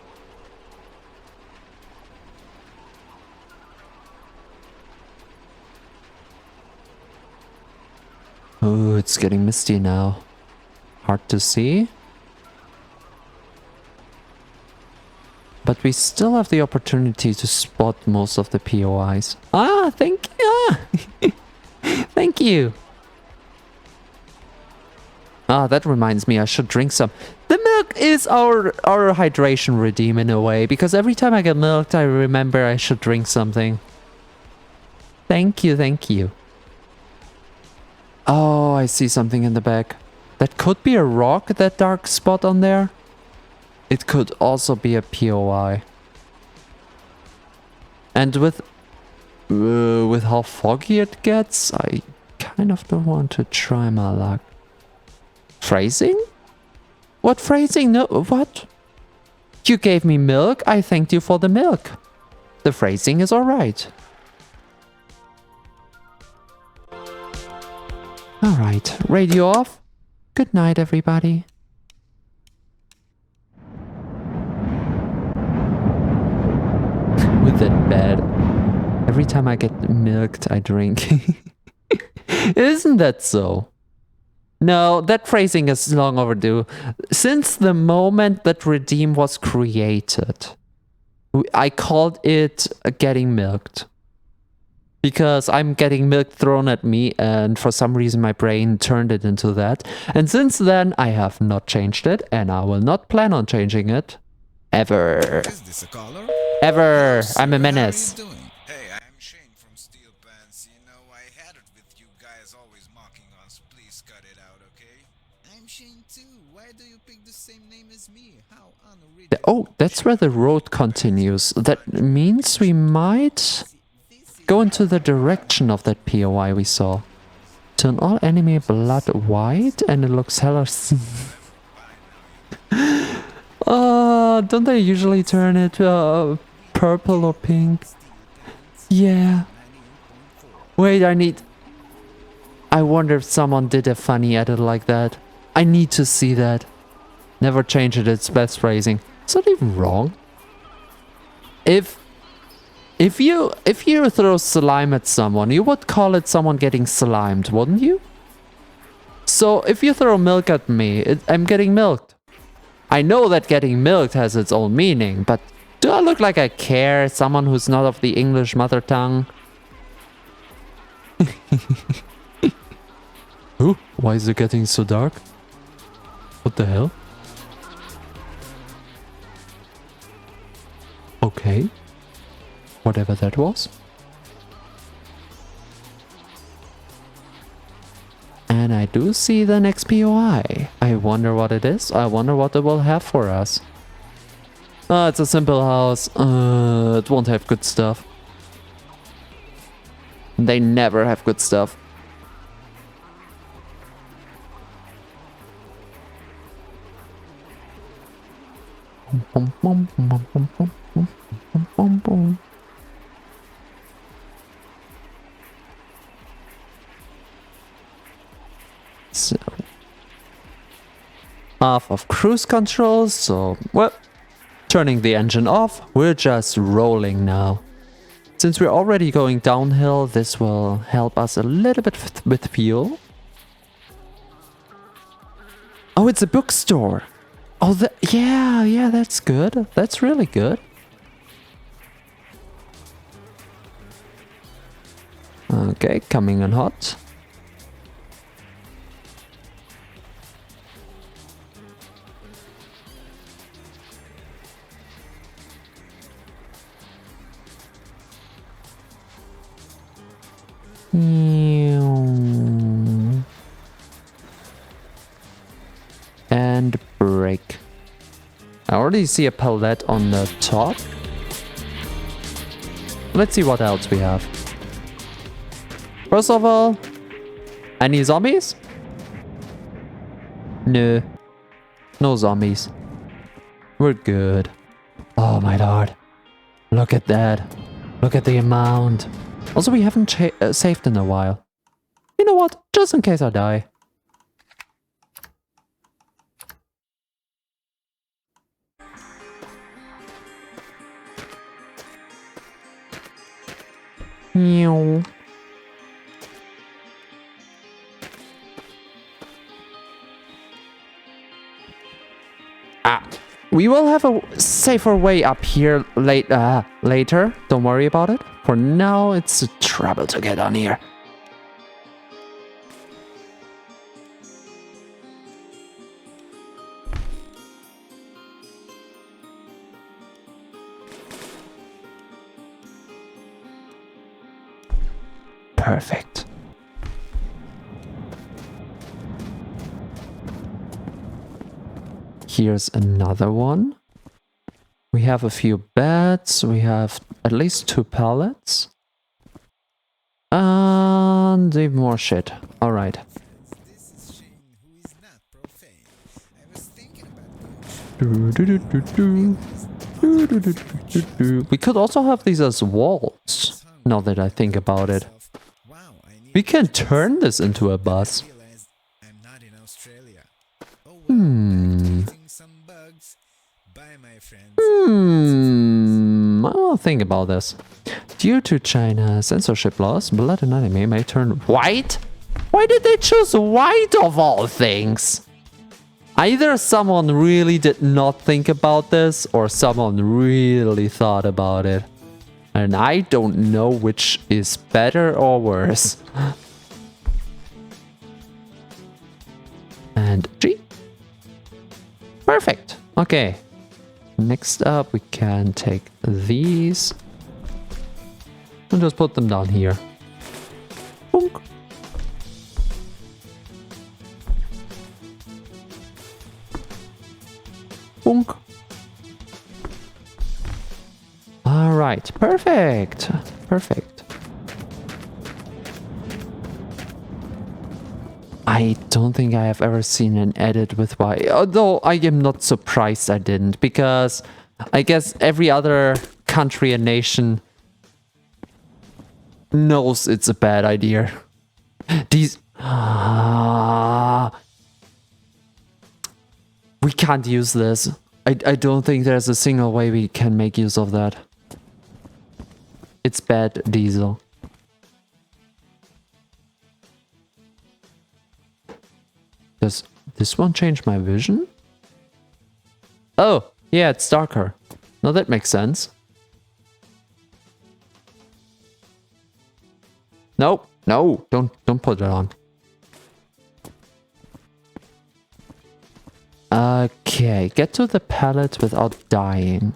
it's getting misty now. Hard to see. But we still have the opportunity to spot most of the POIs. Ah, thank you. Thank you. Ah, that reminds me, I should drink some. The milk is our hydration redeem in a way, because every time I get milked, I remember I should drink something. Thank you, thank you. Oh, I see something in the back. That could be a rock, that dark spot on there. It could also be a POI. And with how foggy it gets, I kind of don't want to try my luck. Phrasing? What phrasing? No, what? You gave me milk, I thanked you for the milk. The phrasing is alright. Alright, radio off. Good night, everybody. With that bed. Every time I get milked, I drink. Isn't that so? No, that phrasing is long overdue. Since the moment that Redeem was created, I called it getting milked. Because I'm getting milk thrown at me, and for some reason my brain turned it into that. And since then, I have not changed it, and I will not plan on changing it. Ever. Is this a caller? Ever. Sir, I'm a how menace. are you doing? Hey, I'm Shane from Steel Pants. You know, I had it with you guys always mocking us. Please cut it out, okay? I'm Shane too. Why do you pick the same name as me? How unoriginal. Oh, that's where the road continues. That means we might go into the direction of that POI we saw. Turn all enemy blood white and it looks hella... don't they usually turn it purple or pink? Yeah. Wait, I wonder if someone did a funny edit like that. I need to see that. Never change it, it's best phrasing. Is that even wrong? If you throw slime at someone, you would call it someone getting slimed, wouldn't you? So if you throw milk at me, I'm getting milked. I know that getting milked has its own meaning, but do I look like I care? Someone who's not of the English mother tongue? Ooh, why is it getting so dark? What the hell? Okay. Whatever that was. And I do see the next POI. I wonder what it is. I wonder what it will have for us. It's a simple house. It won't have good stuff. They never have good stuff. So, off of cruise control, so, well, turning the engine off, we're just rolling now. Since we're already going downhill, this will help us a little bit with fuel. Oh, it's a bookstore. Oh, yeah, that's good. That's really good. Okay, coming in hot. And brake. I already see a pallet on the top. Let's see what else we have. First of all, any zombies? No. No zombies. We're good. Oh my lord. Look at that. Look at the amount. Also, we haven't saved in a while. You know what? Just in case I die. We will have a safer way up here later. Don't worry about it. For now, it's a trouble to get on here. Perfect. Here's another one. We have a few beds. We have at least 2 pallets. And even more shit. Alright. This is Shane, who is not profane. I was thinking about We could also have these as walls, now that I think about it. wow, I need We can turn this into a bus. realize I'm not in Australia. Oh well, collecting some bugs. Bye, my friends. I'll think about this. Due to China's censorship laws, blood and anime may turn white? Why did they choose white of all things? Either someone really did not think about this, or someone really thought about it. And I don't know which is better or worse. And G. Perfect. Okay. Next up, we can take these and just put them down here. Boink. Boink. All right, perfect. Perfect. I don't think I have ever seen an edit with Y, although I am not surprised I didn't, because I guess every other country and nation knows it's a bad idea. These... we can't use this. I don't think there's a single way we can make use of that. It's bad diesel. Does this one change my vision? Oh, yeah, it's darker. Now that makes sense. Nope, no, don't put it on. Okay, get to the pallet without dying.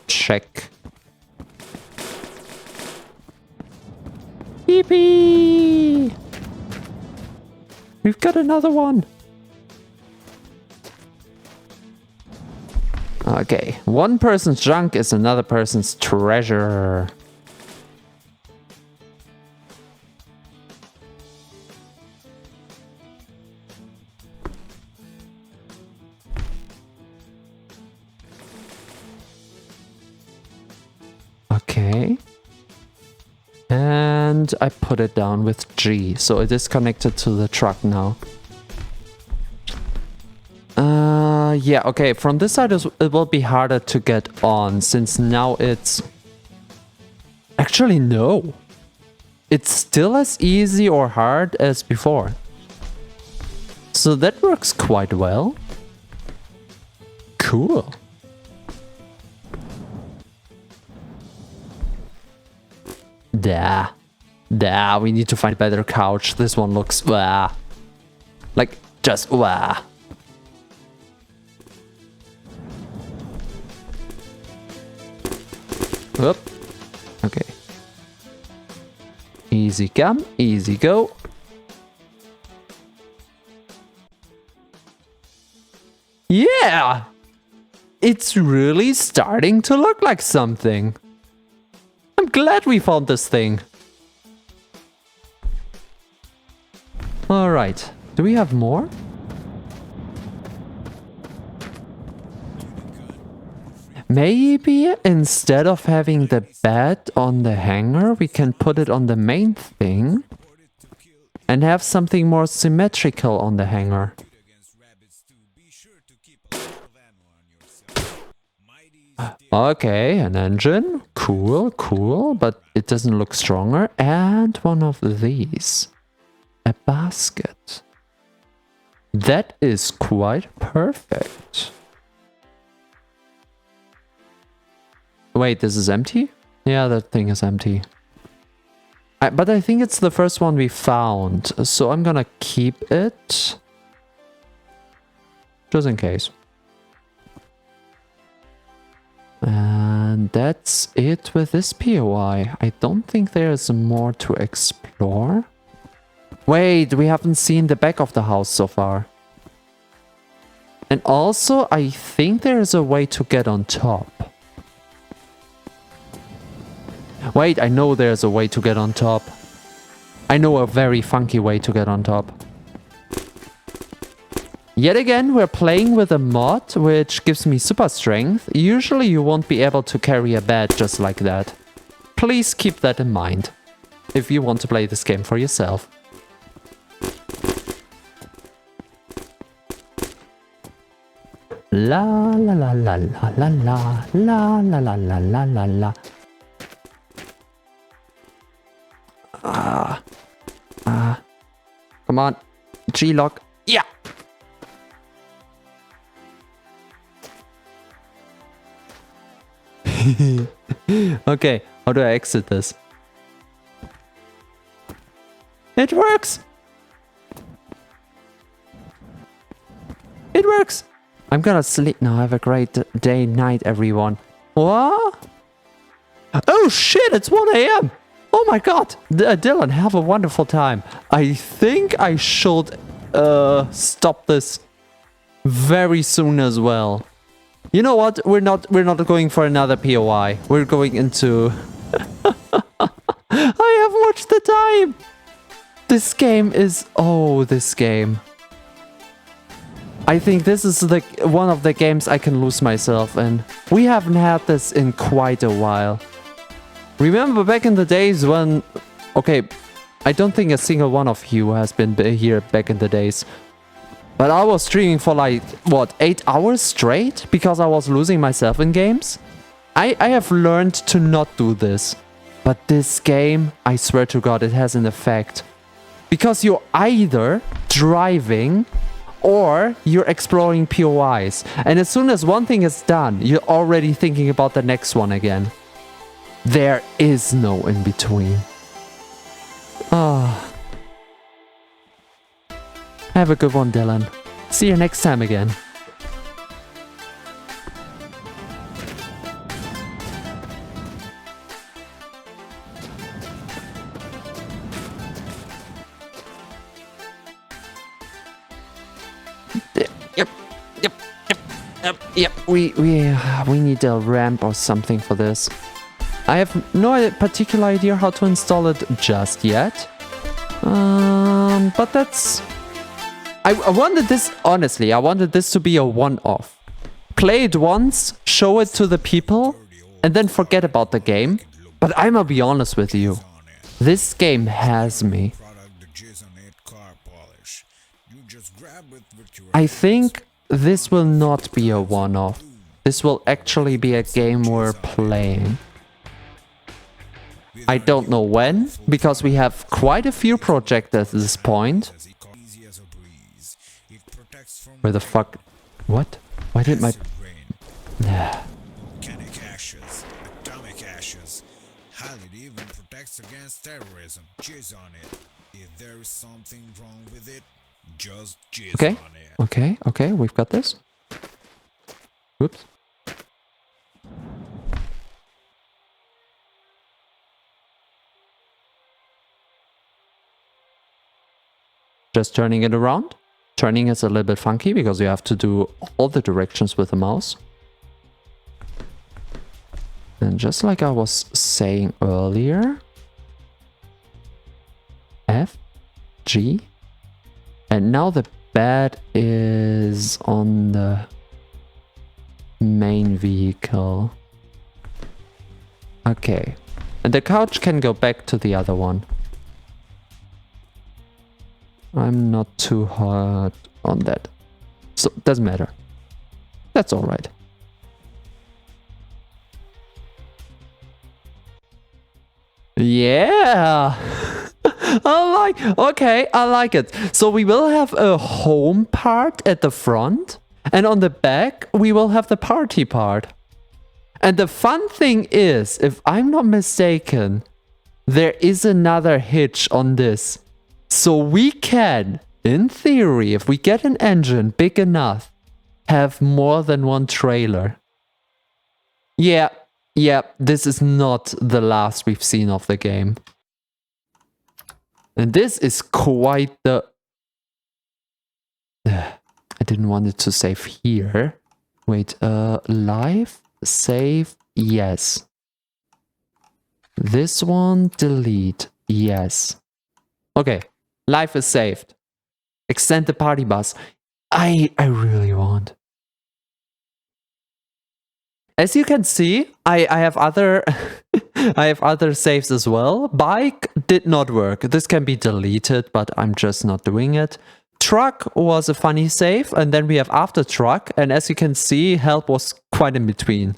Check. Yippee! We've got another one. Okay, one person's junk is another person's treasure. Okay. And I put it down with G, so it is connected to the truck now. Yeah, okay, from this side it will be harder to get on, since now it's... Actually, no. It's still as easy or hard as before. So that works quite well. Cool. We need to find a better couch. This one looks, like, just, Whoop. Okay. Easy come, easy go. Yeah! It's really starting to look like something. I'm glad we found this thing. Alright. Do we have more? Maybe instead of having the bed on the hanger, we can put it on the main thing and have something more symmetrical on the hanger. Okay, an engine. Cool, cool, but it doesn't look stronger. And one of these. A basket. That is quite perfect. Wait, this is empty? Yeah, that thing is empty. But I think it's the first one we found, so I'm gonna keep it. Just in case. And that's it with this POI. I don't think there's more to explore. Wait, we haven't seen the back of the house so far. And also, I think there's a way to get on top. Wait, I know there's a way to get on top. I know a very funky way to get on top. Yet again, we're playing with a mod which gives me super strength. Usually you won't be able to carry a bed just like that. Please keep that in mind if you want to play this game for yourself. La la la la la la la la la la la la la la. Come on. G-lock. Yeah. Okay, how do I exit this? It works. It works. I'm gonna sleep now. Have a great day, night, everyone. What? Oh shit, it's 1 a.m. Oh my god. Dylan, have a wonderful time. I think I should stop this very soon as well. You know what? We're not going for another POI. We're going into I have watched the time. This game is this game. I think this is one of the games I can lose myself in. We haven't had this in quite a while. Remember back in the days when... Okay, I don't think a single one of you has been here back in the days. But I was streaming for like, what, 8 hours straight? Because I was losing myself in games? I have learned to not do this. But this game, I swear to God, it has an effect. Because you're either driving or you're exploring POIs. And as soon as one thing is done, you're already thinking about the next one again. There is no in between. Ah. Have a good one, Dylan. See you next time again. Yep. We need a ramp or something for this. I have no particular idea how to install it just yet. But that's... I wanted this, honestly, I wanted this to be a one-off. Play it once, show it to the people, and then forget about the game. But I'm gonna be honest with you. This game has me. I think this will not be a one-off. This will actually be a game we're playing. I don't know when, because we have quite a few projects at this point. Where the fuck? What? Why did my... Volcanic ashes, atomic ashes. Hell, it even protects against terrorism. Jizz on it. If there is something wrong with it, just jizz on it. Okay, we've got this. Whoops. Just turning it around. Turning is a little bit funky because you have to do all the directions with the mouse. And just like I was saying earlier, F, G, and now the bed is on the main vehicle. Okay, and the couch can go back to the other one. I'm not too hard on that. So, doesn't matter. That's alright. Yeah. I like it. So we will have a home part at the front, and on the back we will have the party part. And the fun thing is, if I'm not mistaken, there is another hitch on this. So we can, in theory, if we get an engine big enough, have more than one trailer. Yeah, this is not the last we've seen of the game. And this is quite the... I didn't want it to save here. Wait, live, save, yes. This one, delete, yes. Okay, life is saved. Extend the party bus. I really want. As you can see, I have other I have other saves as well. Bike did not work. This can be deleted, but I'm just not doing it. Truck was a funny save, and then we have after truck, and as you can see, help was quite in between.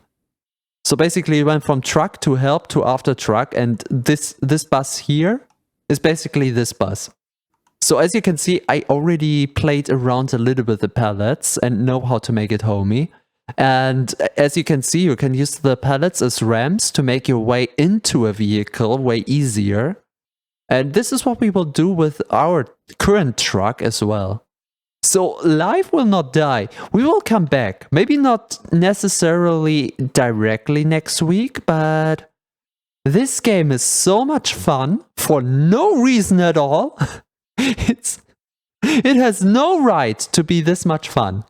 So basically, it went from truck to help to after truck, and this bus here is basically this bus. So as you can see, I already played around a little with the pallets and know how to make it homey. And as you can see, you can use the pallets as ramps to make your way into a vehicle way easier. And this is what we will do with our current truck as well. So life will not die. We will come back. Maybe not necessarily directly next week, but this game is so much fun for no reason at all. It has no right to be this much fun.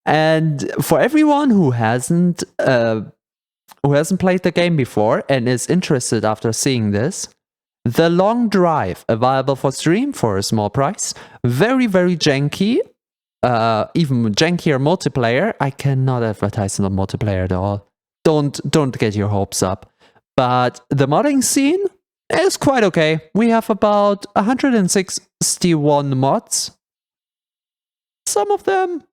And for everyone who hasn't played the game before and is interested after seeing this, The Long Drive, available for stream for a small price. Very, very janky. Even jankier multiplayer. I cannot advertise on the multiplayer at all. Don't get your hopes up. But the modding scene is quite okay. We have about 161 mods. Some of them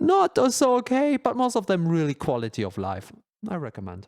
not so okay, but most of them really quality of life. I recommend.